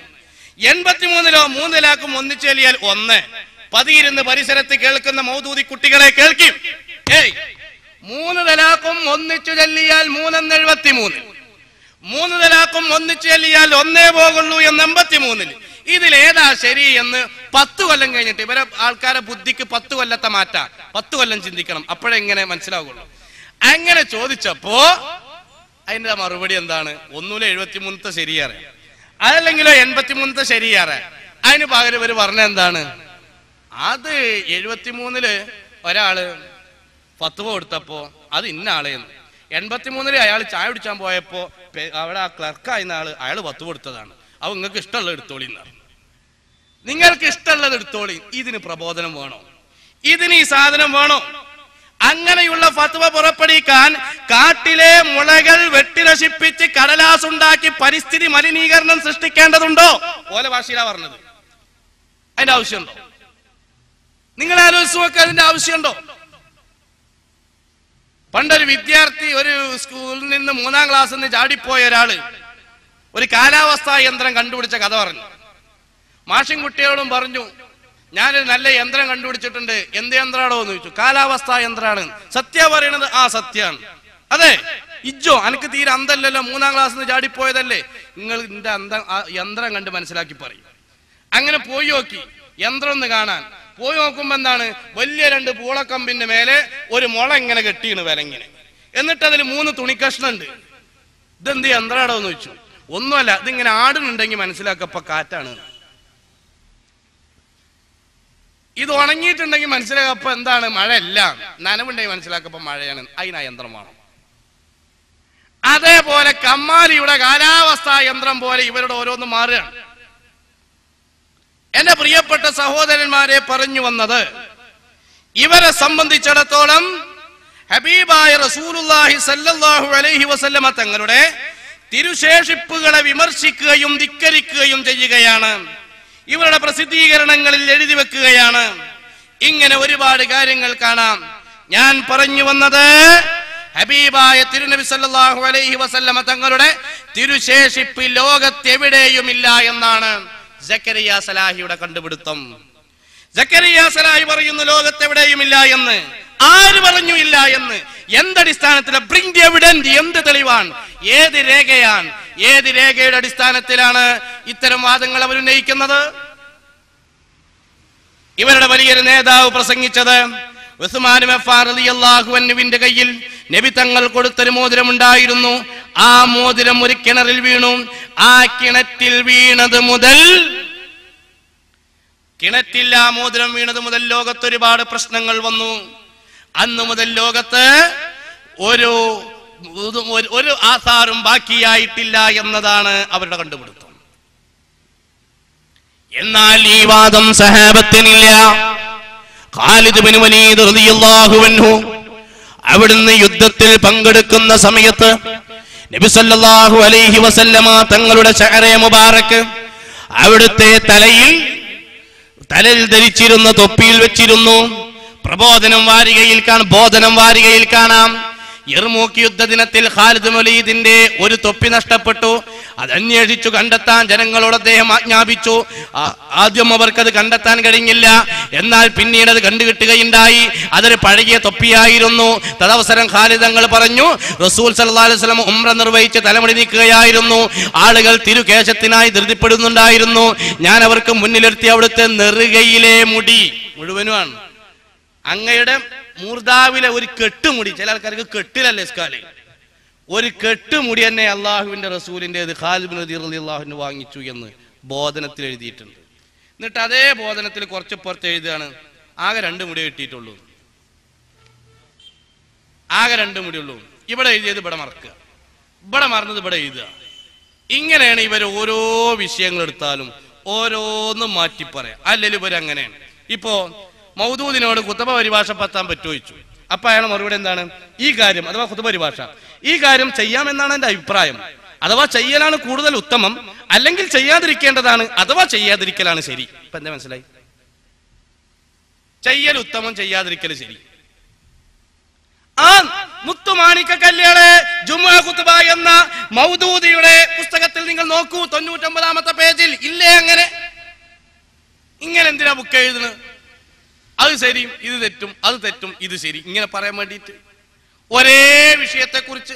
83 3 തലാഖും ഒന്നിച്ചു ചൊല്ലിയാൽ 1. പതിയിരുന്ന് പരിസരത്ത് കേൾക്കുന്ന മൗദൂദി കുട്ടികളെ കേൾക്കും. 3 തലാഖും ഒന്നിച്ചു ചൊല്ലിയാൽ 3 3 തലാഖും ഒന്നിച്ചു ചൊല്ലിയാൽ 1 പോകുള്ളൂ എന്ന് 83. ഇതിലേതാ ശരി എന്ന് 10 കൊല്ലം കഴിഞ്ഞിട്ട് ഇവരെ ആൾക്കാരെ ബുദ്ധിക്ക് 10 കൊല്ലത്തെ മാറ്റാ, 10 കൊല്ലം ചിന്തിക്കണം, അപ്പോഴെങ്ങനെ മനസ്സിലാവുള്ളൂ. അങ്ങനെ ചോദിച്ചപ്പോ അതിന്റെ മറുപടി എന്താണ്? ഒന്നുമില്ല 73 ശരിയാറ്, അതല്ലെങ്കിലോ 83 ശരിയാറ്. അതിന് പകരം ഇവര് പറഞ്ഞ എന്താണ്? അത് 73 ഒരാള് ഫത്വ കൊടുത്തപ്പോ അത് ഇന്ന ആളെന്ന്, 83 അയാൾ ചായ കുടിച്ചാൻ പോയപ്പോ അവിടെ ആ ക്ലർക്കായിരുന്ന ആള് അയാൾ ഫത്വ കൊടുത്തതാണ്. അപ്പൊ നിങ്ങൾക്ക് ഇഷ്ടമുള്ളത് എടുത്തോളി എന്നാണ്. നിങ്ങൾക്ക് ഇഷ്ടമുള്ളത് എടുത്തോളി. ഇതിന് പ്രബോധനം വേണോ? ഇതിന് ഈ സാധനം വേണോ? അങ്ങനെയുള്ള ഫത്വ പുറപ്പെടുവിക്കാൻ കാട്ടിലെ മുളകൾ വെട്ടി നശിപ്പിച്ച് കടലാസുണ്ടാക്കി പരിസ്ഥിതി മലിനീകരണം സൃഷ്ടിക്കേണ്ടതുണ്ടോ? ഓല ഭാഷയിലാ പറഞ്ഞത്. അതിന്റെ ആവശ്യമുണ്ടോ? നിങ്ങൾ ആലോചിച്ച് നോക്കുക, അതിന്റെ ആവശ്യമുണ്ടോ? പണ്ടൊരു വിദ്യാർത്ഥി ഒരു സ്കൂളിൽ നിന്ന് 3ാം ക്ലാസ്സിൽ നിന്ന് ചാടിപ്പോയ ഒരാള് ഒരു കാലാവസ്ഥാ യന്ത്രം കണ്ടുപിടിച്ച കഥ പറഞ്ഞു. മാഷും കുട്ടിയോടും പറഞ്ഞു, ഞാനൊരു നല്ല യന്ത്രം കണ്ടുപിടിച്ചിട്ടുണ്ട്. എന്ത് യന്ത്രാണോ എന്ന് ചോദിച്ചു. കാലാവസ്ഥാ യന്ത്രമാണ്. സത്യ പറയണത്? ആ സത്യാണ്. അതെ, ഇജ്ജോ അനക്ക് തീരെ അന്തല്ലല്ലോ, 3ാം ക്ലാസ്സിൽ നിന്ന് ചാടിപ്പോയതല്ലേ, നിങ്ങൾ നിന്റെ യന്ത്രം കണ്ട് മനസ്സിലാക്കി പറയും. അങ്ങനെ പോയി നോക്കി, യന്ത്രം ഒന്ന് കാണാൻ പോയി നോക്കുമ്പോ എന്താണ്, വലിയ 2 പൂളക്കമ്പിന്റെ മേലെ ഒരു മുള ഇങ്ങനെ കെട്ടിയാണ് വിലങ്ങിനെ, എന്നിട്ട് അതിൽ 3 തുണിക്കഷ്ണുണ്ട്. ഇതെന്ത് യന്ത്രാണോ എന്ന് ചോദിച്ചു. ഒന്നുമല്ല, ഇതിങ്ങനെ ആടുന്നുണ്ടെങ്കിൽ മനസ്സിലാക്കപ്പോ കാറ്റാണ്. ഇത് ഉണങ്ങിയിട്ടുണ്ടെങ്കിൽ മനസ്സിലാക്കപ്പോ എന്താണ്, മഴയല്ല. നനവുണ്ടെങ്കിൽ മനസ്സിലാക്കപ്പോ മഴയാണ്. അതിനാ യന്ത്രം വേണം. അതേപോലെ കമ്മാലിയുടെ കാലാവസ്ഥാ യന്ത്രം പോലെ ഇവരുടെ ഓരോന്ന് മാറുകയാണ്. എന്റെ പ്രിയപ്പെട്ട സഹോദരന്മാരെ, പറഞ്ഞു വന്നത് ഇവരെ സംബന്ധിച്ചിടത്തോളം ഹബീബായ റസൂലുള്ളാഹി സ്വല്ലല്ലാഹു അലൈഹി വസല്ലമ തങ്ങളുടെ തിരുശേഷിപ്പുകളെ വിമർശിക്കുകയും ധിക്കരിക്കുകയും ചെയ്യുകയാണ്. ഇവരുടെ പ്രസിദ്ധീകരണങ്ങളിൽ എഴുതി വെക്കുകയാണ്. ഇങ്ങനെ ഒരുപാട് കാര്യങ്ങൾ കാണാം. ഞാൻ പറഞ്ഞു വന്നത് ഹബീബായ തിരുനബി സല്ലല്ലാഹു അലൈഹി വസല്ലമ തങ്ങളുടെ തിരുശേഷിപ്പ് ലോകത്തെവിടെയുമില്ല എന്നാണ് സക്കരിയ സലാഹിയുടെ കണ്ടുപിടുത്തം. സക്കരിയ സലാഹി പറയുന്നു ലോകത്തെവിടെയുമില്ല എന്ന്. ആര് പറഞ്ഞു ഇല്ല എന്ന്? എന്തടിസ്ഥാനത്തില? Bring the evidence. എന്ത് തെളിവാണ്? ഏത് രേഖയാണ്? ഏത് രേഖയുടെ അടിസ്ഥാനത്തിലാണ് ഇത്തരം വാദങ്ങൾ അവർ ഉന്നയിക്കുന്നത്? ഇവരുടെ വലിയൊരു നേതാവ് പ്രസംഗിച്ചത് ഉസ്മാൻ അഫ്ഫാൻ റളിയല്ലാഹു അൻഹുവിന്റെ കയ്യിൽ നബി തങ്ങൾ കൊടുത്തൊരു മോതിരം ഉണ്ടായിരുന്നു. ആ മോതിരം ഒരു കിണറിൽ വീണു. ആ കിണറ്റിൽ വീണത് മുതൽ കിണറ്റിൽ ആ മോതിരം വീണത് മുതൽ ലോകത്ത് ഒരുപാട് പ്രശ്നങ്ങൾ വന്നു. അന്നു മുതൽ ലോകത്ത് ഒരു ആധാരം ബാക്കിയായിട്ടില്ല എന്നതാണ് അവരുടെ കണ്ടുപിടുത്തം. എന്നാൽ ഈ വാദം സഹാബത്തിനില്ല. ഖാലിദ് ബിൻ വലീദ് റളിയല്ലാഹു അൻഹു അവിടുന്ന് യുദ്ധത്തിൽ പങ്കെടുക്കുന്ന സമയത്ത് നബി സല്ലല്ലാഹു അലൈഹി വസല്ലമ തങ്ങളുടെ ശഅറേ മുബാറക് അവിടുത്തെ തലയിൽ ധരിച്ചിരുന്ന തൊപ്പിയിൽ വെച്ചിരുന്നു. ബോധനം വാരികയിൽ കാണാം യർമൂക്ക് യുദ്ധദിനത്തിൽ ഖാലിദ് വലീദിന്റെ ഒരു തൊപ്പി നഷ്ടപ്പെട്ടു. അതന്വേഷിച്ചു കണ്ടെത്താൻ ജനങ്ങളോട് അദ്ദേഹം ആജ്ഞാപിച്ചു. ആദ്യം അവർക്കത് കണ്ടെത്താൻ കഴിഞ്ഞില്ല. എന്നാൽ പിന്നീട് അത് കണ്ടുകിട്ടുകയുണ്ടായി. അതൊരു പഴകിയ തൊപ്പിയായിരുന്നു. തദവസരം ഖാലിദ് തങ്ങൾ പറഞ്ഞു, റസൂൽ സല്ലല്ലാഹു അലൈഹി വസല്ലം ഉംറ നിർവഹിച്ച് തലമുടി നീക്കുകയായിരുന്നു. ആളുകൾ തിരുകേശത്തിനായി ധൃതിപ്പെടുന്നുണ്ടായിരുന്നു. ഞാൻ അവർക്ക് മുന്നിലെത്തി അവിടുത്തെ നെറുകയിലെ മുടി മുഴുവനുമാണ്. അങ്ങയുടെ മൂർദാവിലെ ഒരു കെട്ടുമുടി, ചില ആൾക്കാർക്ക് കെട്ടിലല്ലേ സ്കാല്, ഒരു കെട്ടുമുടി തന്നെ അള്ളാഹുവിന്റെ റസൂലിൻ്റെത് ഖാലിദ് റളിയല്ലാഹു അൻഹു വാങ്ങിച്ചു എന്ന് ബോധനത്തിൽ എഴുതിയിട്ടുണ്ട്. എന്നിട്ട് അതേ ബോധനത്തിൽ കുറച്ച് പുറത്ത് എഴുതുകയാണ്, ആകെ 2 മുടി കിട്ടിയിട്ടുള്ളൂ, ആകെ 2 മുടിയുള്ളൂ. ഇവിടെ എഴുതിയത് ഇവിടെ മറക്കുക, ഇവിടെ മറന്നത് ഇവിടെ എഴുതുക. ഇങ്ങനെയാണ് ഇവർ ഓരോ വിഷയങ്ങൾ എടുത്താലും ഓരോന്നും മാറ്റി പറയാം. അല്ലെങ്കിൽ ഇവരങ്ങനെയാണ്. ഇപ്പോ മൗദൂദിനോട് ഖുതുബ പരിഭാഷ പത്താൻ പറ്റുമോച്ചു. അപ്പൊ അയാൾ മറുപടി എന്താണ്? ഈ കാര്യം അഥവാ ഖുതുബ പരിഭാഷ ഈ കാര്യം ചെയ്യാമെന്നാണ് എന്റെ അഭിപ്രായം. അഥവാ ചെയ്യലാണ് കൂടുതൽ ഉത്തമം, അല്ലെങ്കിൽ ചെയ്യാതിരിക്കേണ്ടതാണ്, അഥവാ ചെയ്യാതിരിക്കലാണ് ശരി. ഇപ്പൊ എന്താ മനസ്സിലായി? ചെയ്യൽ ഉത്തമം, ചെയ്യാതിരിക്കൽ ശരി. ആ മുത്തുമാണിക്ക കല്യാള് ജുമുഅ ഖുതുബ എന്ന മൗദൂദിയുടെ പുസ്തകത്തിൽ നിങ്ങൾ നോക്കൂ, 99-ാമത്തെ പേജിൽ ഇല്ലേ അങ്ങനെ? ഇങ്ങനെ എന്തിനാ ബുക്ക് എഴുതുന്നത്? അത് ശരിയും ഇത് തെറ്റും, അത് തെറ്റും ഇത് ശരി, ഇങ്ങനെ പറയാൻ വേണ്ടിയിട്ട് ഒരേ വിഷയത്തെക്കുറിച്ച്.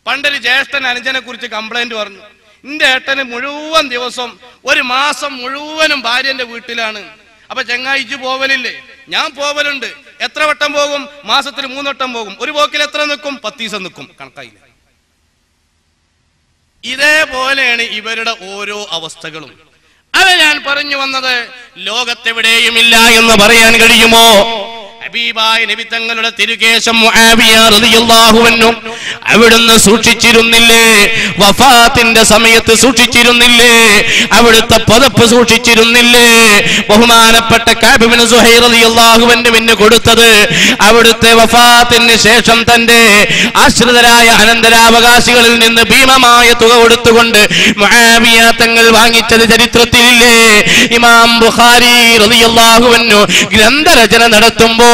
പണ്ടൊരു ജ്യേഷ്ഠൻ അനുജനെ കുറിച്ച് കംപ്ലൈന്റ് പറഞ്ഞു. എന്റെ ഏട്ടന് മുഴുവൻ ദിവസം, ഒരു മാസം മുഴുവനും ഭാര്യന്റെ വീട്ടിലാണ്. അപ്പൊ ചെങ്ങായി ഇജ്ജ് പോവലില്ലേ? ഞാൻ പോവലുണ്ട്. എത്ര വട്ടം പോകും? മാസത്തിൽ 3 വട്ടം പോകും. ഒരു പോക്കിൽ എത്ര നിൽക്കും? 10 ദിവസം നിൽക്കും. കണക്കായില്ല. ഇതേപോലെയാണ് ഇവരുടെ ഓരോ അവസ്ഥകളും. അത് ഞാൻ പറഞ്ഞു വന്നത്, ലോകത്തെവിടെയുമില്ല എന്ന് പറയാൻ കഴിയുമോ? ഹബീബായ നബി തങ്ങളുടെ തിരുകേശം മുആവിയ റളിയല്ലാഹു അൻഹു അവിടുന്ന് സൂക്ഷിച്ചിരുന്നില്ലേ? വഫാത്തിന്റെ സമയത്ത് സൂക്ഷിച്ചിരുന്നില്ലേ? അവിടുത്തെ പദപ്പ് സൂക്ഷിച്ചിരുന്നില്ലേ? ബഹുമാനപ്പെട്ട കഅബ് ഇബ്നു സുഹൈർ റളിയല്ലാഹു അൻഹുവിന് കൊടുത്തത് അവിടുത്തെ വഫാത്തിന് ശേഷം തന്റെ ആശ്രിതരായ അനന്തരാവകാശികളിൽ നിന്ന് ഭീമമായ തുക കൊടുത്തുകൊണ്ട് മുആവിയ തങ്ങൾ വാങ്ങിച്ചത് ചരിത്രത്തിലില്ലേ? ഇമാം ബുഖാരി റളിയല്ലാഹു അൻഹു ഗ്രന്ഥരചന നടത്തുമ്പോൾ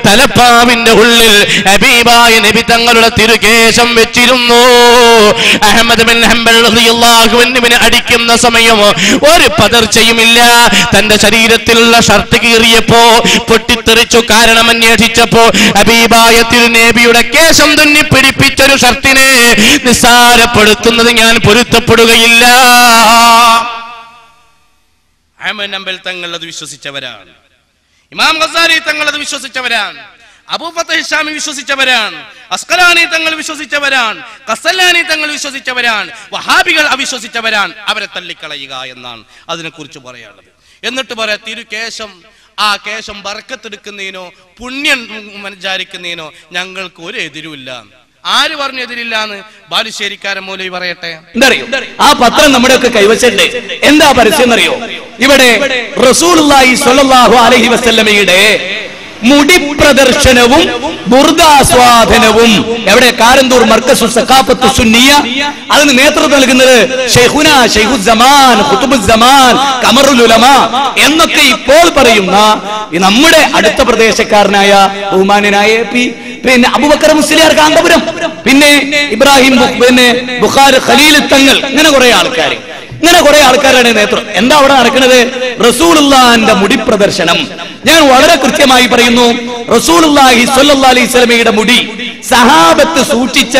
തലപ്പാവിന്റെ ഉള്ളിൽ ഹബീബായ നബി തങ്ങളുടെ തിരുകേശം വെച്ചിരുന്നു. അഹ്മദ് ബിൻ ഹംബൽ റളിയല്ലാഹു അൻഹുവിനെ അടിക്കുന്ന സമയം ഒരു പതർച്ചയുമില്ല. തന്റെ ശരീരത്തിലുള്ള ഷർട്ട് കീറിയപ്പോ പൊട്ടിത്തെറിച്ചു. കാരണം അന്വേഷിച്ചപ്പോ ഹബീബായ തിരുനബിയുടെ കേശം തുന്നി പിടിപ്പിച്ചൊരു ഷർട്ടിനെ നിസ്സാരപ്പെടുത്തുന്നത് ഞാൻ പൊരുത്തപ്പെടുകയില്ല. അഹ്മദ് ഹംബൽ തങ്ങൾ അത് വിശ്വസിച്ചവരാണ്. ഇമാം ഗസാലി തങ്ങൾ അത് വിശ്വസിച്ചവരാണ്. അബൂ ഫത്ഹ് ഹിശാമി വിശ്വസിച്ചവരാണ്. അസ്ഖലാനി തങ്ങൾ വിശ്വസിച്ചവരാണ്. ഖസലാനി തങ്ങൾ വിശ്വസിച്ചവരാണ്. വഹാബികൾ അവിശ്വസിച്ചവരാണ്. അവരെ തള്ളിക്കളയുക എന്നാണ് അതിനെക്കുറിച്ച് പറയാനുള്ളത്. എന്നിട്ട് പറയാം, തിരുകേശം, ആ കേശം ബർക്കത്തെടുക്കുന്നതിനോ പുണ്യം വിചാരിക്കുന്നതിനോ ഞങ്ങൾക്ക് ഒരു എതിരുമില്ല. ആര് പറഞ്ഞു എതിരില്ലാന്ന്? ബാലുശ്ശേരിക്കാരൻ മൗലവി പറയട്ടെ. എന്തറിയോ? ആ പത്രം നമ്മുടെ ഒക്കെ കൈവശമുണ്ട്. എന്താ പരസ്യം എന്നറിയോ? ഇവിടെ റസൂലുള്ളാഹി സ്വല്ലല്ലാഹു അലൈഹി വസല്ലമയുടെ മുടി പ്രദർശനവും ബുർദാസ്വാദനവും എവിടെ? കാരന്തൂർ മർക്കസു സഖാഫത്തു സുന്നിയ. അതിന് നേതൃത്വം നൽകുന്നത് ഷെയ്ഖുന ഷെയ്ഖുസ്സമാൻ, ഖുതുബുസ്സമാൻ, ഖമറുൽ ഉലമ എന്നൊക്കെ ഇപ്പോൾ പറയുന്ന നമ്മുടെ അടുത്ത പ്രദേശക്കാരനായ ബഹുമാന്യനായ പിന്നെ അബൂബക്കർ മുസ്ലിയാർ കാന്തപുരം, പിന്നെ ഇബ്രാഹിം, പിന്നെ ബുഖാരി ഖലീൽ തങ്ങൾ, ഇങ്ങനെ കുറെ ആൾക്കാരാണ് നേതൃത്വം. എന്താ അവിടെ നടക്കുന്നത്? റസൂലുള്ളാഹിന്റെ മുടി പ്രദർശനം. ഞാൻ വളരെ കൃത്യമായി പറയുന്നു, റസൂലുള്ളാഹി സ്വല്ലല്ലാഹു അലൈഹി വസല്ലമയുടെ മുടി സഹാബത്ത് സൂക്ഷിച്ച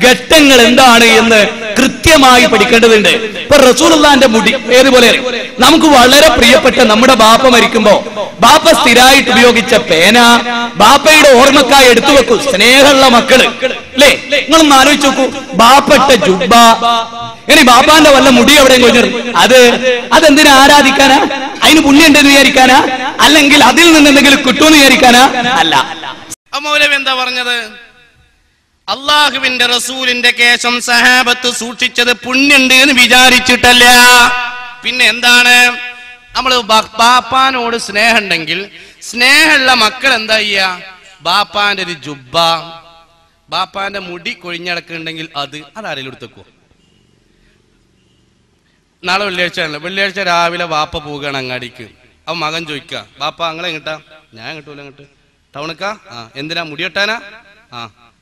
ഘട്ടങ്ങൾ എന്താണ് എന്ന് കൃത്യമായി പഠിക്കേണ്ടതുണ്ട്. ഇപ്പൊ റസൂലുള്ളാഹിന്റെ മുടി ഏതുപോലെ നമുക്ക് വളരെ പ്രിയപ്പെട്ട നമ്മുടെ ബാപ്പ മരിക്കുമ്പോ ബാപ്പ സ്ഥിരമായിട്ട് ഉപയോഗിച്ച പേന ബാപ്പയുടെ ഓർമ്മക്കായി എടുത്തു വെക്കൂ. സ്നേഹമുള്ള മക്കള് അല്ലേ? നിങ്ങളൊന്ന് ആലോചിച്ച് നോക്കൂ. ബാപ്പട്ട ജുബ്ബ, ഇനി ബാപ്പാന്റെ വല്ല മുടി എവിടെ കൊഞ്ഞു, അതെന്തിനാ ആരാധിക്കാനാ? അതിന് പുണ്യം ഉണ്ടെന്ന് വിചാരിക്കാനാ? അല്ലെങ്കിൽ അതിൽ നിന്ന് എന്തെങ്കിലും കിട്ടുമെന്ന് വിചാരിക്കാനാ? അല്ല. മൗലവി എന്താ പറഞ്ഞത്? അള്ളാഹുവിന്റെ റസൂലിന്റെ കേശം സഹാബത്ത് സൂക്ഷിച്ചത് പുണ്യുണ്ട് എന്ന് വിചാരിച്ചിട്ടല്ല. പിന്നെ എന്താണ്? നമ്മള് ബാപ്പാനോട് സ്നേഹം ഉണ്ടെങ്കിൽ സ്നേഹമുള്ള മക്കൾ എന്താ ചെയ്യാ? ബാപ്പാന്റെ ഒരു ജുബ്ബ, ബാപ്പാന്റെ മുടി കൊഴിഞ്ഞടക്കുന്നുണ്ടെങ്കിൽ അതാരെങ്കിലും എടുത്തേക്കോ? നാളെ വെള്ളിയാഴ്ച രാവിലെ ബാപ്പ പോവുകയാണ് അങ്ങാടിക്ക്. അപ്പൊ മകൻ ചോദിക്ക, ബാപ്പ അങ്ങളെ എങ്ങട്ടാ? ഞാൻ കിട്ടൂല, അങ്ങോട്ട് ടൗണിക്കാ. എന്തിനാ? മുടി വെട്ടാനാ?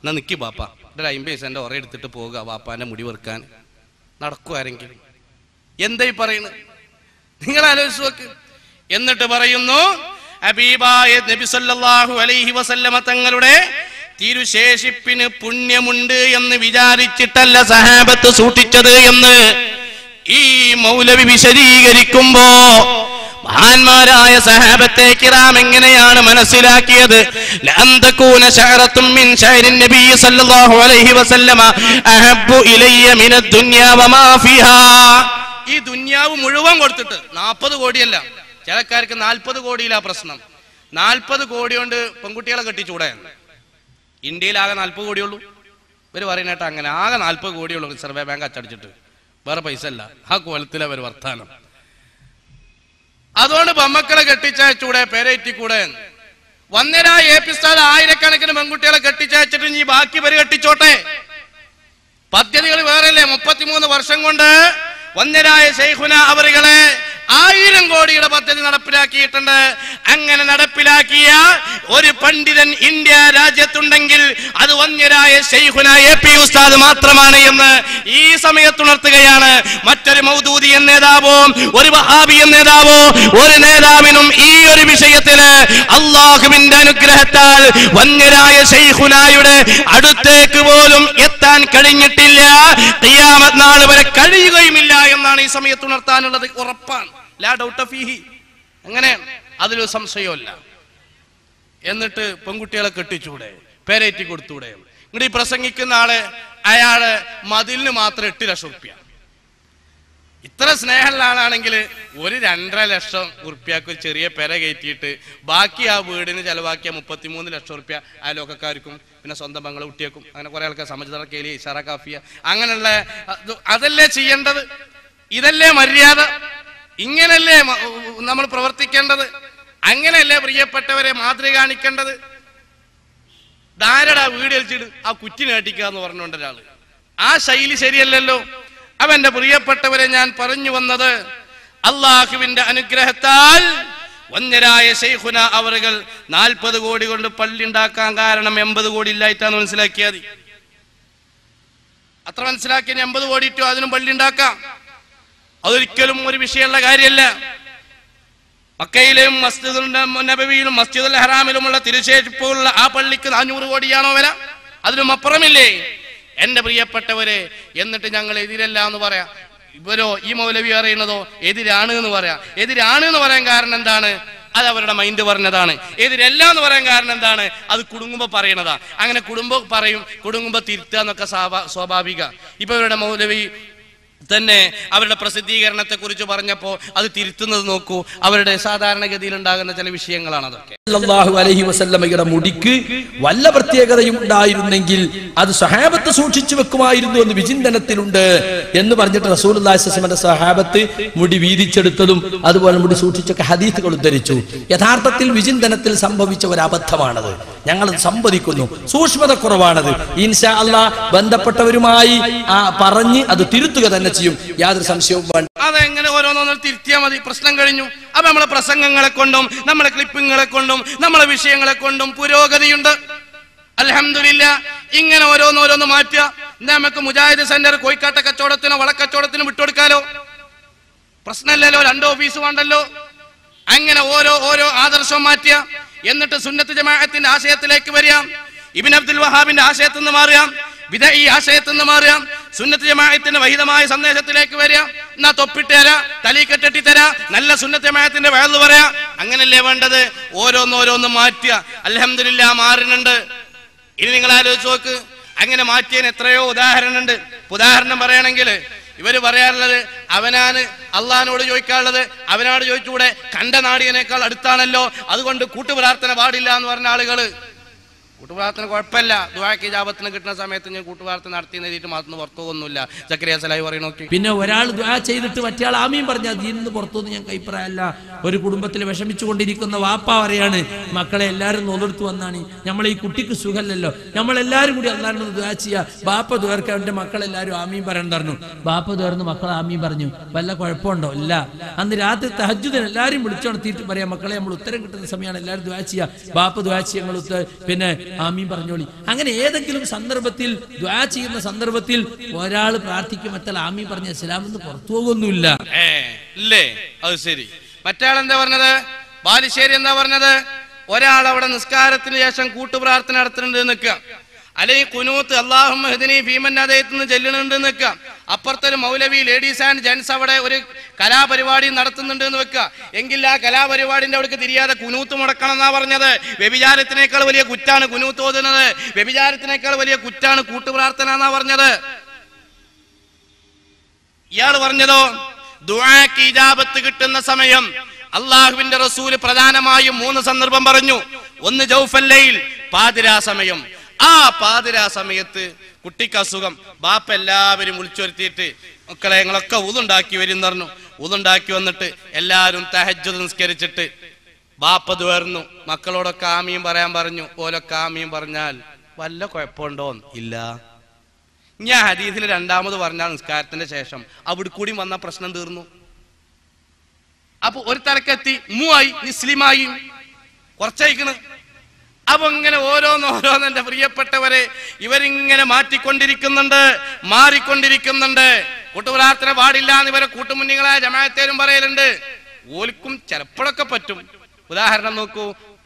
എന്നാ നിൽക്കി ബാപ്പ, ഒരു 50 പൈസേൻ്റെ ഉറ എടുത്തിട്ട് പോകുക ബാപ്പാൻ്റെ മുടി വെറുക്കാൻ. നടക്കും ആരെങ്കിലും? എന്തായി പറയുന്നത്? നിങ്ങൾ ആലോചിച്ച് നോക്ക്. എന്നിട്ട് പറയുന്നു, ഹബീബായ നബി സല്ലല്ലാഹു അലൈഹി വസല്ലമ തങ്ങളുടെ തിരുശേഷിപ്പിന് പുണ്യമുണ്ട് എന്ന് വിചാരിച്ചിട്ടല്ല സഹാബത്ത് സൂക്ഷിച്ചത് എന്ന് ഈ മൗലവി വിശദീകരിക്കുമ്പോ മഹാന്മാരായ സഹാബത്തെ കിറാം എങ്ങനെയാണ് മനസ്സിലാക്കിയത്? ലഅൻ തകൂന ശഅറത്തും മിൻ ശഅരിൻ നബി സല്ലല്ലാഹു അലൈഹി വസല്ലമ അഹബ്ബു ഇലയ്യ മിനദ് ദുനിയ വമാ ഫിഹാ. ഈ ദുനിയാവ് മുഴുവൻ കൊടുത്തിട്ട് 40 കോടിയല്ല, ചിലക്കാർക്ക് 40 കോടിയിലാ പ്രശ്നം. 40 കോടി കൊണ്ട് പെൺകുട്ടികളെ കെട്ടിച്ചൂടെ? ഇന്ത്യയിൽ ആകെ 40 കോടിയുള്ളൂ. ഇവർ പറയുന്നേട്ടാ അങ്ങനെ ആകെ 40 കോടിയുള്ളൂ റിസർവ് ബാങ്ക് അച്ചടിച്ചിട്ട്, വേറെ പൈസ അല്ല. ആ കോലത്തിലെ അവർ വർത്താനം. അതുകൊണ്ട് പെമ്മക്കളെ കെട്ടിച്ചൂടെ, പേരേറ്റിക്കൂടെ? വന്നേരാ ഏപ്പിസ്ഥാൻ ആയിരക്കണക്കിന് പെൺകുട്ടികളെ കെട്ടിച്ചയച്ചിട്ട് ഇനി ബാക്കി പേര് കെട്ടിച്ചോട്ടെ. പദ്ധതികൾ വേറെല്ലേ? 33 വർഷം കൊണ്ട് വന്നരായ ശൈഖുന അവറുകളെ 1000 കോടിയുടെ പദ്ധതി നടപ്പിലാക്കിയിട്ടുണ്ട്. അങ്ങനെ നടപ്പിലാക്കിയ ഒരു പണ്ഡിതൻ ഇന്ത്യ രാജ്യത്തുണ്ടെങ്കിൽ അത് വന്യരായ ശൈഖുന AP ഉസ്താദ് മാത്രമാണ് എന്ന് ഈ സമയത്തുണർത്തുകയാണ്. മറ്റൊരു മൗദൂദിയൻ നേതാവോ ഒരു വഹാബിയൻ നേതാവോ ഒരു നേതാവിനും ഈ ഒരു വിഷയത്തിന് അള്ളാഹുവിന്റെ അനുഗ്രഹത്താൽ വന്യരായ ശൈഖുനായുടെ അടുത്തേക്ക് പോലും എത്താൻ കഴിഞ്ഞിട്ടില്ല. ഖിയാമത്ത് നാൾ വരെ കഴിയുകയുമില്ല എന്നാണ് ഈ സമയത്തുണർത്താനുള്ളത്. ഉറപ്പാണ്, ലാ ഡൗട്ട് ഫീഹി. അങ്ങനെ അതിലൊരു സംശയമില്ല. എന്നിട്ട് പെൺകുട്ടികളെ കെട്ടിച്ചൂടെ, പേരേറ്റി കൊടുത്തൂടെ? ഇങ്ങോട്ട് ഈ പ്രസംഗിക്കുന്ന ആള് അയാള് മതിലിന് മാത്രം 8 ലക്ഷം റുപ്യ. ഇത്ര സ്നേഹമുള്ള ആളാണെങ്കിൽ ഒരു 2.5 ലക്ഷം റുപ്യക്ക് ചെറിയ പെര കയറ്റിയിട്ട് ബാക്കി ആ വീടിന് ചെലവാക്കിയ 33 ലക്ഷം റുപ്യ അയലോക്കാർക്കും പിന്നെ സ്വന്തം ബംഗള കുട്ടിയേക്കും അങ്ങനെ കുറെ ആൾക്കാർ സമജ്ദാർ കേലി ഇഷാറ കാഫിയ അങ്ങനെയുള്ള അതല്ലേ ചെയ്യേണ്ടത്? ഇതല്ലേ മര്യാദ? ഇങ്ങനല്ലേ നമ്മൾ പ്രവർത്തിക്കേണ്ടത്? അങ്ങനെയല്ലേ പ്രിയപ്പെട്ടവരെ മാതൃക കാണിക്കേണ്ടത്? ധാരടാ വീട് വലിച്ചിട്ട് ആ കുറ്റിനെ കെട്ടിക്കുക എന്ന് പറഞ്ഞുകൊണ്ട് ഒരാള്, ആ ശൈലി ശരിയല്ലല്ലോ. അവന്റെ പ്രിയപ്പെട്ടവരെ, ഞാൻ പറഞ്ഞു വന്നത് അള്ളാഹുവിന്റെ അനുഗ്രഹത്താൽ വന്യരായ ശൈഖുന അവറുകൾ 40 കോടി കൊണ്ട് പള്ളി ഉണ്ടാക്കാൻ കാരണം 80 കോടി ഇല്ലായിട്ടാന്ന് മനസ്സിലാക്കിയാൽ മതി. അത്ര മനസ്സിലാക്കിയ 80 കോടി ഇട്ടോ അതിനും പള്ളി ഉണ്ടാക്കാം. അതൊരിക്കലും ഒരു വിഷയമുള്ള കാര്യമല്ല. മക്കയിലും മസ്ജിദുൽ നബവിയിലും മസ്ജിദുൽ ഹറാമിലുമുള്ള തിരുശേഷിപ്പുള്ള ആ പള്ളിക്ക് 400 കോടിയാണോ വില? അതിനും അപ്പുറമില്ലേ എന്റെ പ്രിയപ്പെട്ടവരെ? എന്നിട്ട് ഞങ്ങൾ എതിരല്ല എന്ന് പറയാം. ഇവരോ ഈ മൗലവി അറിയുന്നതോ എതിരാണ് എന്ന് പറയാം. എതിരാണ് എന്ന് പറയാൻ കാരണം എന്താണ്? അത് അവരുടെ മൈൻഡ് പറഞ്ഞതാണ്. എതിരല്ല എന്ന് പറയാൻ കാരണം എന്താണ്? അത് കുടുങ്ങുമ്പോ പറയണതാ. അങ്ങനെ പറയും, കുടുങ്ങുമ്പോ തിരുത്തുക എന്നൊക്കെ സ്വാഭാവിക. ഇപ്പൊ ഇവരുടെ മൗലവി തന്നെ അവരുടെ പ്രസിദ്ധീകരണത്തെ കുറിച്ച് പറഞ്ഞപ്പോ അത് തിരുത്തുന്നത് നോക്കൂ. അവരുടെ സാധാരണഗതിയിൽ ഉണ്ടാകുന്ന ചില വിഷയങ്ങളാണ് അതൊക്കെ. സല്ലല്ലാഹു അലൈഹി വസല്ലമയുടെ മുടിക്ക് വല്ല പ്രത്യേകതയും ഉണ്ടായിരുന്നെങ്കിൽ അത് സഹാബത്ത് സൂക്ഷിച്ചു വെക്കുമായിരുന്നു എന്ന് വിചിന്തനത്തിലുണ്ട് എന്ന് പറഞ്ഞിട്ട് റസൂലുള്ളാഹി സ്വല്ലല്ലാഹു അലൈഹി വസല്ലം സഹാബത്ത് മുടി വീതിച്ചെടുത്തതും അതുപോലെ മുടി സൂക്ഷിച്ചൊക്കെ ഹദീസുകൾ ഉദ്ധരിച്ചു. യഥാർത്ഥത്തിൽ വിചിന്തനത്തിൽ സംഭവിച്ച ഒരു അബദ്ധമാണത്. ഞങ്ങൾ സമ്മതിക്കുന്നു, സൂക്ഷ്മത കുറവാണത്. ഇൻഷാ അല്ലാഹ് ബന്ധപ്പെട്ടവരുമായി പറഞ്ഞ് അത് തിരുത്തുക തന്നെ ചെയ്യും, യാതൊരു സംശയവും വേണ്ട. അതെങ്ങനെ ഓരോന്നോന്നും തിരുത്തിയാൽ മതി, പ്രശ്നം കഴിഞ്ഞു. അപ്പൊ നമ്മളെ പ്രസംഗങ്ങളെ കൊണ്ടും നമ്മളെ ക്ലിപ്പിങ്ങളെ കൊണ്ടും നമ്മളെ വിഷയങ്ങളെ കൊണ്ടും പുരോഗതിയുണ്ട്. അൽഹംദുലില്ലാ. ഇങ്ങനെ ഓരോന്നോരോന്ന് മാറ്റുക. എന്താ നമുക്ക് മുജാഹിദ് സെന്റർ കോഴിക്കാട്ട കച്ചവടത്തിനോ വളക്കച്ചവടത്തിനോ വിട്ടുകൊടുക്കാലോ? പ്രശ്നമില്ലല്ലോ, 2 ഓഫീസ് വേണ്ടല്ലോ. അങ്ങനെ ഓരോ ആദർശം മാറ്റുക. എന്നിട്ട് സുന്നത്ത് ജമാഅത്തിന്റെ ആശയത്തിലേക്ക് വരിക. ഇബ്നു അബ്ദുൽ വഹാബിന്റെ ആശയത്തിൽ നിന്ന് മാറുക, ബിദഈ ആശയത്തിൽ നിന്ന് മാറുക, സുന്നത്ത് ജമാഅത്തിന്റെ വഹിതമായ സന്ദേശത്തിലേക്ക് വരിക. എന്നാ തൊപ്പിട്ട് തരാ, തലീക്കെട്ടി തരാ, നല്ല സുന്നത്ത് ജമാഅത്തിന്റെ വഅദ് പറയാ. അങ്ങനല്ലേ വേണ്ടത്? ഓരോന്നോരോന്ന് മാറ്റുക. അൽഹംദുലില്ലാ മാറുന്നുണ്ട്. ഇനി നിങ്ങൾ ആലോചിച്ച് നോക്ക്, അങ്ങനെ മാറ്റിയതിന് എത്രയോ ഉദാഹരണമുണ്ട്. ഉദാഹരണം പറയുകയാണെങ്കിൽ ഇവര് പറയാറുള്ളത് അവനാണ് അള്ളാഹിനോട് ചോദിക്കാനുള്ളത് അവനോട് ചോദിച്ചുകൂടെ, കണ്ട നാടിയനേക്കാൾ അടുത്താണല്ലോ, അതുകൊണ്ട് കൂട്ടുപ്രാർത്ഥന പാടില്ല എന്ന് പറഞ്ഞ ആളുകള്. കൂട്ടുപ്രാർത്ഥന കുഴപ്പമില്ല, ദുആക്ക് ഇജാബത്തിന് കിട്ടുന്ന സമയത്ത് ഞാൻ കൂട്ടുപ്രാർത്ഥന നടത്തി എഴുതിയിട്ട് മാത്രം പുറത്തൊന്നുമില്ല. സക്കരിയ സലാഹി പറയും നോക്കി. പിന്നെ ഒരാൾ ദുആ ചെയ്തിട്ട് മറ്റേ ആൾ ആമീൻ പറഞ്ഞാൽ ദീനിന്ന് പുറത്തൊന്നും ഞാൻ കൈപ്പറയല്ല. ഒരു കുടുംബത്തിൽ വിഷമിച്ചു കൊണ്ടിരിക്കുന്ന വാപ്പ പറയാണ്, മക്കളെ എല്ലാവരും നോലെടുത്ത് വന്നാണ്, നമ്മളെ ഈ കുട്ടിക്ക് സുഖമല്ലല്ലോ, നമ്മളെല്ലാവരും കൂടി അല്ലാണ്ട് ദുആ ചെയ്യാ. ബാപ്പ ദുആർക്കാൻ എൻ്റെ മക്കളെല്ലാവരും ആമീൻ പറയാൻ പറഞ്ഞു. ബാപ്പ ദുആർന്ന് മക്കൾ ആമീൻ പറഞ്ഞു. വല്ല കുഴപ്പമുണ്ടോ? ഇല്ല. അന്ന് രാത്രി തഹജ്ജുദിന് എല്ലാവരും വിളിച്ചുണർത്തിയിട്ട് പറയാം, മക്കളെ നമ്മൾ ഉത്തരം കിട്ടുന്ന സമയമാണ്, എല്ലാവരും ദുആ ചെയ്യാ. ബാപ്പ ദുആ ചെയ്യാ, പിന്നെ ആമീൻ പറഞ്ഞോളി. അങ്ങനെ ഏതെങ്കിലും സന്ദർഭത്തിൽ ദുആ ചെയ്യുന്ന സന്ദർഭത്തിൽ ഒരാൾ പ്രാർത്ഥിക്കും, മറ്റാൾ ആമീൻ പറഞ്ഞ ഇസ്ലാം എന്ന് പുറത്തു പോകുന്നില്ല. ഇല്ലേ? അത് ശരി. മറ്റാൾ എന്താ പറഞ്ഞത്? ബാലുശ്ശേരി എന്താ പറഞ്ഞത്? ഒരാൾ അവിടെ നിസ്കാരത്തിന് ശേഷം കൂട്ടുപ്രാർത്ഥന നടത്തുന്നുണ്ട് നിൽക്കുക, അല്ലെങ്കിൽ കുനൂത്ത് അല്ലാഹുമ്മ ഹ്ദിനി ഫീമൻ ഹദൈത്ത് ചെല്ലുന്നുണ്ട് നിൽക്കുക. അപ്പുറത്തൊരു മൗലവി ലേഡീസ് ആൻഡ് ജെന്റ്സ് അവിടെ ഒരു കലാപരിപാടി നടത്തുന്നുണ്ട് എന്ന് വെക്കുക. എങ്കിൽ ആ കലാപരിപാടിന്റെ അവിടേക്ക് തിരിയാതെ കുനൂത്ത് മുടക്കണം എന്നാ പറഞ്ഞത്. വ്യഭിചാരത്തിനേക്കാൾ വലിയ കുറ്റാണ് കുനൂത്ത് ഓതുന്നത്, വ്യഭിചാരത്തിനേക്കാൾ വലിയ കുറ്റാണ് കൂട്ടുപ്രാർത്ഥന എന്നാ പറഞ്ഞത്. ഇയാൾ പറഞ്ഞതോ ദുആക്ക് ഇജാബത്ത് കിട്ടുന്ന സമയം അള്ളാഹുവിന്റെ റസൂല് പ്രധാനമായും 3 സന്ദർഭം പറഞ്ഞു. ഒന്ന് ജൗഫൽ ലൈൽ, പാതിരാ സമയം. ആ പാതിരാ സമയത്ത് കുട്ടിക്ക് അസുഖം, ബാപ്പ എല്ലാവരും വിളിച്ചൊരുത്തിയിട്ട് മക്കളെ ഞങ്ങളൊക്കെ ഉതുണ്ടാക്കി വരും പറഞ്ഞു. ഉതുണ്ടാക്കി വന്നിട്ട് എല്ലാവരും തഹജ്ജുദ് നിസ്കരിച്ചിട്ട് ബാപ്പ ദുആർന്നു. മക്കളോടൊക്കെ ആമീൻ പറയാൻ പറഞ്ഞു. ഓലൊക്കെ ആമീൻ പറഞ്ഞാൽ വല്ല കുഴപ്പമുണ്ടോ? ഇല്ല. ഞാൻ ഹദീസിൽ 2ാമത് പറഞ്ഞാൽ നിസ്കാരത്തിന്റെ ശേഷം അവിടെ കൂടി വന്ന പ്രശ്നം തീർന്നു. അപ്പൊ ഒരു തലക്കെത്തി മൂവായി മുസ്ലിമായി കുറച്ചയക്കണ്. അപ്പൊ ഇങ്ങനെ ഓരോന്നോരോന്ന് എന്റെ പ്രിയപ്പെട്ടവരെ ഇവരിങ്ങനെ മാറിക്കൊണ്ടിരിക്കുന്നുണ്ട്. കൂട്ടുപ്രാർത്ഥന പാടില്ല എന്ന് ഇവരെ കൂട്ടുമുന്നികളായ ജമാഅത്തേരും പറയലുണ്ട്. ഓൽക്കും ചിലപ്പോഴൊക്കെ പറ്റും. ഉദാഹരണം നോക്കൂ,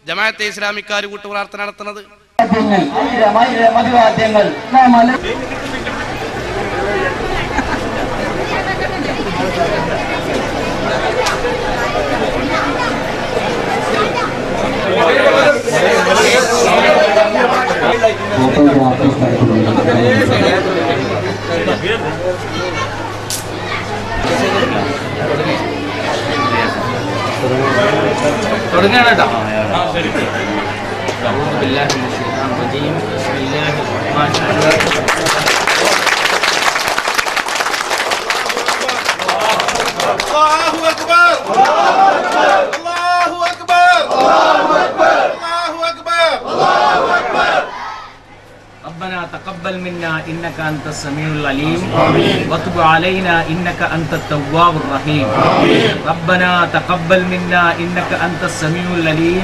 ജമാഅത്തെ ഇസ്ലാമിക്കാർ കൂട്ടുപ്രാർത്ഥന നടത്തുന്നത്. തുടങ്ങാനോ? ربنا تقبل منا إنك أنت السميع العليم وتب علينا إنك أنت التواب الرحيم. ربنا تقبل منا إنك أنت السميع العليم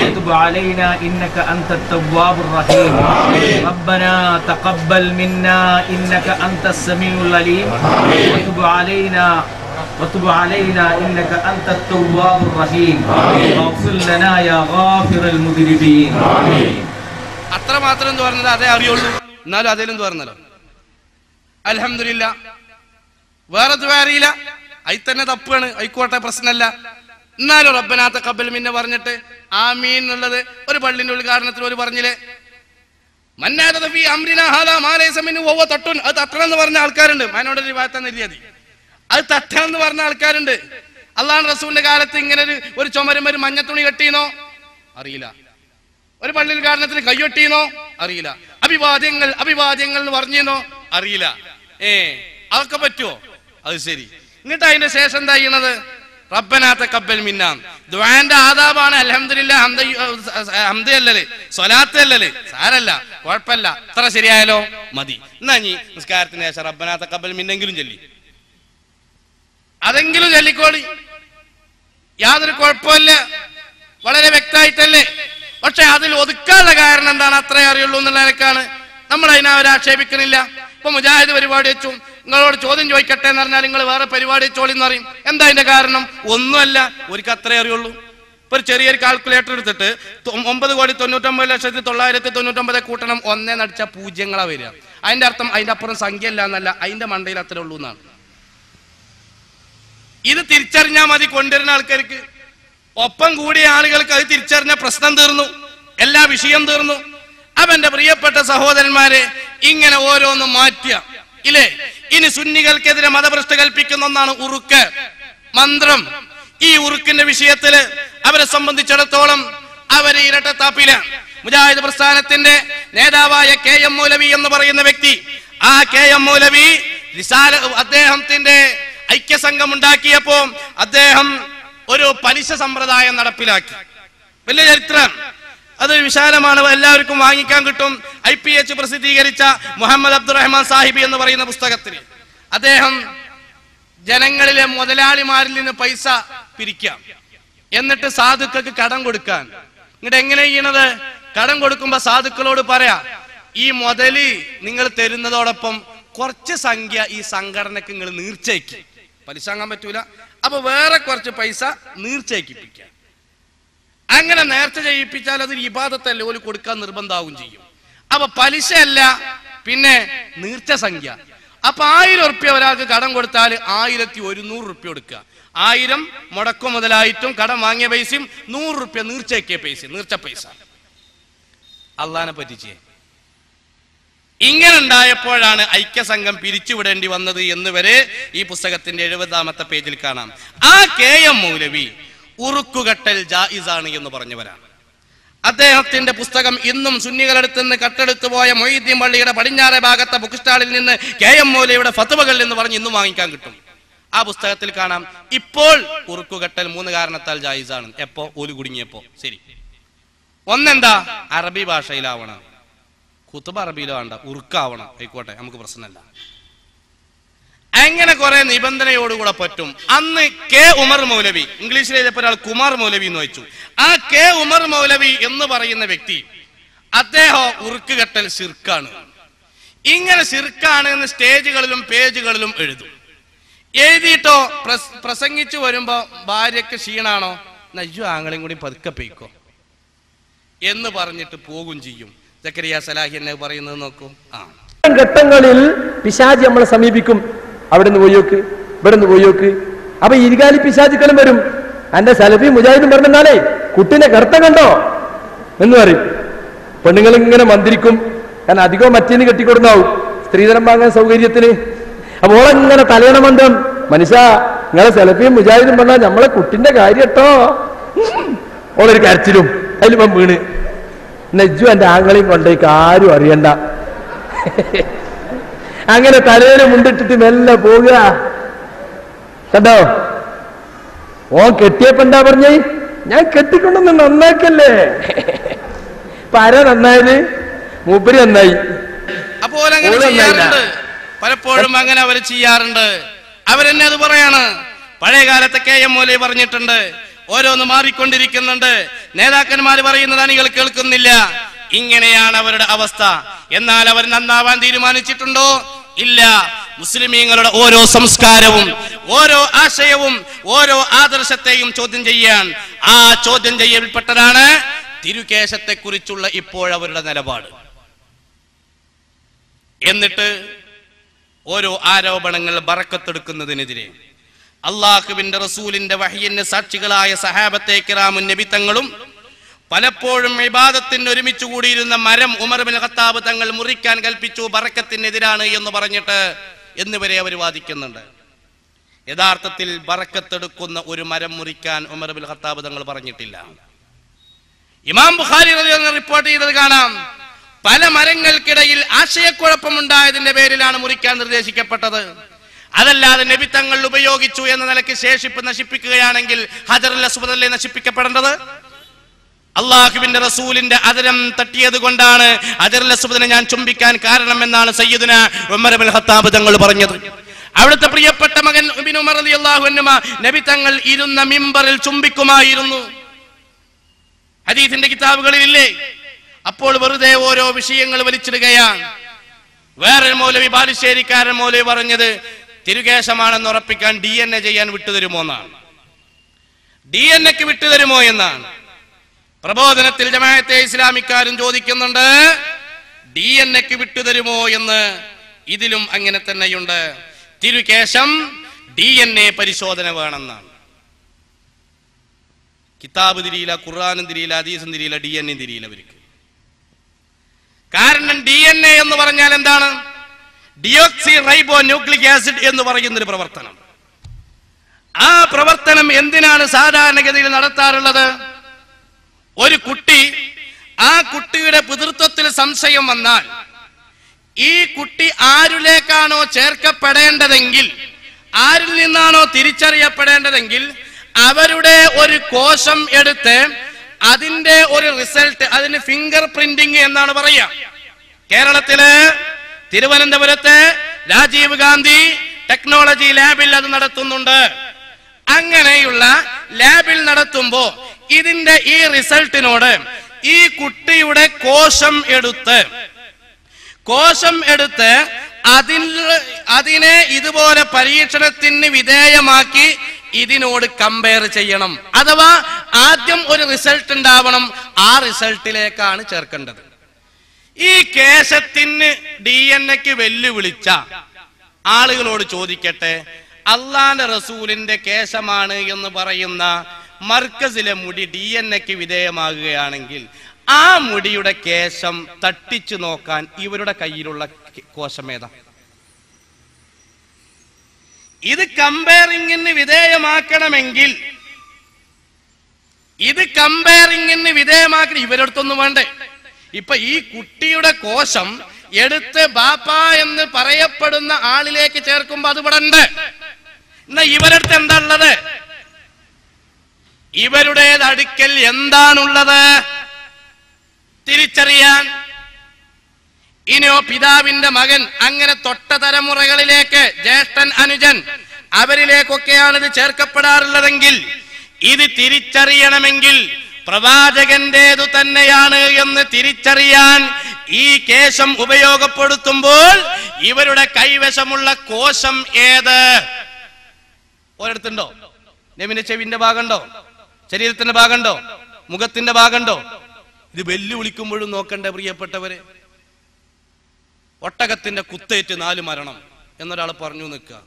وتب علينا إنك أنت التواب الرحيم. ربنا تقبل منا إنك أنت السميع العليم وتب علينا إنك أنت التواب الرحيم. واغفر لنا يا غافر المذنبين. അത്ര മാത്രം എന്ന് പറഞ്ഞത് അതേ അറിയുള്ളൂ. എന്നാലും അതേലും പറഞ്ഞല്ലോ അൽഹംദുലില്ലാ. വേറെ അറിയില്ല, അതിൽ തന്നെ തപ്പാണ്, ആയിക്കോട്ടെ, പ്രശ്നമല്ല. എന്നാലും റബ്ബനാ തഖബ്ബൽ മിന്ന പറഞ്ഞിട്ട് ആമീൻ എന്നുള്ളത് ഒരു പള്ളിന്റെ ഉദ്ഘാടനത്തിൽ ഒരു പറഞ്ഞില്ലേ, മന്നാദ ഫീ അംരിനാ ഹാദാ മാ ലൈസ മിൻഹു വഹുവ തട്ടുൻ. അത് തട്ടണമെന്ന് പറഞ്ഞ ആൾക്കാരുണ്ട്. മാനോട് റിവായത്താൻ എഴുതിയത് അത് തട്ടണമെന്ന് പറഞ്ഞ ആൾക്കാരുണ്ട്. അള്ളാഹു റസൂലിന്റെ കാലത്ത് ഇങ്ങനെ ഒരു ചുമരും ഒരു മഞ്ഞത്തുണി കെട്ടിയെന്നോ അറിയില്ല. ഒരു പള്ളി ഉദ്ഘാടനത്തിന് കയ്യൊട്ടിയെന്നോ അറിയില്ല. അഭിവാദ്യങ്ങൾ എന്ന് പറഞ്ഞെന്നോ അറിയില്ല. അതൊക്കെ പറ്റുമോ? അത് ശരി. എന്നിട്ട് അതിന്റെ ശേഷം എന്താ ചെയ്യണത്? റബ്ബനാ തഖബ്ബൽ മിന്നാ. ദുആന്റെ ആദാബാണ് അൽഹംദുലില്ലാ, ഹംദ് അല്ലല്, സ്വലാത്ത് അല്ലല്. സാരല്ല, കുഴപ്പമില്ല, അത്ര ശരിയായാലോ മതി. എന്നാ നീ നിസ്കാരത്തിന് ശേഷം റബ്ബനാ തഖബ്ബൽ മിന്നെങ്കിലും ചൊല്ലി, അതെങ്കിലും ചൊല്ലിക്കോളി, യാതൊരു കുഴപ്പമില്ല, വളരെ വ്യക്തമായിട്ടല്ലേ. പക്ഷെ അതിൽ ഒതുക്കാനുള്ള കാരണം എന്താണ്? അത്രേ അറിയുള്ളൂ എന്നുള്ള നിലക്കാണ്. നമ്മൾ അതിനവരെ ആക്ഷേപിക്കണില്ല. ഇപ്പൊ മുജാഹിദ് പരിപാടി വെച്ചു, നിങ്ങളോട് ചോദ്യം ചോദിക്കട്ടെ എന്ന് പറഞ്ഞാൽ നിങ്ങൾ വേറെ പരിപാടി വെച്ചോളി എന്ന് പറയും. എന്താ അതിന്റെ കാരണം? ഒന്നുമല്ല, ഒരിക്കൽ അത്രേ അറിയുള്ളൂ. ഇപ്പൊ ഒരു ചെറിയൊരു കാൽക്കുലേറ്റർ എടുത്തിട്ട് 9,99,999 കൂട്ടണം 1 നടിച്ച പൂജ്യങ്ങളാ വരിക. അതിന്റെ അർത്ഥം അതിന്റെ അപ്പുറം സംഖ്യ ഇല്ല എന്നല്ല, അതിന്റെ മണ്ടയിൽ അത്രേ ഉള്ളൂ എന്നാണ്. ഇത് തിരിച്ചറിഞ്ഞാൽ മതി കൊണ്ടുവരുന്ന ആൾക്കാർക്ക്. ഒപ്പം കൂടിയ ആളുകൾക്ക് അത് തിരിച്ചറിഞ്ഞ പ്രശ്നം തീർന്നു, എല്ലാ വിഷയം തീർന്നു. അപ്പൊ എന്റെ പ്രിയപ്പെട്ട സഹോദരന്മാരെ, ഇങ്ങനെ ഓരോന്നും മാറ്റിയ ഇല്ലേ. ഇനി സുന്നികൾക്കെതിരെ മതഭ്രഷ്ട് കൽപ്പിക്കുന്ന ഒന്നാണ് ഉറുക്ക്, മന്ത്രം. ഈ ഉറുക്കിന്റെ വിഷയത്തില് അവരെ സംബന്ധിച്ചിടത്തോളം അവര് ഇരട്ടത്താപ്പില. മുജാഹിദ് പ്രസ്ഥാനത്തിന്റെ നേതാവായ KM മൗലവി എന്ന് പറയുന്ന വ്യക്തി, ആ KM മൗലവി അദ്ദേഹത്തിന്റെ ഐക്യസംഘം ഉണ്ടാക്കിയപ്പോ അദ്ദേഹം ഒരു പലിശ സമ്പ്രദായം നടപ്പിലാക്കി. വലിയ ചരിത്രം, അത് വിശാലമാണ്, എല്ലാവർക്കും വാങ്ങിക്കാൻ കിട്ടും. IPH പ്രസിദ്ധീകരിച്ച മുഹമ്മദ് അബ്ദുറഹ്മാൻ സാഹിബി എന്ന് പറയുന്ന പുസ്തകത്തിൽ അദ്ദേഹം ജനങ്ങളിലെ മുതലാളിമാരിൽ നിന്ന് പൈസ പിരിക്കാം, എന്നിട്ട് സാധുക്കൾക്ക് കടം കൊടുക്കാൻ. എന്നിട്ട് എങ്ങനെ ചെയ്യണത്? കടം കൊടുക്കുമ്പോ സാധുക്കളോട് പറയാ, ഈ മുതല് നിങ്ങൾ തരുന്നതോടൊപ്പം കുറച്ച് സംഖ്യ ഈ സംഘടനക്ക് നിങ്ങൾ നീർച്ചയ്ക്ക്, പലിശ വാങ്ങാൻ പറ്റൂല, അപ്പൊ വേറെ കുറച്ച് പൈസ നീർച്ചയ്ക്കിപ്പിക്കുക. അങ്ങനെ നേർച്ച ചെയ്യിപ്പിച്ചാൽ അത് ഇബാദത്തല്ലേ, ഓല് കൊടുക്കാൻ നിർബന്ധമാവും ചെയ്യും. അപ്പൊ പലിശ അല്ല, പിന്നെ നീർച്ച സംഖ്യ. അപ്പൊ 1000 ഉറുപ്പ്യ ഒരാൾക്ക് കടം കൊടുത്താൽ 1100 ഉറുപ്പ്യ കൊടുക്കുക. 1000 മുടക്കു മുതലായിട്ടും കടം വാങ്ങിയ പൈസയും 100 ഉറുപ്പ്യ നീർച്ചയ്ക്കിയ പൈസ, നീർച്ച പൈസ. അള്ളാനെ പറ്റിച്ചേ. ഇങ്ങനെ ഉണ്ടായപ്പോഴാണ് ഐക്യസംഘം പിരിച്ചുവിടേണ്ടി വന്നത് എന്ന് വരെ ഈ പുസ്തകത്തിന്റെ 70-ാമത്തെ പേജിൽ കാണാം. ആ KM മൗലവി ഉറുക്കുകെട്ടൽ ജായിസാണ് എന്ന് പറഞ്ഞവരാണ്. അദ്ദേഹത്തിന്റെ പുസ്തകം ഇന്നും സുന്നികളടുത്ത് നിന്ന് കട്ടെടുത്തു പോയ മൊയ്തീൻ പള്ളിയുടെ പടിഞ്ഞാറേ ഭാഗത്തെ ബുക്ക് സ്റ്റാളിൽ നിന്ന് KM മൗലവിയുടെ ഫത്വകൾ എന്ന് പറഞ്ഞ് ഇന്നും വാങ്ങിക്കാൻ കിട്ടും. ആ പുസ്തകത്തിൽ കാണാം ഇപ്പോൾ ഉറുക്കുകെട്ടൽ 3 കാരണത്താൽ ജായിസാണ്. എപ്പോ? ഓല് കുടുങ്ങിയപ്പോ. ശരി, ഒന്നെന്താ? അറബി ഭാഷയിലാവണം, കുത്തുബ അറബിയിലോ വേണ്ട, ഉറുക്കാവണം, ആയിക്കോട്ടെ, നമുക്ക് പ്രശ്നമല്ല. അങ്ങനെ കുറെ നിബന്ധനയോടുകൂടെ പറ്റും. അന്ന് ഉമർ മൗലവി, ഇംഗ്ലീഷിൽ എഴുതിയപ്പോൾ ഒരാൾ കുമാർ മൗലവി എന്ന് വെച്ചു. ആ ഉമർ മൗലവി എന്ന് പറയുന്ന വ്യക്തി, അദ്ദേഹം ഉറുക്കുകെട്ടൽ ശിർക്കാണ്, ഇങ്ങനെ ശിർക്കാണ് എന്ന് സ്റ്റേജുകളിലും പേജുകളിലും എഴുതും. എഴുതിയിട്ടോ പ്രസംഗിച്ചു വരുമ്പോ ഭാര്യക്ക് ക്ഷീണാണോ, നയ്യോ ആങ്ങളെയും കൂടി പതുക്കെ പെയ്ക്കോ എന്ന് പറഞ്ഞിട്ട് പോകും ചെയ്യും. സക്കരിയ സലാഹി എന്നെ പറയുന്നത് നോക്കൂ. ഘട്ടങ്ങളിൽ പിശാചി നമ്മളെ സമീപിക്കും. അവിടെ നിന്ന് പോയോക്ക്, ഇവിടെ നിന്ന് പോയോക്ക്. അപ്പൊ ഇരുകാലി പിശാചുക്കളും വരും. എന്റെ സലഫി മുജാഹിദും പറഞ്ഞാലേ കുട്ടിനെ കറുത്ത കണ്ടോ എന്ന് പറയും. പെണ്ണുങ്ങൾ ഇങ്ങനെ മന്ത്രിക്കും, കാരണം അധികവും മറ്റേന്ന് കെട്ടിക്കൊടുന്നാവും സ്ത്രീധനം വാങ്ങാൻ സൗകര്യത്തിന്. അപ്പൊ ഓളെങ്ങനെ തലയണ മന്ദം, മനുഷ്യ നിങ്ങളെ സലഫിയും മുജാഹിദും പറഞ്ഞാൽ നമ്മളെ കുട്ടിന്റെ കാര്യം കേട്ടോ. ഓളൊരു കരച്ചിലും അതിലിപ്പം വീണ് നെജ്ജു എന്റെ ആങ്ങളെയും കൊണ്ടേക്ക് ആരും അറിയണ്ട. അങ്ങനെ തലയില് മുണ്ടിട്ടിട്ട് മെല്ലെ പോവുക. കണ്ടോ, ഓൻ കെട്ടിയപ്പോ എന്താ പറഞ്ഞേ, ഞാൻ കെട്ടിക്കൊണ്ടൊന്ന് നന്നാക്കല്ലേ. പര നന്നായത് മൂപ്പര് നന്നായി. അപ്പോൾ പലപ്പോഴും അങ്ങനെ അവർ ചെയ്യാറുണ്ട്. അവരെന്നെ അത് പറയാണ്. പഴയ കാലത്തെ KM മൗലവി പറഞ്ഞിട്ടുണ്ട്, ഓരോന്ന് മാറിക്കൊണ്ടിരിക്കുന്നുണ്ട്, നേതാക്കന്മാർ പറയുന്നത് അണികൾ കേൾക്കുന്നില്ല. ഇങ്ങനെയാണ് അവരുടെ അവസ്ഥ. എന്നാൽ അവർ നന്നാവാൻ തീരുമാനിച്ചിട്ടുണ്ടോ? ഇല്ല. മുസ്ലിമീങ്ങളുടെ ഓരോ സംസ്കാരവും ഓരോ ആശയവും ഓരോ ആദർശത്തെയും ചോദ്യം ചെയ്യാൻ, ആ ചോദ്യം ചെയ്യപ്പെട്ടതാണ് തിരുകേശത്തെ കുറിച്ചുള്ള ഇപ്പോഴവരുടെ നിലപാട്. എന്നിട്ട് ഓരോ ആരോപണങ്ങൾ ബറക്കത്തെടുക്കുന്നതിനെതിരെ അള്ളാഹുവിന്റെ റസൂലിന്റെ വഹയിന് സാക്ഷികളായ സഹാബത്തെ കിറാമുൻ നബി തങ്ങളും പലപ്പോഴും ഇബാദത്തിന് ഒരുമിച്ച് കൂടിയിരുന്ന മരം ഉമർ ബിൻ ഖത്താബ് തങ്ങൾ മുറിക്കാൻ കൽപ്പിച്ചു, ബറക്കത്തിനെതിരാണ് എന്ന് പറഞ്ഞിട്ട് എന്നിവരെ അവർ വാദിക്കുന്നുണ്ട്. യഥാർത്ഥത്തിൽ ബറക്കത്തെടുക്കുന്ന ഒരു മരം മുറിക്കാൻ ഉമർ ബിൻ ഖത്താബ് തങ്ങൾ പറഞ്ഞിട്ടില്ല. ഇമാം ബുഖാരി റളിയല്ലാഹു അൻഹു റിപ്പോർട്ട് ചെയ്തത് കാണാം, പല മരങ്ങൾക്കിടയിൽ ആശയക്കുഴപ്പമുണ്ടായതിന്റെ പേരിലാണ് മുറിക്കാൻ നിർദ്ദേശിക്കപ്പെട്ടത്. അതല്ലാതെ നബി തങ്ങൾ ഉപയോഗിച്ചു എന്ന നിലയ്ക്ക് ശേഷിപ്പ് നശിപ്പിക്കുകയാണെങ്കിൽ ഹജറുൽ അസ്വദല്ലേ നശിപ്പിക്കപ്പെടേണ്ടത്? അള്ളാഹുവിന്റെ റസൂലിന്റെ അതിരം തട്ടിയത് കൊണ്ടാണ് ഹജറുൽ അസ്വദിനെ ഞാൻ ചുംബിക്കാൻ കാരണമെന്നാണ് സയ്യിദുനാ ഉമർ ബിൻ ഖത്താബ് തങ്ങൾ പറഞ്ഞത്. അവിടുത്തെ പ്രിയപ്പെട്ട മകൻ ഇബ്നു ഉമർ റളിയല്ലാഹു അൻഹു നബി തങ്ങൾ ഇരുന്ന മിമ്പറിൽ ചുംബിക്കുമായിരുന്നു. ഹദീസിന്റെ കിതാബുകളിലില്ലേ? അപ്പോൾ വെറുതെ ഓരോ വിഷയങ്ങൾ വലിച്ചിടുകയാണ്. വേറെ മൗലവി, ബാലുശ്ശേരിക്കാരൻ മൗലവി പറഞ്ഞത് തിരുകേശമാണെന്ന് ഉറപ്പിക്കാൻ DNA ചെയ്യാൻ വിട്ടുതരുമോ എന്നാണ്. DNAക്ക് വിട്ടുതരുമോ എന്നാണ്. പ്രബോധനത്തിൽ ജമാഅത്തെ ഇസ്ലാമിക്കാരും ചോദിക്കുന്നുണ്ട്, DNA-ക്ക് വിട്ടുതരുമോ എന്ന്. ഇതിലും അങ്ങനെ തന്നെയുണ്ട്. തിരുകേശം DNA പരിശോധന വേണമെന്നാണ്. കിതാബ് തിരിയില്ല, ഖുർആനും തിരിയില്ല, ഹദീസും തിരിയില്ല, DNA തിരിയില്ല അവർക്ക്. കാരണം DNA എന്ന് പറഞ്ഞാൽ എന്താണ്? ഡിയോക്സി റൈബോ ന്യൂക്ലിക് ആസിഡ് എന്ന് പറയുന്നൊരു പ്രവർത്തനം. ആ പ്രവർത്തനം എന്തിനാണ് സാധാരണഗതിയിൽ നടത്താറുള്ളത്? ഒരു കുട്ടി, ആ കുട്ടിയുടെ പിതൃത്വത്തിൽ സംശയം വന്നാൽ ഈ കുട്ടി ആരിലേക്കാണോ ചേർക്കപ്പെടേണ്ടതെങ്കിൽ, ആരിൽ നിന്നാണോ തിരിച്ചറിയപ്പെടേണ്ടതെങ്കിൽ അവരുടെ ഒരു കോശം എടുത്ത് അതിന്റെ ഒരു റിസൾട്ട്, അതിന് ഫിംഗർ പ്രിന്റിംഗ് എന്നാണ് പറയുക. കേരളത്തില് തിരുവനന്തപുരത്ത് രാജീവ് ഗാന്ധി ടെക്നോളജി ലാബിൽ അത് നടത്തുന്നുണ്ട്. അങ്ങനെയുള്ള ലാബിൽ നടത്തുമ്പോ ഇതിന്റെ ഈ റിസൾട്ടിനോട് ഈ കുട്ടിയുടെ കോശം എടുത്ത് അതിനെ ഇതുപോലെ പരീക്ഷണത്തിന് വിധേയമാക്കി ഇതിനോട് കമ്പയർ ചെയ്യണം. അഥവാ ആദ്യം ഒരു റിസൾട്ട് ഉണ്ടാവണം, ആ റിസൾട്ടിലേക്കാണ് ചേർക്കേണ്ടത്. ഈ കേശത്തിന് DNA വെല്ലുവിളിച്ച ആളുകളോട് ചോദിക്കട്ടെ, അള്ളാന്റെ റസൂലിന്റെ കേശമാണ് എന്ന് പറയുന്ന മർക്കസിലെ മുടി DNA വിധേയമാകുകയാണെങ്കിൽ ആ മുടിയുടെ കേശം തട്ടിച്ചു നോക്കാൻ ഇവരുടെ കയ്യിലുള്ള കോശമേതാ? ഇത് കമ്പയറിംഗിന് വിധേയമാക്കണമെങ്കിൽ ഇവരടുത്തൊന്നും വേണ്ടേ? ഇപ്പൊ ഈ കുട്ടിയുടെ കോശം എടുത്ത് ബാപ്പ എന്ന് പറയപ്പെടുന്ന ആളിലേക്ക് ചേർക്കുമ്പോ അത് ഇവിടെ ഉണ്ട്. എന്നാ ഇവരടുത്ത് എന്താ ഉള്ളത്? ഇവരുടേത് അടുക്കൽ എന്താണുള്ളത് തിരിച്ചറിയാൻ. ഇനിയോ പിതാവിന്റെ മകൻ, അങ്ങനെ തൊട്ട തലമുറകളിലേക്ക് ജ്യേഷ്ഠൻ, അനുജൻ, അവരിലേക്കൊക്കെയാണ് ഇത് ചേർക്കപ്പെടാറുള്ളതെങ്കിൽ ഇത് തിരിച്ചറിയണമെങ്കിൽ പ്രവാചകന്റേതു തന്നെയാണ് എന്ന് തിരിച്ചറിയാൻ ഈ കേശം ഉപയോഗപ്പെടുത്തുമ്പോൾ ഇവരുടെ കൈവശമുള്ള കോശം ഏത്? ഒരിടത്തുണ്ടോ? നെവിന്റെ ചെവിന്റെ ഭാഗമുണ്ടോ? ശരീരത്തിന്റെ ഭാഗമുണ്ടോ? മുഖത്തിന്റെ ഭാഗമുണ്ടോ? ഇത് വെല്ലുവിളിക്കുമ്പോഴും നോക്കണ്ടേ പ്രിയപ്പെട്ടവരെ? ഒട്ടകത്തിന്റെ കുത്തേറ്റ് 4 മരണം എന്നൊരാൾ പറഞ്ഞു നിൽക്കുക.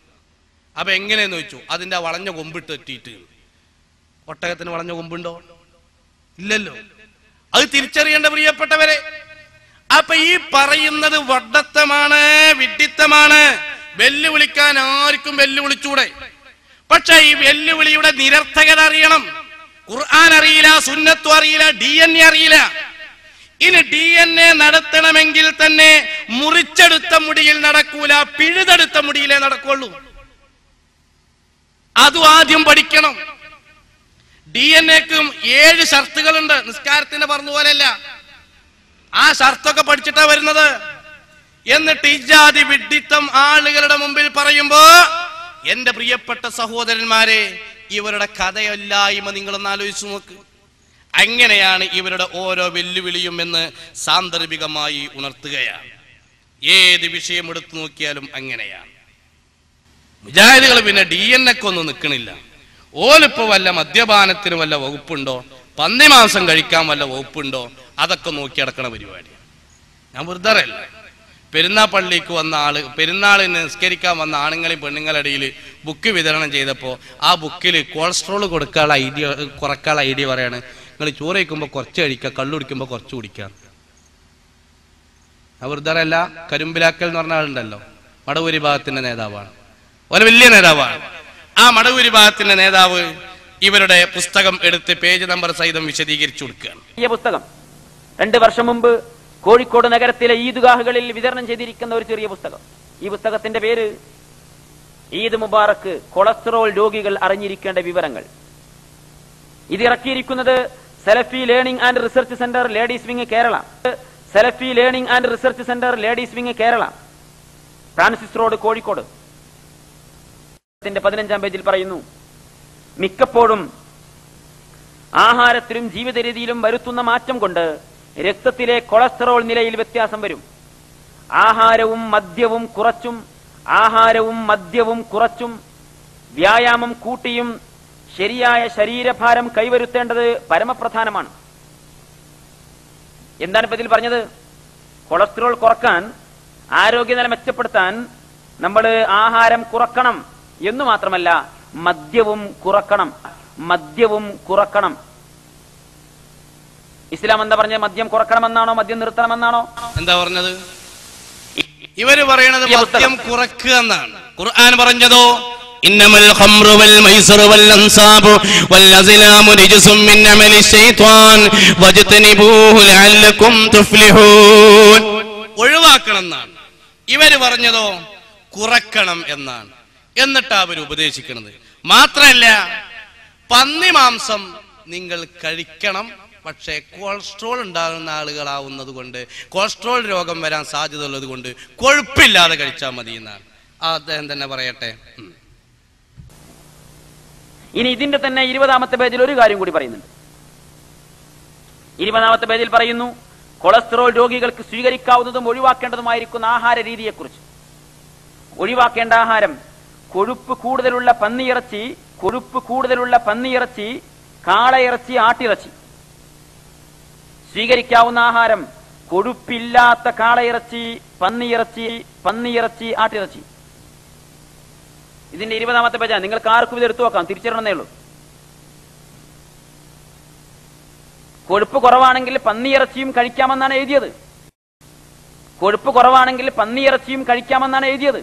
അപ്പൊ എങ്ങനെയെന്ന് ചോദിച്ചു. അതിന്റെ വളഞ്ഞ കൊമ്പിട്ട് തെറ്റിയിട്ട്. ഒട്ടകത്തിന് വളഞ്ഞ കൊമ്പുണ്ടോ? ഇല്ലല്ലോ. അത് തിരിച്ചറിയേണ്ട പ്രിയപ്പെട്ടവരെ. അപ്പൊ ഈ പറയുന്നത് വഡത്തമാണ്, വിഡ്ഢിത്തമാണ്. വെല്ലുവിളിക്കാൻ ആർക്കും വെല്ലുവിളിച്ചൂടെ? പക്ഷെ ഈ വെല്ലുവിളിയുടെ നിരർത്ഥകത അറിയണം. ഖുർആൻ അറിയില്ല, സുന്നത്തും അറിയില്ല, DNA അറിയില്ല. ഇനി DNA നടത്തണമെങ്കിൽ തന്നെ മുറിച്ചെടുത്ത മുടിയിൽ നടക്കൂല, പിഴുതെടുത്ത മുടിയിലേ നടക്കുള്ളൂ. അതും ആദ്യം പഠിക്കണം. DNA-ക്കും 7 ഷർത്തുകളുണ്ട്. നിസ്കാരത്തിന് പറഞ്ഞ പോലെയല്ല. ആ ഷർത്തൊക്കെ പഠിച്ചിട്ടാ വരുന്നത്. എന്നിട്ട് ഇജാതി വിഡ്ഢിത്തം ആളുകളുടെ മുമ്പിൽ പറയുമ്പോ എന്റെ പ്രിയപ്പെട്ട സഹോദരന്മാരെ, ഇവരുടെ കഥയില്ലായ്മ നിങ്ങളൊന്ന് ആലോചിച്ചു നോക്ക്. അങ്ങനെയാണ് ഇവരുടെ ഓരോ വെല്ലുവിളിയും എന്ന് സാന്ദർഭികമായി ഉണർത്തുകയാണ്. ഏത് വിഷയം എടുത്തു നോക്കിയാലും അങ്ങനെയാണ്. മുജാഹിദുകൾ പിന്നെ DNA-ക്കൊന്നും നിൽക്കണില്ല. ഓലിപ്പോ വല്ല മദ്യപാനത്തിന് വല്ല വകുപ്പുണ്ടോ, പന്നിമാംസം കഴിക്കാൻ വല്ല വകുപ്പുണ്ടോ, അതൊക്കെ നോക്കി അടക്കണ പരിപാടി. ഞാൻ വെറുതെ അറിയില്ല. പെരുന്നാൾ വന്ന ആള്, പെരുന്നാളിന് നിസ്കരിക്കാൻ വന്ന ആണുങ്ങളെയും പെണ്ണുങ്ങളുടെ ഇടയിൽ ബുക്ക് വിതരണം ചെയ്തപ്പോൾ ആ ബുക്കിൽ കൊളസ്ട്രോൾ കുറക്കാനുള്ള ഐഡിയ പറയാണ്, നിങ്ങൾ ചോറ് കഴിക്കുമ്പോൾ കുറച്ച് കഴിക്കുക, കള്ളു കുടിക്കുമ്പോൾ കുറച്ച് കുടിക്കുക. ഞാൻ വെറുതെ അറിയില്ല. കരുമ്പിലാക്കൽ എന്ന് പറഞ്ഞ ആളുണ്ടല്ലോ, മടവൂരി ഭാഗത്തിന്റെ നേതാവാണ്, ഒരു വലിയ നേതാവാണ്. ആ മടവൂരി ഭാഗത്തിന്റെ നേതാവ് ഇവരുടെ പുസ്തകം എടുത്ത് പേജ് നമ്പർ സഹിതം വിശദീകരിച്ചു കൊടുക്കുകയാണ്. ഈ പുസ്തകം 2 വർഷം മുമ്പ് കോഴിക്കോട് നഗരത്തിലെ ഈദ്ഗാഹുകളിൽ വിതരണം ചെയ്തിരിക്കുന്ന ഒരു ചെറിയ പുസ്തകം. ഈ പുസ്തകത്തിന്റെ പേര് ഈദ് മുബാറക്ക്, കൊളസ്ട്രോൾ രോഗികൾ അറിഞ്ഞിരിക്കേണ്ട വിവരങ്ങൾ. ഇത് ഇറക്കിയിരിക്കുന്നത് Salafi learning and research centre ladies wing Kerala. Salafi learning and research centre ladies wing Kerala, Francis road, Kozhikode. 15-ാം പേജിൽ പറയുന്നു, മിക്കപ്പോഴും ആഹാരത്തിലും ജീവിത രീതിയിലും വരുത്തുന്ന മാറ്റം കൊണ്ട് രക്തത്തിലെ കൊളസ്ട്രോൾ നിലയിൽ വ്യത്യാസം വരും. ആഹാരവും മദ്യവും കുറച്ചും വ്യായാമം കൂട്ടിയും ശരിയായ ശരീരഭാരം കൈവരുത്തേണ്ടത് പരമപ്രധാനമാണ്. എന്താണ് ഇപ്പൊ ഇതിൽ പറഞ്ഞത്? കൊളസ്ട്രോൾ കുറക്കാൻ, ആരോഗ്യനില മെച്ചപ്പെടുത്താൻ നമ്മൾ ആഹാരം കുറക്കണം എന്നു മാത്രമല്ല, മദ്യവും കുറക്കണം. ഇസ്ലാം എന്താ പറഞ്ഞത്? മദ്യം കുറക്കണമെന്നാണോ, മദ്യം നിർത്തണമെന്നാണോ? എന്താ പറഞ്ഞത്? ഇവര് പറയണത് മദ്യം കുറക്കുക എന്നാണ്. ഖുർആൻ പറഞ്ഞതോ ഇന്നമൽ ഖംറു വൽ മൈസറു വൽ അൻസാബു വൽ അസ്ലാമു റിജ്സും മിൻ അമലി ശൈത്വാൻ വജ്തനിബൂഹു ലഅല്ലകും തുഫ്ലിഹൂൻ. ഒഴിവാക്കണം എന്നാണ്. ഇവര് പറഞ്ഞതോ കുറക്കണം എന്നാണ്. എന്നിട്ടാ അവർ ഉപദേശിക്കുന്നത്. മാത്രല്ല, പന്നി മാംസം നിങ്ങൾ കഴിക്കണം, പക്ഷേ കൊളസ്ട്രോൾ ഉണ്ടാകുന്ന ആളുകളാവുന്നത് കൊണ്ട്, കൊളസ്ട്രോൾ രോഗം വരാൻ സാധ്യത ഉള്ളത് കൊണ്ട് കൊഴുപ്പില്ലാതെ കഴിച്ചാൽ മതി എന്നാണ്. അദ്ദേഹം തന്നെ പറയട്ടെ. ഇനി ഇതിന്റെ തന്നെ 20-ാമത്തെ പേജിൽ ഒരു കാര്യം കൂടി പറയുന്നുണ്ട്. 20-ാമത്തെ പേജിൽ പറയുന്നു, കൊളസ്ട്രോൾ രോഗികൾക്ക് സ്വീകരിക്കാവുന്നതും ഒഴിവാക്കേണ്ടതുമായിരിക്കുന്ന ആഹാര രീതിയെക്കുറിച്ച്. ഒഴിവാക്കേണ്ട ആഹാരം: കൊഴുപ്പ് കൂടുതലുള്ള പന്നിയിറച്ചി, കാളയിറച്ചി, ആട്ടിറച്ചി. സ്വീകരിക്കാവുന്ന ആഹാരം: കൊഴുപ്പില്ലാത്ത കാളയിറച്ചി, പന്നിയിറച്ചി, ആട്ടിറച്ചി. ഇതിന്റെ 20-ാമത്തെ പേജാണ്. നിങ്ങൾക്ക് ആർക്കും ഇത് എടുത്തു നോക്കാം, തിരിച്ചറിയണമെന്നേ ഉള്ളൂ. കൊഴുപ്പ് കുറവാണെങ്കിൽ പന്നിയിറച്ചിയും കഴിക്കാമെന്നാണ് എഴുതിയത്. കൊഴുപ്പ് കുറവാണെങ്കിൽ പന്നിയിറച്ചിയും കഴിക്കാമെന്നാണ് എഴുതിയത്.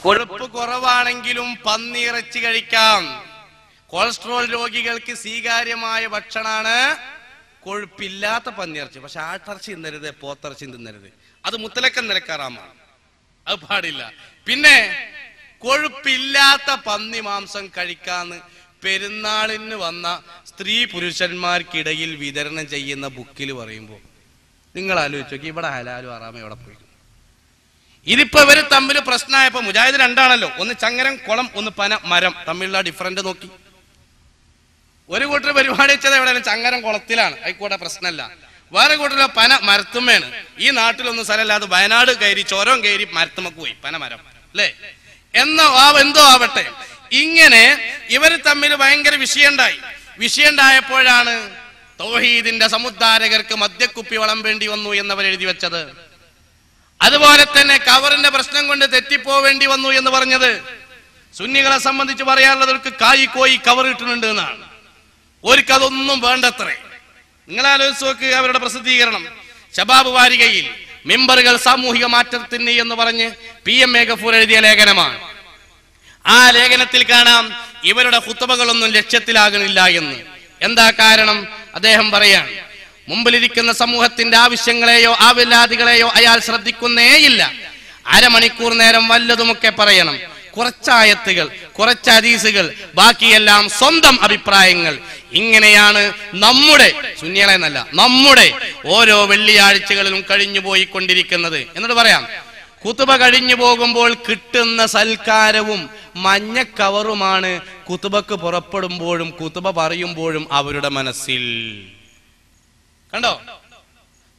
കൊഴുപ്പ് കുറവാണെങ്കിലും പന്നിയിറച്ചി കഴിക്കാം. കൊളസ്ട്രോൾ രോഗികൾക്ക് സ്വീകാര്യമായ ഭക്ഷണമാണ് കൊഴുപ്പില്ലാത്ത പന്നിയിറച്ചി. പക്ഷെ ആട്ടിറച്ചി തിന്നരുത്, പോത്തിറച്ചി തിന്നരുത്. അത് മുത്തലക്കം നിരക്കാറാമാണ്, അത് പാടില്ല. പിന്നെ കൊഴുപ്പില്ലാത്ത പന്നി മാംസം കഴിക്കാന്ന് പെരുന്നാളിന് വന്ന സ്ത്രീ പുരുഷന്മാർക്കിടയിൽ വിതരണം ചെയ്യുന്ന ബുക്കിൽ പറയുമ്പോൾ നിങ്ങൾ ആലോചിച്ച് നോക്കി, ഇവിടെ ഹലാലും ഹറാമും എവിടെ പോയി? ഇതിപ്പോ ഇവര് തമ്മിൽ പ്രശ്നമായപ്പോ മുജാഹിദ് രണ്ടാണല്ലോ, ഒന്ന് ചങ്ങരം കുളം, ഒന്ന് പന മരം, തമ്മിലുള്ള ഡിഫറൻറ്റ് നോക്കി. ഒരു കൂട്ടർ പരിപാടി വെച്ചത് എവിടെയാണ്? ചങ്ങരം കുളത്തിലാണ്, ആയിക്കോട്ടെ, പ്രശ്നമല്ല. വേറെ കൂട്ടർ പന മരത്തുമ്മയാണ്. ഈ നാട്ടിലൊന്നും സ്ഥലമില്ലാതെ വയനാട് കയറി ചോരം കയറി മരത്തുമ്മക്ക് പോയി, പന മരം അല്ലേ? എന്തോ ആവട്ടെ, ഇങ്ങനെ ഇവർ തമ്മിൽ ഭയങ്കര വിഷയമുണ്ടായപ്പോഴാണ് തൗഹീദിന്റെ സമുദ്ധാരകർക്ക് മദ്യക്കുപ്പി വിളമ്പേണ്ടി വന്നു എന്നവർ എഴുതി വെച്ചത്. അതുപോലെ തന്നെ കവറിന്റെ പ്രശ്നം കൊണ്ട് തെറ്റിപ്പോവേണ്ടി വന്നു എന്ന് പറഞ്ഞത്. സുന്നികളെ സംബന്ധിച്ച് പറയാനുള്ളത് അവർക്ക് കായി കോയി കവർ ഇട്ടുന്നുണ്ട് എന്നാണ്. അവർക്ക് അതൊന്നും വേണ്ടത്രേ. നിങ്ങൾ ആലോചിച്ച് നോക്ക്, അവരുടെ പ്രസിദ്ധീകരണം ശബാബ് വാരികയിൽ മെമ്പറുകൾ സാമൂഹിക മാറ്റത്തിന് എന്ന് പറഞ്ഞ് PM ഗഫൂർ എഴുതിയ ലേഖനമാണ്. ആ ലേഖനത്തിൽ കാണാം ഇവരുടെ ഖുത്ബകളൊന്നും ലക്ഷ്യത്തിലാകണില്ല എന്ന്. എന്താ കാരണം? അദ്ദേഹം പറയാണ്, മുമ്പിലിരിക്കുന്ന സമൂഹത്തിന്റെ ആവശ്യങ്ങളെയോ ആവലാദികളെയോ അയാൾ ശ്രദ്ധിക്കുന്നേയില്ല. അരമണിക്കൂർ നേരം വല്ലതുമൊക്കെ പറയണം, കുറച്ചായത്തുകൾ, കുറച്ച് ഹദീസുകൾ, ബാക്കിയെല്ലാം സ്വന്തം അഭിപ്രായങ്ങൾ. ഇങ്ങനെയാണ് നമ്മുടെ സുന്നികളെന്നല്ല, നമ്മുടെ ഓരോ വെള്ളിയാഴ്ചകളിലും കഴിഞ്ഞു പോയിക്കൊണ്ടിരിക്കുന്നത്. എന്നിട്ട് പറയാം, കുതുബ കഴിഞ്ഞു പോകുമ്പോൾ കിട്ടുന്ന സൽക്കാരവും മഞ്ഞ കവറുമാണ് കുതുബക്ക് പുറപ്പെടുമ്പോഴും കുതുബ പറയുമ്പോഴും അവരുടെ മനസ്സിൽ. കണ്ടോ?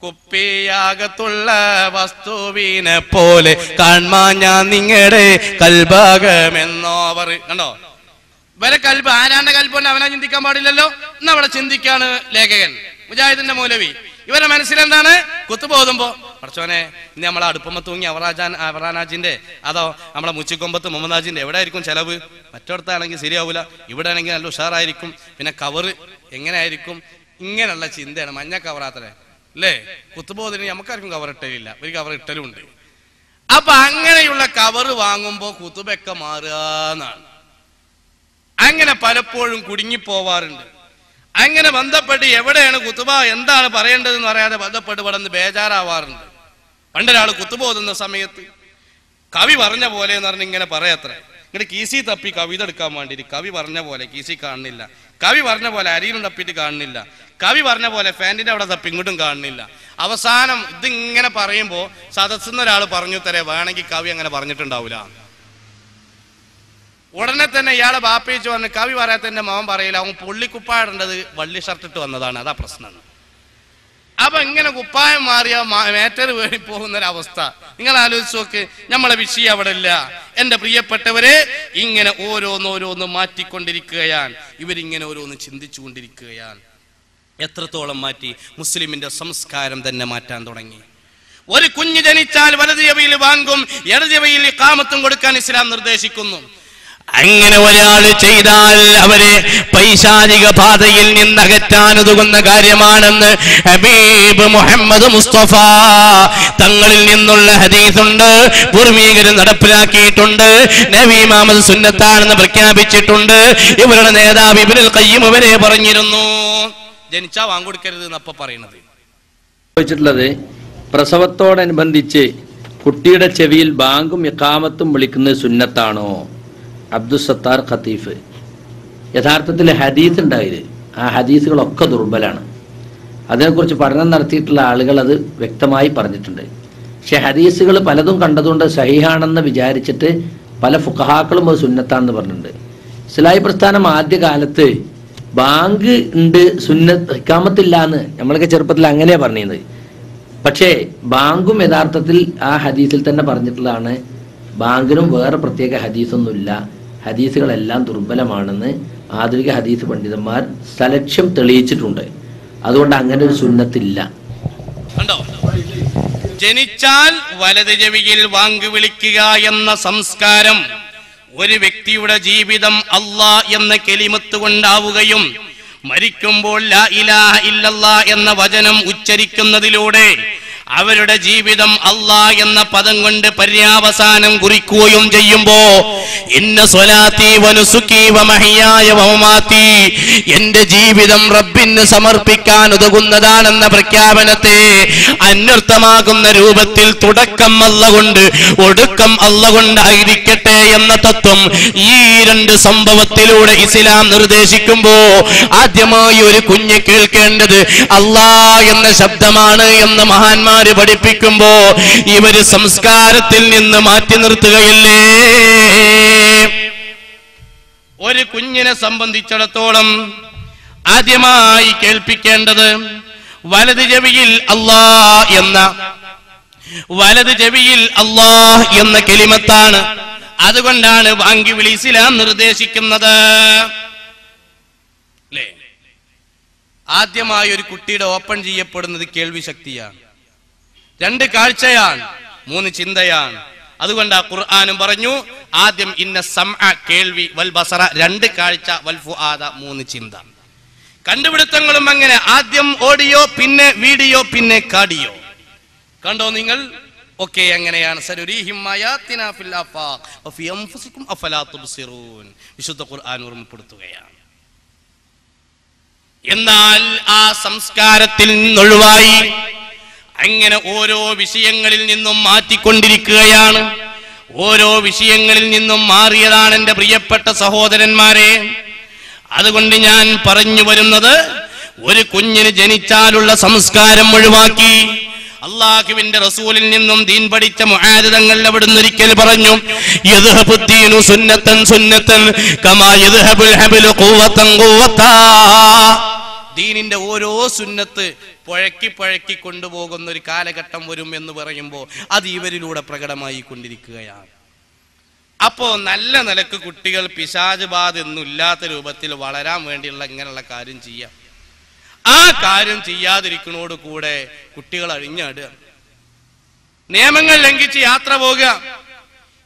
കുപ്പിയാകത്തുള്ള വസ്തുവിനെ പോലെ കാൺമാഞ്ഞ നിങ്ങളുടെ കൽഭാഗമെന്നോവർ. കണ്ടോ? ഇവരെ കൽബ്, ആരാന്റെ കൽബുണ്ട് അവനെ ചിന്തിക്കാൻ പാടില്ലല്ലോ. എന്നാ അവിടെ ചിന്തിക്കാണ് ലേഖകൻ മുജാഹിദിന്റെ മൗലവി. ഇവരെ മനസ്സിലെന്താണ്? കുത്തുപോകുമ്പോ പഠിച്ചോനെ ഇനി നമ്മളെ അടുപ്പമ്മ തൂങ്ങി അവറാനാജിന്റെ അതോ നമ്മളെ മുച്ചിക്കൊമ്പത്ത് മുഹമ്മദാജിന്റെ എവിടെ ആയിരിക്കും ചെലവ്? മറ്റോടത്താണെങ്കിൽ ശരിയാവൂല, ഇവിടെ ആണെങ്കിൽ നല്ല ഉഷാറായിരിക്കും. പിന്നെ കവറ് എങ്ങനെ ആയിരിക്കും? ഇങ്ങനെയുള്ള ചിന്തയാണ്. മഞ്ഞ കവറാത്രേ അല്ലേ? കുത്തുപോതിന് നമുക്കാർക്കും കവർ ഇട്ടലില്ല, ഒരു കവർ ഇട്ടലും ഉണ്ട്. അപ്പൊ അങ്ങനെയുള്ള കവറ് വാങ്ങുമ്പോ കുത്തുബൊക്കെ മാറുകയെന്നാണ്. അങ്ങനെ പലപ്പോഴും കുടുങ്ങിപ്പോവാറുണ്ട്. അങ്ങനെ ബന്ധപ്പെട്ട് എവിടെയാണ് കുത്തുബ എന്താണ് പറയേണ്ടതെന്ന് പറയാതെ ബന്ധപ്പെട്ട് പടന്ന് ബേജാറാവാറുണ്ട്. പണ്ടൊരാൾ കുത്തുപോകുന്ന സമയത്ത് കവി പറഞ്ഞ പോലെ എന്ന് പറഞ്ഞ് ഇങ്ങനെ പറയത്രേ. ഇങ്ങനെ കീസി തപ്പി കവിത എടുക്കാൻ വേണ്ടിയിട്ട് കവി പറഞ്ഞ പോലെ കീസി കാണുന്നില്ല, കവി പറഞ്ഞ പോലെ അരിയിലും തപ്പിയിട്ട് കാണുന്നില്ല, കവി പറഞ്ഞ പോലെ ഫാൻറ്റിന്റെ അവിടെ തപ്പി ഇങ്ങോട്ടും കാണുന്നില്ല. അവസാനം ഇതിങ്ങനെ പറയുമ്പോൾ സദസ്സിന്ന് ഒരാൾ പറഞ്ഞു തരേ വേണമെങ്കിൽ കവി അങ്ങനെ പറഞ്ഞിട്ടുണ്ടാവില്ല. ഉടനെ തന്നെ ഇയാളെ ബാപ്പയിച്ച് വന്ന് കവി പറയാത്തതിന്റെ മോൻ പറയില്ല, അവൻ പുള്ളിക്കുപ്പായിടേണ്ടത് വള്ളി ഷർട്ട് ഇട്ട് വന്നതാണ്, അതാ പ്രശ്നം. അപ്പൊ ഇങ്ങനെ കുപ്പായം മാറിയ മേറ്റർ വേണ്ടി പോകുന്നൊരവസ്ഥ നിങ്ങൾ ആലോചിച്ച് നോക്ക്. നമ്മളെ വിഷയം അവിടെ ഇല്ല. എന്റെ പ്രിയപ്പെട്ടവരെ, ഇങ്ങനെ ഓരോന്നോരോന്ന് മാറ്റിക്കൊണ്ടിരിക്കുകയാണ്. ഇവരിങ്ങനെ ഓരോന്ന് ചിന്തിച്ചു കൊണ്ടിരിക്കുകയാണ്. എത്രത്തോളം മാറ്റി? മുസ്ലിമിന്റെ സംസ്കാരം തന്നെ മാറ്റാൻ തുടങ്ങി. ഒരു കുഞ്ഞ് ജനിച്ചാൽ വലത് ചെവിയിൽ വാങ്ങും, ഇടത് ചെവിയിൽ ഇഖാമത്തും കൊടുക്കാൻ ഇസ്ലാം നിർദ്ദേശിക്കുന്നു. അങ്ങനെ ഒരാൾ ചെയ്താൽ അവരെ പൈശാചിക പാതയിൽ നിന്നകറ്റാനുതകുന്ന കാര്യമാണെന്ന് ഹബീബ് മുഹമ്മദ് മുസ്തഫ തങ്ങളിൽ നിന്നുള്ള ഹദീസുണ്ട്. പൂർവീകർ നടപ്പിലാക്കിയിട്ടുണ്ട്. നബി മുഹമ്മദ് സുന്നത്താണെന്ന് പ്രഖ്യാപിച്ചിട്ടുണ്ട്. ഇവരുടെ നേതാവ് ഇബ്നുൽ ഖയ്യിം ഇവരെ പറഞ്ഞിരുന്നു. ജനിച്ചാ വാങ്ങിക്കൊടുക്കരുത് എന്നപ്പ പറയുന്നത്. ചോദിച്ചിട്ടുള്ളത്, പ്രസവത്തോടനുബന്ധിച്ച് കുട്ടിയുടെ ചെവിയിൽ ബാങ്കും ഇഖാമത്തും വിളിക്കുന്നത് സുന്നത്താണോ? അബ്ദുസത്താർ ഖത്തീഫ്. യഥാർത്ഥത്തിൽ ഹദീസ് ഉണ്ടായത്, ആ ഹദീസുകളൊക്കെ ദുർബലാണ്. അതിനെക്കുറിച്ച് പഠനം നടത്തിയിട്ടുള്ള ആളുകൾ അത് വ്യക്തമായി പറഞ്ഞിട്ടുണ്ട്. പക്ഷെ ഹദീസുകൾ പലതും കണ്ടതുകൊണ്ട് സഹിഹാണെന്ന് വിചാരിച്ചിട്ട് പല ഫുഖഹാക്കളും അത് സുന്നത്താണെന്ന് പറഞ്ഞിട്ടുണ്ട്. ഇസ്ലാഹി പ്രസ്ഥാനം ആദ്യകാലത്ത് ബാങ്ക് ഉണ്ട്, സുന്നത്ത് ഇഖാമത്തില്ല എന്ന് നമ്മളൊക്കെ ചെറുപ്പത്തിൽ അങ്ങനെയാ പറഞ്ഞത്. പക്ഷേ ബാങ്കും യഥാർത്ഥത്തിൽ ആ ഹദീസിൽ തന്നെ പറഞ്ഞിട്ടുള്ളതാണ്. ബാങ്കിനും വേറെ പ്രത്യേക ഹദീസൊന്നുമില്ല, ഹദീസുകളെല്ലാം ദുർബലമാണെന്ന് ആധുനിക ഹദീസ് പണ്ഡിതന്മാർ സലക്ഷ്യം തെളിയിച്ചിട്ടുണ്ട്. അതുകൊണ്ട് അങ്ങനെ ഒരു സുന്നത്തില്ല. കണ്ടോ, ജനിച്ചാൽ വലത് ചെവിയിൽ വാങ്ക് വിളിക്കുക എന്ന സംസ്കാരം ഒരു വ്യക്തിയുടെ ജീവിതം അല്ലാഹ് എന്ന കലിമത്ത് കൊണ്ടാവുകയും മരിക്കുമ്പോൾ ലാ ഇലാഹ ഇല്ലല്ലാഹ് എന്ന വചനം ഉച്ചരിക്കുന്നതിലൂടെ അവരുടെ ജീവിതം അല്ലാഹ് എന്ന പദം കൊണ്ട് പര്യാവസാനം കുറിക്കുകയും ചെയ്യുമ്പോ ഇന്ന സ്വലാത്തി വനുസുക്കി വമഹിയായ വമമാതി, എന്റെ ജീവിതം റബ്ബിന് സമർപ്പിക്കാൻ ഉതകുന്നതാണെന്ന പ്രഖ്യാപനത്തെ അന്വർത്ഥമാകുന്ന രൂപത്തിൽ തുടക്കം അല്ലാഹ് കൊണ്ട് ഒടുക്കം അല്ലാഹ് കൊണ്ടായിരിക്കട്ടെ എന്ന തത്വം ഈ രണ്ട് സംഭവത്തിലൂടെ ഇസ്ലാം നിർദ്ദേശിക്കുമ്പോ ആദ്യമായി ഒരു കുഞ്ഞ് കേൾക്കേണ്ടത് അല്ലാഹ് എന്ന ശബ്ദമാണ് എന്ന് മഹാന്മാർ പഠിപ്പിക്കുമ്പോ ഇവര് സംസ്കാരത്തിൽ നിന്ന് മാറ്റി നിർത്തുകയില്ലേ? ഒരു കുഞ്ഞിനെ സംബന്ധിച്ചിടത്തോളം ആദ്യമായി കേൾപ്പിക്കേണ്ടത് വലത് ചെവിയിൽ അല്ലാഹ് എന്ന കലിമത്താണ്. അതുകൊണ്ടാണ് വാങ്കി വിളി ഇസ്ലാം നിർദ്ദേശിക്കുന്നത്. അല്ലേ? ആദ്യമായി ഒരു കുട്ടിയുടെ ഓപ്പൺ ചെയ്യപ്പെടുന്നത് കേൾവി ശക്തിയാണ്, 2 കാഴ്ചയാണ്, 3 ചിന്തയാണ്. അതുകൊണ്ട് ആ ഖുർആനും പറഞ്ഞു ആദ്യം ഇന്ന സമഅ കേൾവി, വൽ ബസറ 2 കാഴ്ച, വൽ ഫുആദ 3 ചിന്ത. കണ്ടുപിടുത്തങ്ങളും അങ്ങനെ, ആദ്യം ഓഡിയോ, പിന്നെ വീഡിയോ, പിന്നെ കാർഡിയോ. കണ്ടോ നിങ്ങൾ? ഓക്കെ, അങ്ങനെയാണ്. സനുരീഹിം ആയാതിനാ ഫിൽ ആഫാഖ് വഫി അൻഫുസികും അഫലാ തുബ്സിറൂൻ, വിശുദ്ധ ഖുർആൻ ഓർമ്മപ്പെടുത്തുകയാണ്. എന്നാൽ ആ സംസ്കാരത്തിൽ നിന്നൊഴിവായി അങ്ങനെ ഓരോ വിഷയങ്ങളിൽ നിന്നും മാറ്റിക്കൊണ്ടിരിക്കുകയാണ്. ഓരോ വിഷയങ്ങളിൽ നിന്നും മാറിയതാണ് എൻ്റെ പ്രിയപ്പെട്ട സഹോദരന്മാരെ. അതുകൊണ്ട് ഞാൻ പറഞ്ഞു വരുന്നത്, ഒരു കുഞ്ഞിന് ജനിച്ചാലുള്ള സംസ്കാരം ഒഴിവാക്കി അള്ളാഹുവിന്റെ റസൂലിൽ നിന്നും ദീൻ പഠിച്ച മുആദ് തങ്ങൾ അവിടുന്ന് ഒരിക്കൽ പറഞ്ഞു, യദ്ഹബു ദീനു സുന്നത്തൻ സുന്നത്തൻ കമാ യദ്ഹബുൽ ഹബ്ലു ഖുവതൻ ഖുവതാ. ദീനിന്റെ ഓരോ സുന്നത്ത് പുഴക്കി കൊണ്ടുപോകുന്ന ഒരു കാലഘട്ടം വരും എന്ന് പറയുമ്പോൾ അത് ഇവരിലൂടെ പ്രകടമായി കൊണ്ടിരിക്കുകയാണ്. അപ്പോ നല്ല നിലക്ക് കുട്ടികൾ പിശാച് ബാധ ഒന്നും ഇല്ലാത്ത രൂപത്തിൽ വളരാൻ വേണ്ടിയുള്ള ഇങ്ങനെയുള്ള കാര്യം ചെയ്യാം. ആ കാര്യം ചെയ്യാതിരിക്കുന്നതോട് കൂടെ കുട്ടികൾ അഴിഞ്ഞാടുക, നിയമങ്ങൾ ലംഘിച്ച് യാത്ര പോകുക.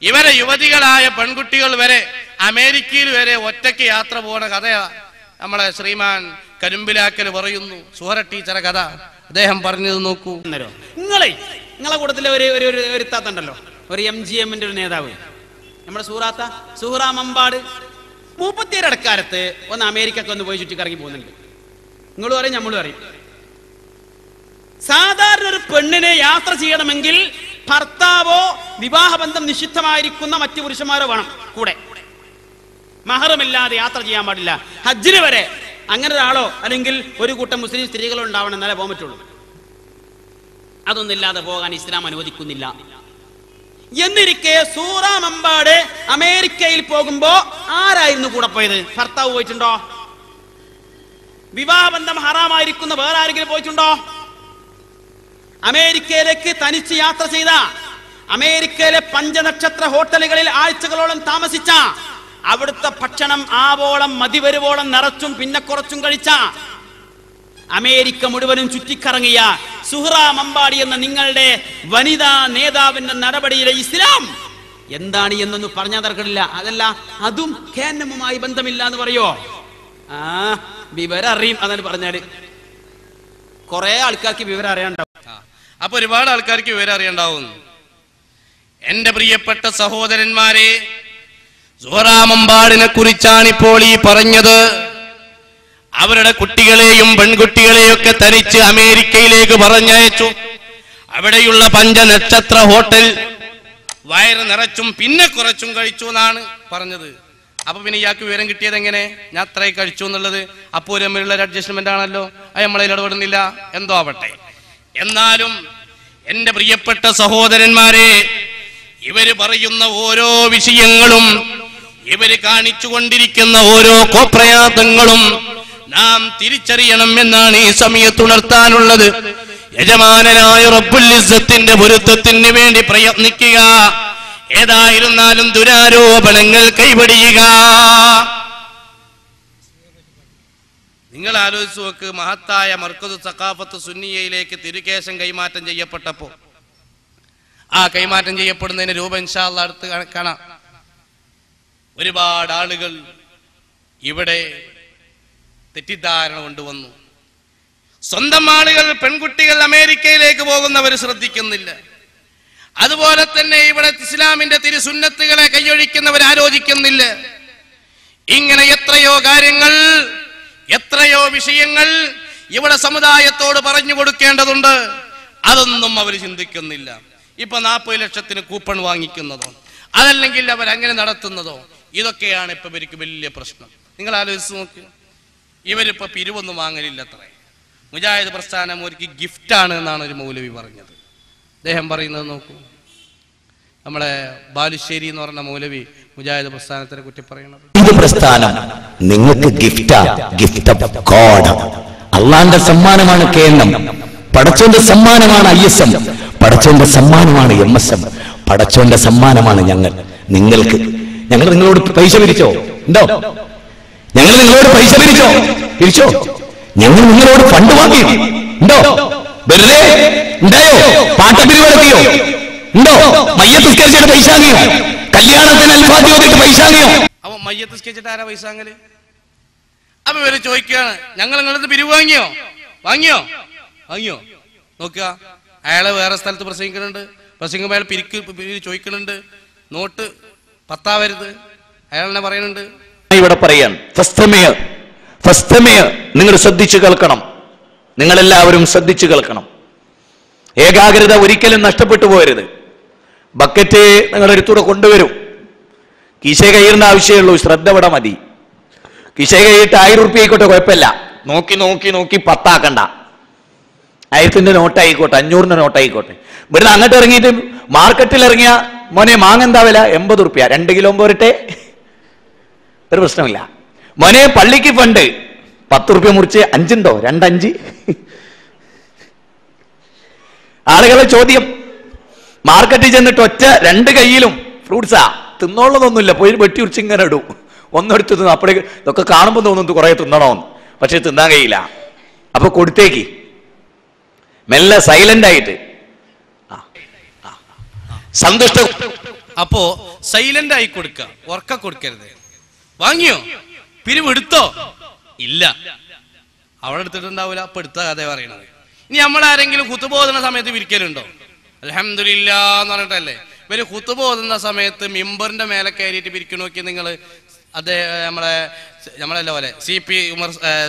ഇവരെ യുവതികളായ പെൺകുട്ടികൾ വരെ അമേരിക്കയിൽ വരെ ഒറ്റയ്ക്ക് യാത്ര പോണ കഥയാ നമ്മളെ ശ്രീമാൻ കരിമ്പിലാക്കൽ പറയുന്നു. സുഹറ ടീച്ചറെ കഥ അദ്ദേഹം പറഞ്ഞത് നോക്കൂ. നിങ്ങളെ കൂട്ടത്തിലെ ഒരു താത്തണ്ടല്ലോ, ഒരു MGM-ന്റെ ഒരു നേതാവ്, നമ്മുടെ സുഹറ മമ്പാട്, 37 ഇടക്കാലത്ത് ഒന്ന് അമേരിക്കൊക്കെ ഒന്ന് പോയി ചുറ്റിക്കറങ്ങി പോകുന്നുണ്ട്. നിങ്ങളും അറിയും നമ്മളും അറിയും. സാധാരണ ഒരു പെണ്ണിനെ യാത്ര ചെയ്യണമെങ്കിൽ ഭർത്താവോ വിവാഹബന്ധം നിഷിദ്ധമായിരിക്കുന്ന മറ്റു പുരുഷന്മാരോ വേണം കൂടെ. മഹറമില്ലാതെ യാത്ര ചെയ്യാൻ പാടില്ല. ഹജ്ജിന് വരെ അങ്ങനെ ഒരാളോ അല്ലെങ്കിൽ ഒരു കൂട്ടം മുസ്ലിം സ്ത്രീകളോ ഉണ്ടാവണം, എന്നാലേ പോകാൻ പറ്റുള്ളൂ. അതൊന്നില്ലാതെ പോകാൻ ഇസ്ലാം അനുവദിക്കുന്നില്ല. എന്നിരിക്കെ സൂറ മമ്പാട് അമേരിക്കയിൽ പോകുമ്പോ ആരായിരുന്നു കൂടെ പോയത്? ഭർത്താവ് പോയിട്ടുണ്ടോ? വിവാഹബന്ധം ഹറാമായിരിക്കുന്ന വേറെ ആരെങ്കിലും പോയിട്ടുണ്ടോ? അമേരിക്കയിലേക്ക് തനിച്ച് യാത്ര ചെയ്ത, അമേരിക്കയിലെ 5 നക്ഷത്ര ഹോട്ടലുകളിൽ ആഴ്ചകളോളം താമസിച്ച, അവിടുത്തെ ഭക്ഷണം ആവോളം മതിവരുവോളം നിറച്ചും പിന്നെ കുറച്ചും കഴിച്ച, അമേരിക്ക മുഴുവനും ചുറ്റിക്കറങ്ങിയ സുഹറ മമ്പാടി എന്ന നിങ്ങളുടെ വനിതാ നേതാവിന്റെ നടപടിയിലെ ഇസ്ലാം എന്താണ് എന്നൊന്നും പറഞ്ഞാൽ തർക്കമില്ല. അതല്ല, അതും കേന്നമുമായി ബന്ധമില്ല എന്ന് പറയോ? വിവരം അറിയും അതെന്ന് പറഞ്ഞാല് കുറെ ആൾക്കാർക്ക് വിവരം അറിയാണ്ടാവും. അപ്പൊ ഒരുപാട് ആൾക്കാർക്ക് വിവരം അറിയണ്ടാവും. എന്റെ പ്രിയപ്പെട്ട സഹോദരന്മാരെ, സുഹറ മമ്പാടിനെ കുറിച്ചാണ് ഇപ്പോൾ ഈ പറഞ്ഞത്. അവരുടെ കുട്ടികളെയും പെൺകുട്ടികളെയൊക്കെ തനിച്ച് അമേരിക്കയിലേക്ക് പറഞ്ഞയച്ചു. അവിടെയുള്ള 5 നക്ഷത്ര ഹോട്ടൽ വയറ് നിറച്ചും പിന്നെ കുറച്ചും കഴിച്ചു എന്നാണ് പറഞ്ഞത്. അപ്പൊ പിന്നെ ഇയാൾക്ക് വിവരം കിട്ടിയത് എങ്ങനെ? ഞാൻ അത്രയും കഴിച്ചു എന്നുള്ളത് അപ്പോൾ തമ്മിലുള്ള ഒരു അഡ്ജസ്റ്റ്മെന്റ് ആണല്ലോ, അത് നമ്മളതിൽ ഇടപെടുന്നില്ല. എന്തോ ആവട്ടെ. എന്നാലും എന്റെ പ്രിയപ്പെട്ട സഹോദരന്മാരെ, ഇവര് പറയുന്ന ഓരോ വിഷയങ്ങളും, ഇവര് കാണിച്ചു കൊണ്ടിരിക്കുന്ന ഓരോ കോപ്രയാസങ്ങളും നാം തിരിച്ചറിയണം എന്നാണ് ഈ സമയത്ത് ഉണർത്താനുള്ളത്. യജമാനനായ റബ്ബുൽ ഇസ്സത്തിന്റെ പൊരുത്തത്തിന് വേണ്ടി പ്രയത്നിക്കുക. ഏതായിരുന്നാലും ദുരാരോപണങ്ങൾ കൈവടിയുക. നിങ്ങൾ ആലോചിച്ച് നോക്ക്, മഹത്തായ മർക്കദു സഖാഫത്ത് സുന്നിയയിലേക്ക് തിരുകേശം കൈമാറ്റം ചെയ്യപ്പെട്ടപ്പോൾ ആ കൈമാറ്റം ചെയ്യപ്പെടുന്നതിന് രൂപം ഇൻഷാ അല്ലാഹ് അടുത്ത് കാണാം. ഒരുപാട് ആളുകൾ ഇവിടെ തെറ്റിദ്ധാരണ കൊണ്ടുവന്നു. സ്വന്തം ആളുകൾ, പെൺകുട്ടികൾ അമേരിക്കയിലേക്ക് പോകുന്നവർ ശ്രദ്ധിക്കുന്നില്ല. അതുപോലെ തന്നെ ഇവിടെ ഇസ്ലാമിന്റെ തിരുസുന്നത്തുകളെ കൈയൊഴിക്കുന്നവർ ആലോചിക്കുന്നില്ല. ഇങ്ങനെ എത്രയോ കാര്യങ്ങൾ, എത്രയോ വിഷയങ്ങൾ ഇവിടെ സമുദായത്തോട് പറഞ്ഞു കൊടുക്കേണ്ടതുണ്ട്. അതൊന്നും അവർ ചിന്തിക്കുന്നില്ല. ഇപ്പൊ 40 ലക്ഷത്തിന് കൂപ്പൺ വാങ്ങിക്കുന്നതോ അതല്ലെങ്കിൽ അവരങ്ങനെ നടത്തുന്നതോ ഇതൊക്കെയാണ് ഇപ്പൊ ഇവർക്ക് വലിയ പ്രശ്നം. നിങ്ങൾ ആലോചിച്ച് നോക്ക്, ഇവരിപ്പോ പിരിവൊന്നും വാങ്ങലില്ല. അത്ര മുജാഹിദ് പ്രസ്ഥാനം അവർക്ക് ഗിഫ്റ്റാണ് എന്നാണ് ഒരു മൗലവി പറഞ്ഞത്. അദ്ദേഹം പറയുന്നത് നോക്കൂ. നമ്മളെ ബാലുശ്ശേരി എന്ന് പറഞ്ഞ മൗലവി മുജാഹിദ് പ്രസ്ഥാനത്തിനെ കുറ്റി പറയുന്നത്, ഇത് പ്രസ്ഥാനം നിങ്ങൾക്ക് ഗിഫ്റ്റ് ഓഫ് ഗോഡ്, അള്ളാന്റെ സമ്മാനമാണ് കേന്ദ്രം, പടച്ചോന്റെ സമ്മാനമാണ് ISM, പടച്ചോന്റെ സമ്മാനമാണ് MSM, പടച്ചോന്റെ സമ്മാനമാണ് നിങ്ങൾക്ക്. ഞങ്ങൾ നിങ്ങളോട് പൈസ പിരിച്ചോ? ഉണ്ടോ? ഞങ്ങൾ നിങ്ങളോട് പൈസ പിരിച്ചോ? ഞങ്ങൾ നിങ്ങളോട് ഫണ്ട് വാങ്ങി ഉണ്ടോ? വെറുതെ ഉണ്ടായോ? പാട്ടപ്പിരിവ് നടത്തിയോ? ഉണ്ടോ? മയ്യത്ത് സ്കെച്ചിട്ട് പൈസ വാങ്ങിയോ? കല്യാണത്തിന് അൽഫാത്തി ഓതിയിട്ട് പൈസ വാങ്ങിയോ? അപ്പൊ മയ്യത്ത് സ്കെച്ചിട്ട് ആരാ പൈസ വാങ്ങല്? അപ്പൊ ഇവര് ചോദിക്കുകയാണ്, ഞങ്ങൾ നിങ്ങളത് പിരിവ് വാങ്ങിയോ? നോക്കുക, അയാളെ വേറെ സ്ഥലത്ത് പ്രസംഗിക്കുന്നുണ്ട്. പ്രസംഗിക്കുമ്പോൾ അയാൾ പിരിക്ക് ചോദിക്കുന്നുണ്ട്. നോട്ട് പത്താവരുത് അയാളെന്നെ പറയുന്നുണ്ട്. ഇവിടെ പറയാൻ നിങ്ങൾ ശ്രദ്ധിച്ചു കേൾക്കണം. നിങ്ങളെല്ലാവരും ശ്രദ്ധിച്ചു കേൾക്കണം. ഏകാഗ്രത ഒരിക്കലും നഷ്ടപ്പെട്ടു പോകരുത്. ബക്കറ്റ് നിങ്ങളുടെ അടുത്തൂടെ കൊണ്ടുവരും. കിശ കയ്യേണ്ട ആവശ്യമുള്ളൂ, ശ്രദ്ധ ഇവിടെ മതി. കിശ കൈയിട്ട് 1000 റുപ്യ ആയിക്കോട്ടെ, കുഴപ്പമില്ല. നോക്കി പത്താക്കണ്ട. 1000ന്റെ നോട്ടായിക്കോട്ടെ, 500ന്റെ നോട്ടായിക്കോട്ടെ. ഇവിടുന്ന് അങ്ങോട്ട് ഇറങ്ങിയിട്ട് മാർക്കറ്റിൽ ഇറങ്ങിയ മോനെ മാങ്ങ എന്താ വില? 80 റുപ്യ. 2 കിലോ പോരട്ടെ, ഒരു പ്രശ്നമില്ല. മോനെ പള്ളിക്ക് ഫണ്ട് 10 റുപ്യ മുറിച്ച് 5 ഉണ്ടോ? 2 5. ആളുകളെ ചോദ്യം, മാർക്കറ്റിൽ ചെന്നിട്ട് ഒറ്റ 2 കയ്യിലും ഫ്രൂട്ട്സാ, തിന്നോളതൊന്നുമില്ല, പോയി വെട്ടി ഉറിച്ച് ഇങ്ങനെ ഇടും. ഒന്നെടുത്ത് തിന്നു. അപ്പോഴേക്ക് ഇതൊക്കെ കാണുമ്പോൾ തോന്നുന്നു കുറെ തിന്നണമെന്ന്, പക്ഷെ തിന്നാൻ കഴിയില്ല. അപ്പൊ കൊടുത്തേക്ക് മെല്ലെ സൈലന്റ് ആയിട്ട് സന്തുഷ്ട. അപ്പോ സൈലന്റ് ആയി കൊടുക്ക, ഉറക്ക കൊടുക്കരുത്. വാങ്ങിയോ? പിരിവെടുത്തോ? ഇല്ല, അവിടെ എടുത്തിട്ടുണ്ടാവില്ല. അപ്പൊ എടുത്ത കഥ പറയണത്. ഇനി നമ്മളാരെങ്കിലും ഖുതുബ ഓതുന്ന സമയത്ത് പിരിക്കലുണ്ടോ? അൽഹംദുലില്ലാ എന്ന് പറഞ്ഞിട്ടല്ലേ ഇവര് ഖുതുബ ഓതുന്ന സമയത്ത് മിമ്പറിന്റെ മേലെ കയറിയിട്ട് പിരിക്കു നോക്കി നിങ്ങൾ. അതേ നമ്മളെല്ലാം പോലെ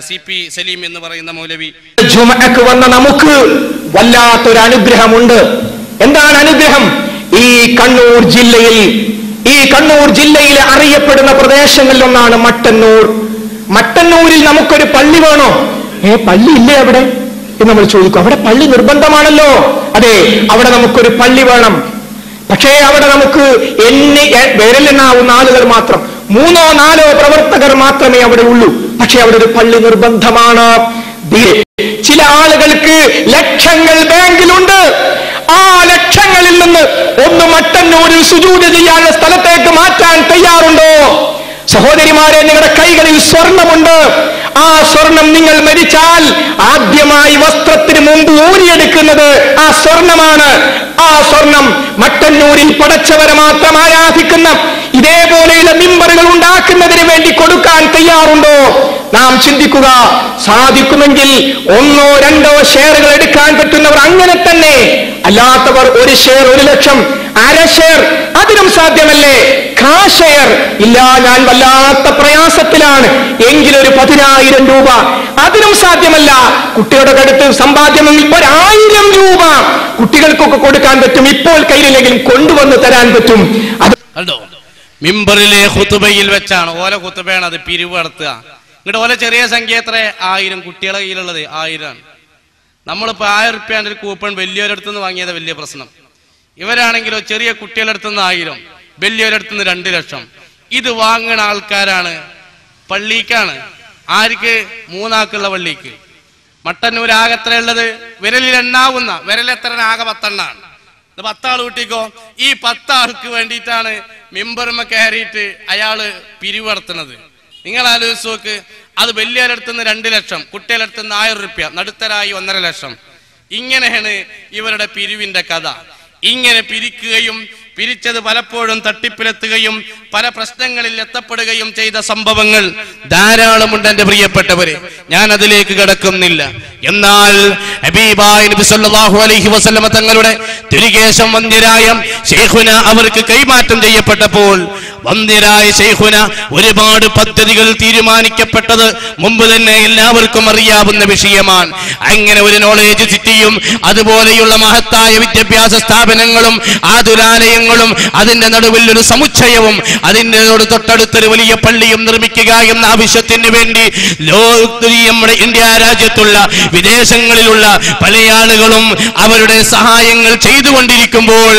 CP സലീം എന്ന് പറയുന്ന മൗലവി ജുമഅക്ക് വന്ന നമുക്ക് വല്ലാത്തൊരു അനുഗ്രഹമുണ്ട്. എന്താണ് അനുഗ്രഹം? ഈ കണ്ണൂർ ജില്ലയിലെ അറിയപ്പെടുന്ന പ്രദേശങ്ങളിൽ ഒന്നാണ് മട്ടന്നൂർ. മട്ടന്നൂരിൽ നമുക്കൊരു പള്ളി വേണോ? പള്ളി ഇല്ലേ അവിടെ എന്ന് നമ്മൾ ചോദിക്കും. അവിടെ പള്ളി നിർബന്ധമാണല്ലോ. അതെ, അവിടെ നമുക്കൊരു പള്ളി വേണം. പക്ഷേ അവിടെ നമുക്ക് വിരലെണ്ണാവുന്ന ആളുകൾ മാത്രം, 3 or 4 പ്രവർത്തകർ മാത്രമേ അവിടെ ഉള്ളൂ. പക്ഷെ അവിടെ ഒരു പള്ളി നിർബന്ധമാണ്. ചില ആളുകൾക്ക് ലക്ഷങ്ങൾ ബാങ്കിലുണ്ട്. ആ ലക്ഷങ്ങളിൽ നിന്ന് ഒന്ന് മട്ടന്നൂരിൽ സുജൂദ് ചെയ്യാനുള്ള സ്ഥലത്തേക്ക് മാറ്റാൻ തയ്യാറുണ്ടോ? സഹോദരിമാരെ, നിങ്ങളുടെ കൈകളിൽ സ്വർണമുണ്ട്. ആ സ്വർണം നിങ്ങൾ മരിച്ചാൽ ആദ്യമായി വസ്ത്രത്തിന് മുമ്പ് ഊരിയെടുക്കുന്നത് ആ സ്വർണമാണ്. ആ സ്വർണം മട്ടന്നൂരിൽ പടച്ചവരെ മാത്രം ആരാധിക്കുന്ന ഇതേപോലെയുള്ള മിമ്പറുകൾ ഉണ്ടാക്കുന്നതിന് വേണ്ടി കൊടുക്കാൻ തയ്യാറുണ്ടോ? നാം ചിന്തിക്കുക. സാധിക്കുമെങ്കിൽ 1 or 2 ഷെയറുകൾ എടുക്കാൻ പറ്റുന്നവർ അങ്ങനെ തന്നെ, അല്ലാത്തവർ 1 ഷെയർ 1 ലക്ഷം, 1/2 ഷെയർ, അതിനും സാധ്യമല്ലേ? ഷെയർ ഇല്ല, ഞാൻ വല്ലാത്ത പ്രയാസത്തിലാണ് എങ്കിലൊരു 10,000 രൂപ, അതിനും സാധ്യമല്ല. കുട്ടിയുടെ അടുത്ത് സമ്പാദ്യമെങ്കിൽ 1,000 രൂപ കുട്ടികൾക്കൊക്കെ കൊടുക്കാൻ പറ്റും. ഇപ്പോൾ കയ്യിലെങ്കിലും കൊണ്ടുവന്ന് തരാൻ പറ്റും. അത് മിമ്പറിലെ ഖുതുബയിൽ വെച്ചാണ് ഓല ഖുതുബയാണ് അത് പിരിവ് നടത്തുക. ഇങ്ങോട്ട് ഓല ചെറിയ സംഖ്യ എത്ര? 1000. കുട്ടികളെ കയ്യിലുള്ളത് 1000. നമ്മളിപ്പോ 1000 റുപ്യാന്റെ ഒരു കൂപ്പൺ വലിയൊരിടത്തുനിന്ന് വാങ്ങിയത് വലിയ പ്രശ്നം. ഇവരാണെങ്കിലോ ചെറിയ കുട്ടികളുടെ അടുത്തുനിന്ന് 1000, വലിയൊരിടത്തുനിന്ന് 2 ലക്ഷം. ഇത് വാങ്ങുന്ന ആൾക്കാരാണ് പള്ളിക്കാണ്. ആർക്ക്? മൂന്നാക്കുള്ള പള്ളിക്ക്. മട്ടന്നൂർ ആകെ എത്ര ഉള്ളത്? വിരലിൽ എണ്ണാവുന്ന വിരലെത്ര? ആകെ 10 എണ്ണാണ്. 10 ആൾ കൂട്ടിക്കോ. ഈ 10 ആൾക്ക് വേണ്ടിയിട്ടാണ് മെമ്പർമ കയറിയിട്ട് അയാള് പിരിവടത്തുന്നത്. നിങ്ങൾ ആലോചിച്ച് നോക്ക്. അത് വലിയവരടുത്തുനിന്ന് 2 ലക്ഷം, കുട്ടികളടുത്തുനിന്ന് 1000 രൂപ, നടുത്തരായി 1.5 ലക്ഷം. ഇങ്ങനെയാണ് ഇവരുടെ പിരിവിന്റെ കഥ. ഇങ്ങനെ പിരിക്കുകയും പിരിച്ചത് പലപ്പോഴും തട്ടിപ്പിലെത്തുകയും പല പ്രശ്നങ്ങളിൽ എത്തപ്പെടുകയും ചെയ്ത സംഭവങ്ങൾ ധാരാളമുണ്ട് എന്റെ പ്രിയപ്പെട്ടവരെ. ഞാൻ അതിലേക്ക് കടക്കുന്നില്ല. എന്നാൽ ഹബീബായ നബി സല്ലല്ലാഹു അലൈഹി വസല്ലമ തങ്ങളുടെ തിരുകേശം വന്ദ്യരായ ശൈഖുന അവർക്ക് കൈമാറ്റം ചെയ്യപ്പെട്ടപ്പോൾ വന്ദ്യരായ ശൈഖുന ഒരുപാട് പദ്ധതികൾ തീരുമാനിക്കപ്പെട്ടത് മുമ്പ് തന്നെ എല്ലാവർക്കും അറിയാവുന്ന വിഷയമാണ്. അങ്ങനെ ഒരു നോളേജ് സിറ്റിയും അതുപോലെയുള്ള മഹത്തായ വിദ്യാഭ്യാസ സ്ഥാപനങ്ങളും ആതുരാലയങ്ങളും അതിന്റെ നടുവിൽ ഒരു സമുച്ചയവും അതിനോട് തൊട്ടടുത്തൊരു വലിയ പള്ളിയും നിർമ്മിക്കുക എന്ന ആവശ്യത്തിന് വേണ്ടി നമ്മുടെ ഇന്ത്യ രാജ്യത്തുള്ള വിദേശങ്ങളിലുള്ള പല ആളുകളും അവരുടെ സഹായങ്ങൾ ചെയ്തുകൊണ്ടിരിക്കുമ്പോൾ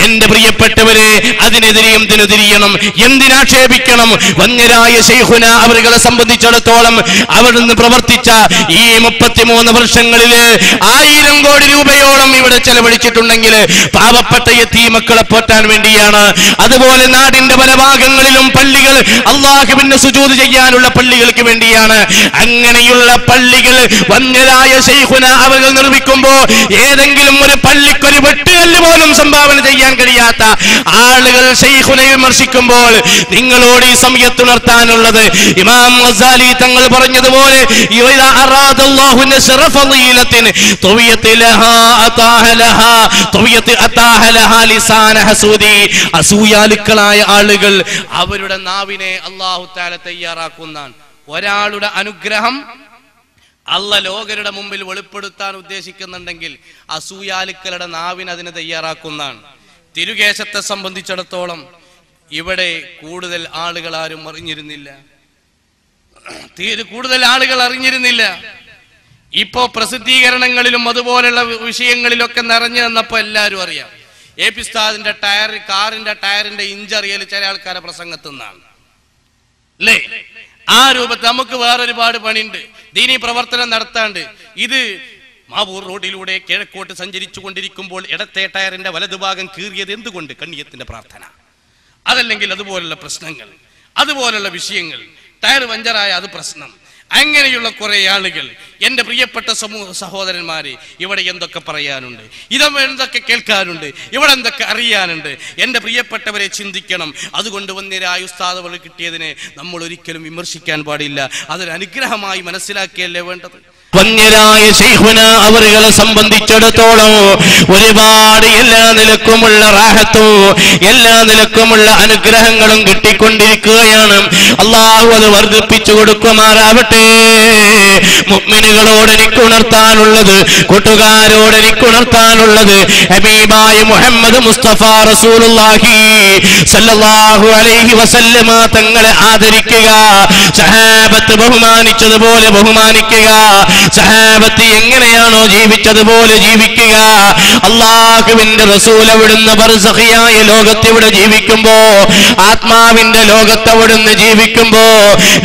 എന്റെ പ്രിയപ്പെട്ടവരെ അതിനെതിരെയും തിരിയണം, എന്തിനാക്ഷേപിക്കണം? വന്യരായ ശൈഖുന അവരെ സംബന്ധിച്ചിടത്തോളം അവിടുന്ന് പ്രവർത്തിച്ച ഈ 33 വർഷങ്ങളില് 1000 കോടി രൂപയോളം ഇവിടെ ചെലവഴിച്ചിട്ടുണ്ടെങ്കിൽ പാവപ്പെട്ട യതീമക്കളെ പോറ്റാൻ വേണ്ടിയാണ്. അതുപോലെ നാടിന്റെ പല ഭാഗങ്ങളിലും പള്ളികൾ അല്ലാഹുവിന് സുജൂദ് ചെയ്യാനുള്ള പള്ളികൾക്ക് വേണ്ടിയാണ്. അങ്ങനെയുള്ള പള്ളികൾ വന്യരായ ശൈഖുന അവർ നിർമ്മിക്കുമ്പോ ഏതെങ്കിലും ഒരു പള്ളിക്കൊരു വെട്ടുകല്ല് പോലും സംഭാവന ചെയ്യാൻ കഴിയാത്ത ആളുകൾ ശൈഖുനെ വിമർശിക്കുമ്പോൾ നിങ്ങളോട് ഈ സമയത്ത് ഉണർത്താനുള്ളത് ഇമാം ഗസാലി തങ്ങൾ പറഞ്ഞതുപോലെ അസൂയാലുക്കളായ ആളുകൾ അവരുടെ നാവിനെ അല്ലാഹു തആല തയ്യാറാക്കുന്നതാണ്. ഒരാളുടെ അനുഗ്രഹം അല്ലാഹ് ലോകരുടെ മുമ്പിൽ വെളിപ്പെടുത്താൻ ഉദ്ദേശിക്കുന്നുണ്ടെങ്കിൽ അസൂയാലുക്കളുടെ നാവിന് അതിന് തയ്യാറാക്കുന്നതാണ്. തിരുകേശത്തെ സംബന്ധിച്ചിടത്തോളം ഇവിടെ കൂടുതൽ ആളുകൾ ആരും അറിഞ്ഞിരുന്നില്ല. കൂടുതൽ ആളുകൾ അറിഞ്ഞിരുന്നില്ല. ഇപ്പോ പ്രസിദ്ധീകരണങ്ങളിലും അതുപോലുള്ള വിഷയങ്ങളിലൊക്കെ നിറഞ്ഞു വന്നപ്പോ എല്ലാവരും അറിയാം. എ പി ഉസ്താദിന്റെ കാറിന്റെ ടയറിന്റെ ഇഞ്ചറിയൽ ചില ആൾക്കാരെ പ്രസംഗത്തുനിന്നാണ് അല്ലേ? ആ രൂപത്തിൽ നമുക്ക് വേറൊരുപാട് പണിയുണ്ട്, ദീനീ പ്രവർത്തനം നടത്താണ്ട്. ഇത് മാവൂർ റോഡിലൂടെ കിഴക്കോട്ട് സഞ്ചരിച്ചു കൊണ്ടിരിക്കുമ്പോൾ ഇടത്തെ ടയറിന്റെ വലതുഭാഗം കീറിയത് എന്തുകൊണ്ട്? കണ്ണിയത്തിന്റെ പ്രാർത്ഥന, അതല്ലെങ്കിൽ അതുപോലുള്ള പ്രശ്നങ്ങൾ, അതുപോലുള്ള വിഷയങ്ങൾ. ടയർ പഞ്ചറായ അത് പ്രശ്നം. അങ്ങനെയുള്ള കുറെ ആളുകൾ. എന്റെ പ്രിയപ്പെട്ട സഹോദരന്മാരെ, ഇവിടെ എന്തൊക്കെ പറയാനുണ്ട്, എന്തൊക്കെ കേൾക്കാനുണ്ട്, ഇവിടെ എന്തൊക്കെ അറിയാനുണ്ട്. എന്റെ പ്രിയപ്പെട്ടവരെ ചിന്തിക്കണം. അതുകൊണ്ട് വന്യരായ ഉസ്താദുകൾ കിട്ടിയതിനെ നമ്മൾ ഒരിക്കലും വിമർശിക്കാൻ പാടില്ല. അതൊരു അനുഗ്രഹമായി മനസ്സിലാക്കിയല്ലേ വേണ്ടത്. വന്യരായ ശൈഖുന അവരെ സംബന്ധിച്ചിടത്തോളം ഒരുപാട് എല്ലാ നിലക്കുമുള്ള റാഹത്തോ എല്ലാ നിലക്കുമുള്ള അനുഗ്രഹങ്ങളും കിട്ടിക്കൊണ്ടിരിക്കുകയാണ്. അല്ലാഹു അത് വർദ്ധിപ്പിച്ചു കൊടുക്കുമാറാവട്ടെ. മുഅ്മിനുകളോട് എനിക്ക് ഉണർത്താനുള്ളത്, കൂട്ടുകാരോട് എനിക്ക് ഉണർത്താനുള്ളത്, ഹബീബായ മുഹമ്മദ് മുസ്തഫ റസൂലുള്ളാഹി സല്ലല്ലാഹു അലൈഹി വസല്ലമ തങ്ങളെ ആദരിക്കുക, സഹാബത്ത് ബഹുമാനിച്ചതുപോലെ ബഹുമാനിക്കുക, സഹാബത്ത് എങ്ങനെയാണോ ജീവിച്ചതുപോലെ ജീവിക്കുക. അല്ലാഹുവിന്റെ റസൂൽ അവിടുന്ന് ബർസഖിയായ ലോകത്തിവിടെ ജീവിക്കുമ്പോ, ആത്മാവിന്റെ ലോകത്തവിടുന്ന് ജീവിക്കുമ്പോ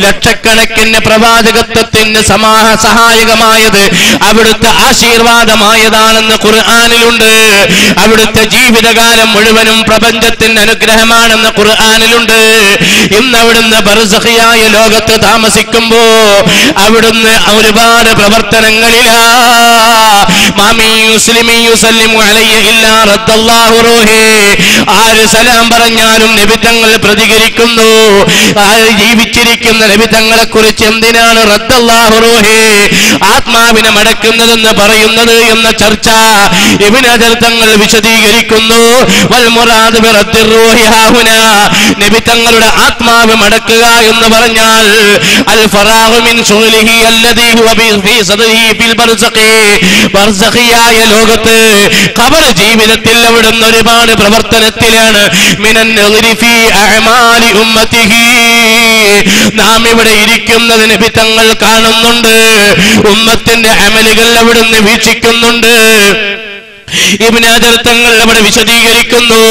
ലക്ഷക്കണക്കിന് പ്രവാചകത്വത്തിന് സഹായകമായത് അവിടുത്തെ ആശീർവാദമായതാണെന്ന് ഖുർആനിലുണ്ട്. അവിടുത്തെ ജീവിതകാലം മുഴുവനും പ്രപഞ്ചത്തിന്റെ അനുഗ്രഹമാണെന്ന് ഖുർആനിലുണ്ട്. ഇന്ന് അവിടുന്ന് ബർസഖിയായ ലോകത്ത് താമസിക്കുമ്പോ അവിടുന്ന് ഒരുപാട് പ്രവർത്തനങ്ങളിലാ. ആര് സലാം പറഞ്ഞാലും നബി തങ്ങൾ പ്രതികരിക്കുന്നു. ആര് ജീവിച്ചിരിക്കുന്ന നബി തങ്ങളെ കുറിച്ച് എന്തിനാണ് റദ്ദല്ലാഹു റൂഹി, ആത്മാവിനെ മടക്കുന്നതെന്ന് പറയുന്നത് എന്ന ചർച്ച ഇബ്നു ഹജർ തങ്ങൾ വിശദീകരിക്കുന്നു. വൽ മുറാദ് ബി റദ്ദിർ റൂഹി ഹാഹുനാ, നബി തങ്ങളുടെ ആത്മാവ് മടക്കുക എന്ന് പറഞ്ഞാൽ അൽ ഫറാഹു മിൻ ശുഗ്ലിഹി അല്ലദീ ഹുവ ഫീ സദരിഹി ഫിൽ ബർസഖി, ബർസഖിയായ ലോകത്ത് ഖബർ ജീവിതത്തിൽ അവിടുന്ന് ഒരുപാട് പ്രവർത്തനത്തിലാണ്. മിനൻ നളിരി ഫീ അഅമാലി ഉമ്മത്തിഹി, നാം ഇവിടെ ഇരിക്കുന്നത് നബി തങ്ങൾ കാണുന്നുണ്ട്, ഉമ്മത്തിന്റെ അമലുകൾ അവിടുന്ന് വീക്ഷിക്കുന്നുണ്ട്. ഇബ്നു ഹജർ തങ്ങൾ അവിടെ വിശദീകരിക്കുന്നു.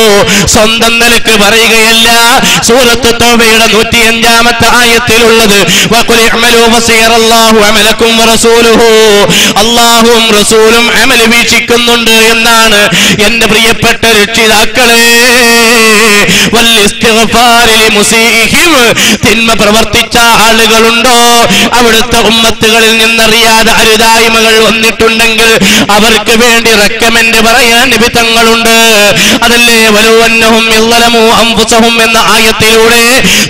സ്വന്തം നിലക്ക് പറയുകയല്ല. സൂറത്ത് തൗബയുടെ 105-ാമത്തെ ആയത്തിലുള്ളത് വഖുൽ ഇഅ്മലൂ ഫസയറല്ലാഹു അമലക്കും വറസൂലുഹു, അല്ലാഹുവും റസൂലും അമൽ വീക്ഷിക്കുന്നുണ്ട് എന്നാണ്. എന്റെ പ്രിയപ്പെട്ട രക്ഷിതാക്കളെ, വൽ ഇസ്തിഗ്ഫാരി ലിമുസീഇഹിം, തിന്മ പ്രവർത്തിച്ച ആളുകളുണ്ടോ അവിടുത്തെ ഉമ്മത്തുകളിൽ നിന്നറിയാതെ അരുതായ്മകൾ വന്നിട്ടുണ്ടെങ്കിൽ അവർക്ക് വേണ്ടി റെക്കമെൻഡ് പറയാൻ നബി തങ്ങളുണ്ട്. അതല്ലേ വലൗ അന്നഹും യളമു അൻഫുസഹും എന്ന ആയത്തിലൂടെ,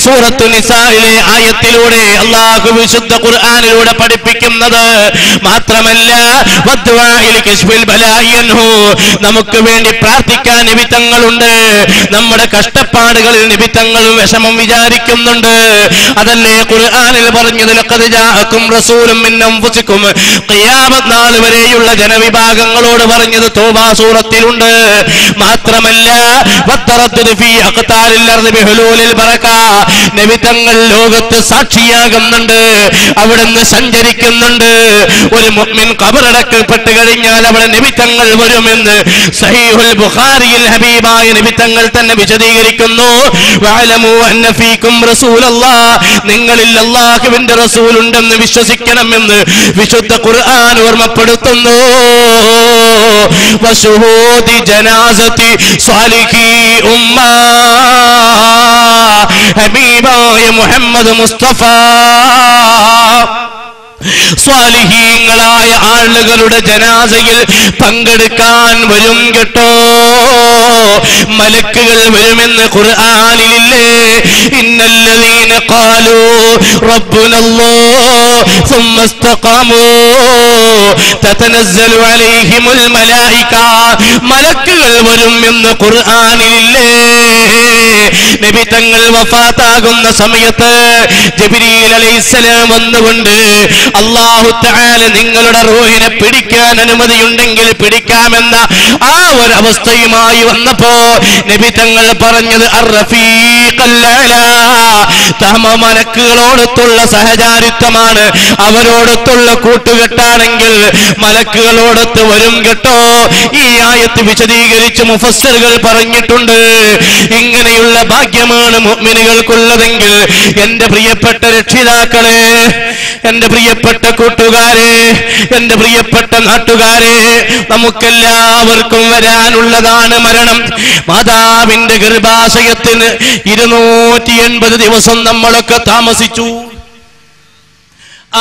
സൂറത്തു നിസായിലെ ആയത്തിലൂടെ അല്ലാഹു വിശുദ്ധ ഖുർആനിലൂടെ പഠിപ്പിക്കുന്നത്. മാത്രമല്ല വദ്ദുആഇൽ കശ്ഫിൽ ബലാഇ അൻഹു, നമുക്ക് വേണ്ടി പ്രാർത്ഥിക്കാൻ നബി തങ്ങളുണ്ട്. നമ്മുടെ കഷ്ടപ്പാടുകളിൽ നബി തങ്ങളും വിഷമം വിചാരിക്കുന്നുണ്ട്. അതല്ലേ ഖുർആനിൽ പറഞ്ഞത് ലഖദ് ജാഅകും റസൂലും മിൻ അൻഫുസികും, ഖിയാമത്ത് നാൾ വരെയുള്ള ജനവിഭാഗങ്ങളോട് പറഞ്ഞത് തൗബ സൂറത്തിലുണ്ട്. മാത്രമല്ല വത്തറദ്ദുദ് ഫീ അഖ്താരിൽ അർദി ബിഹുലൂലിൽ ബറക, നബി തങ്ങൾ ലോകത്ത് സാക്ഷിയാകുന്നുണ്ട്, അവിടുന്ന് സഞ്ചരിക്കുന്നുണ്ട്. ഒരു മുഅ്മിൻ ഖബറടക്കപ്പെട്ട് കഴിഞ്ഞാൽ അവിടെ നബി തങ്ങൾ വരുമെന്ന് സഹീഹുൽ ബുഖാരിയിൽ ഹബീബായ നബി തങ്ങൾ തന്നെ വിശദീകരിക്കുന്നു. വഅലമു അന്ന ഫീകും റസൂലല്ലാഹ്, നിങ്ങളിൽ അല്ലാഹുവിന്റെ റസൂൽ ഉണ്ടെന്ന് വിശ്വസിക്കണമെന്ന് വിശുദ്ധ ഖുർആൻ ഓർമ്മപ്പെടുത്തുന്നു. വശുഹൂദി ജനാസതി സ്വാലിഹി ഉമ്മ, ഹബീബായ മുഹമ്മദ് മുസ്തഫ സ്വാലിഹീങ്ങളായ ആളുകളുടെ ജനാസയിൽ പങ്കെടുക്കാൻ വരും കേട്ടോ. മലക്കുകൾ വരുമെന്ന് ഖുർആനിലില്ലേ? ഇന്നല്ലദീന ഖാലൂ റബ്ബുനല്ലാഹ് സുമ്മ ഇസ്തഖാമൂ തതനസ്സലു അലൈഹിമുൽ മലായിക, മലക്കുകൾ വരും എന്ന് ഖുർആനിലില്ലേ? നബി തങ്ങൾ വഫാത്താകുന്ന സമയത്ത് ജിബ്രീൽ അലൈഹിസ്സലാം വന്നുകൊണ്ട് അല്ലാഹു തആല നിങ്ങളുടെ റൂഹിനെ പിടിക്കാൻ അനുമതിയുണ്ടെങ്കിൽ പിടിക്കാമെന്ന ആ ഒരു അവസ്ഥയുമായി വന്നപ്പോ നബി തങ്ങൾ പറഞ്ഞത് അർറഫീഖൽ അലാ, മലക്കുകളോടൊത്തുള്ള സഹചാരിത്വമാണ്, അവരോടൊത്തുള്ള കൂട്ടുകെട്ടാണെങ്കിൽ മലക്കുകളോടൊത്ത് വരും കേട്ടോ. ഈ ആയത്ത് വിശദീകരിച്ച് മുഫസ്സിറുകൾ പറഞ്ഞിട്ടുണ്ട്. ഇങ്ങനെയുള്ള ഭാഗ്യമാണ് മുഅ്മിനുകൾക്കുള്ളതെങ്കിൽ എന്റെ പ്രിയപ്പെട്ട രക്ഷിതാക്കളെ, എന്റെ പ്രിയപ്പെട്ട കൂട്ടുകാരെ, എന്റെ പ്രിയപ്പെട്ട നാട്ടുകാരെ, നമുക്കെല്ലാവർക്കും വരാനുള്ളതാണ് മരണം. മാതാവിന്റെ ഗർഭാശയത്തിന് 280 ദിവസം നമ്മളൊക്കെ താമസിച്ചു.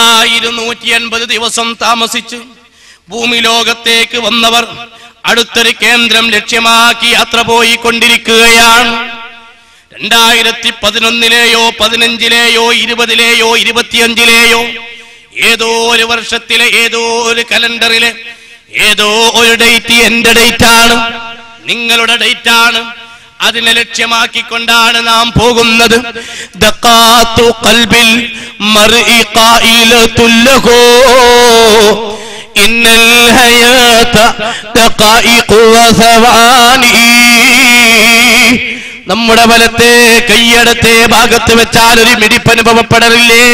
ആ 280 ദിവസം താമസിച്ച് ഭൂമി ലോകത്തേക്ക് വന്നവർ അടുത്തൊരു കേന്ദ്രം ലക്ഷ്യമാക്കി യാത്ര പോയിക്കൊണ്ടിരിക്കുകയാണ്. 2011-ലെയോ 15-ലെയോ 20-ലെയോ 25-ലെയോ ഏതോ ഒരു വർഷത്തിലെ ഏതോ ഒരു കലണ്ടറിലെ ഏതോ ഒരു ഡേറ്റ് എന്റെ ഡേറ്റാണ്, നിങ്ങളുടെ ഡേറ്റാണ്. അതിനെ ലക്ഷ്യമാക്കിക്കൊണ്ടാണ് നാം പോകുന്നത്. ദഖാത്തു ഖൽബിൽ മർഇ ഖായിലത്തുൽ ലഹു ഇന്നൽ ഹയാത ദഖായിഖു വസവാനി. നമ്മുടെ വലത്തെ കൈയടത്തെ ഭാഗത്ത് വെച്ചാൽ ഒരു മിടിപ്പ് അനുഭവപ്പെടലില്ലേ?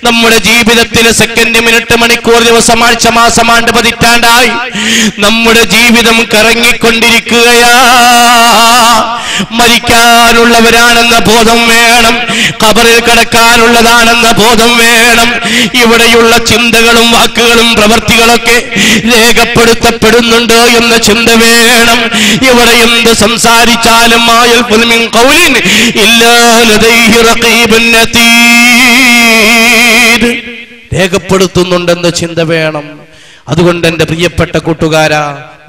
നമ്മുടെ ജീവിതത്തിൽ സെക്കൻഡ്, മിനിറ്റ്, മണിക്കൂർ, ദിവസം, ആഴ്ച, മാസം, ആണ്ട്, പതിറ്റാണ്ടായി നമ്മുടെ ജീവിതം കറങ്ങിക്കൊണ്ടിരിക്കുകയാ. മരിക്കാനുള്ളവരാണെന്ന ബോധം വേണം, ഖബറിൽ കിടക്കാനുള്ളതാണെന്ന ബോധം വേണം. ഇവിടെയുള്ള ചിന്തകളും വാക്കുകളും പ്രവൃത്തികളൊക്കെ രേഖപ്പെടുത്തപ്പെടുന്നുണ്ടോ എന്ന ചിന്ത വേണം. ഇവിടെ എന്ത് സംസാരിച്ചാലും മിൻ ഖൗലിൻ ഇല്ലാ ലദൈഹി റഖീബുൻ അതീദ്, രേഖപ്പെടുത്തുന്നുണ്ടെന്ന ചിന്ത വേണം. അതുകൊണ്ട് എന്റെ പ്രിയപ്പെട്ട കൂട്ടുകാരാ,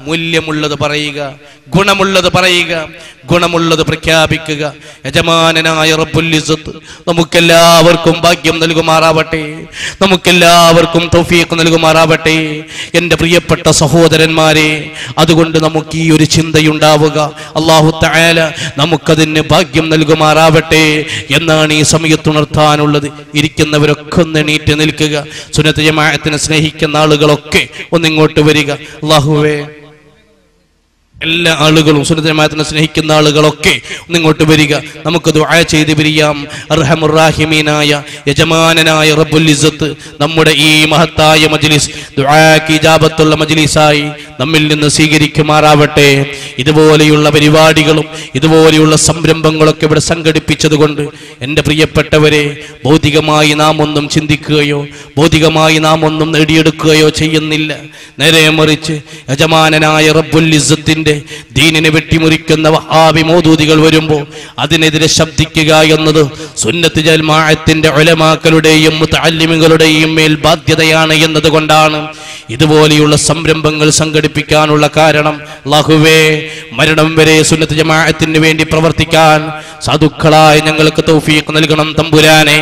മൂല്യമുള്ളത് പറയുക, ഗുണമുള്ളത് പറയുക, ഗുണമുള്ളത് പ്രഖ്യാപിക്കുക. യജമാനനായ റബ്ബുൽ ഇസ്സത്ത് നമുക്കെല്ലാവർക്കും ഭാഗ്യം നൽകുമാറാവട്ടെ, നമുക്കെല്ലാവർക്കും തൗഫീഖ് നൽകുമാറാവട്ടെ. എൻ്റെ പ്രിയപ്പെട്ട സഹോദരന്മാരെ, അതുകൊണ്ട് നമുക്ക് ഈ ഒരു ചിന്തയുണ്ടാവുക. അല്ലാഹു തആല നമുക്കതിന് ഭാഗ്യം നൽകുമാറാവട്ടെ എന്നാണ് ഈ സമയത്തുണർത്താനുള്ളത്. ഇരിക്കുന്നവരൊക്കെ ഒന്ന് എണീറ്റ് നിൽക്കുക. സുന്നത്ത് ജമാഅത്തിനെ സ്നേഹിക്കുന്ന ആളുകളൊക്കെ ഒന്നിങ്ങോട്ട് വരിക. അല്ലാഹുവേ, എല്ലാ ആളുകളും സുന്നത്ത് ജമാഅത്തിനെ സ്നേഹിക്കുന്ന ആളുകളൊക്കെ ഇങ്ങോട്ട് വരിക, നമുക്ക് ദുആ ചെയ്ത് പിരിയാം. അർഹമുർ റഹീമീനായ യജമാനനായ റബ്ബുൽ ഇസ്സത്ത് നമ്മുടെ ഈ മഹത്തായ മജ്ലിസ് ദുആക്ക് ഇജാബത്തുള്ള മജ്ലിസായി നമ്മിൽ നിന്ന് സ്വീകരിക്കുമാറാവട്ടെ. ഇതുപോലെയുള്ള പരിപാടികളും ഇതുപോലെയുള്ള സംരംഭങ്ങളൊക്കെ ഇവിടെ സംഘടിപ്പിച്ചതുകൊണ്ട് എൻ്റെ പ്രിയപ്പെട്ടവരെ, ഭൗതികമായി നാം ഒന്നും ചിന്തിക്കുകയോ ഭൗതികമായി നാം ഒന്നും നേടിയെടുക്കുകയോ ചെയ്യുന്നില്ല. നേരെ മറിച്ച് യജമാനനായ റബ്ബുൽ ഇസ്സത്തിന്റെ ദീനിനെ വെട്ടിമുറിക്കുന്ന വഹാബി മൗദൂദികൾ വരുമ്പോൾ അതിനെതിരെ ശബ്ദിക്കുക എന്നത് സുന്നത്ത് ജമാഅത്തിന്റെ ഉലമാക്കളുടെയും മുതഅല്ലിമുകളുടെയും മേൽ ബാധ്യതയാണ് എന്നതുകൊണ്ടാണ് ഇതുപോലെയുള്ള സംരംഭങ്ങൾ സംഘടിപ്പിക്കാനുള്ള കാരണം. അല്ലാഹുവേ, മരണം വരെ സുന്നത്ത് ജമാഅത്തിന് വേണ്ടി പ്രവർത്തിക്കാൻ സാധുക്കളായ ഞങ്ങൾക്ക് തൗഫീഖ് നൽകണം തമ്പുരാനെ.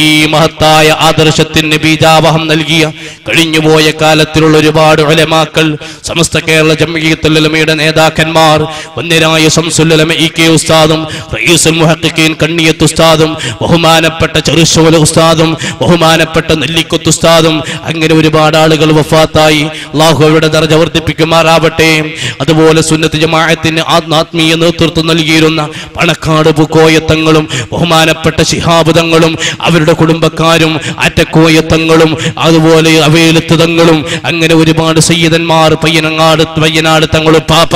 ഈ മഹത്തായ ആദർശത്തിന് ബീജാവഹം നൽകിയ കഴിഞ്ഞുപോയ കാലത്തിലുള്ള ഒരുപാട് ഉലമാക്കൾ, സമസ്ത കേരള ജംഇയ്യത്തുൽ ഉലമയുടെ നേതാക്കന്മാർ, വന്യരായ ശംസുൽ ഉലമ ഇ കെ ഉസ്താദും റഈസുൽ മുഹഖഖീൻ കണ്ണിയത്ത് ഉസ്താദും ബഹുമാനപ്പെട്ട ചെറുശോല ഉസ്താദും ബഹുമാനപ്പെട്ട നെല്ലിക്കുത്ത് ഉസ്താദും, അങ്ങനെ ഒരുപാട് ആളുകൾ വഫാത്തായി. അല്ലാഹു അവരുടെ ദർജ വർദ്ധിപ്പിക്കുമാറാവട്ടെ. അതുപോലെ സുന്നത്ത് ജമാഅത്തിന് ആത്മീയ നേതൃത്വം നൽകിയിരുന്ന പണക്കാട് പൂക്കോയത്തങ്ങളും ബഹുമാനപ്പെട്ട ശിഹാബ് തങ്ങളും അവരുടെ കുടുംബക്കാരും ആറ്റക്കോയത്തങ്ങളും അതുപോലെ അവേലത്ത് തങ്ങളും, അങ്ങനെ ഒരുപാട് സയ്യിദന്മാർ, പയ്യനാട് തങ്ങളും പാപ്പ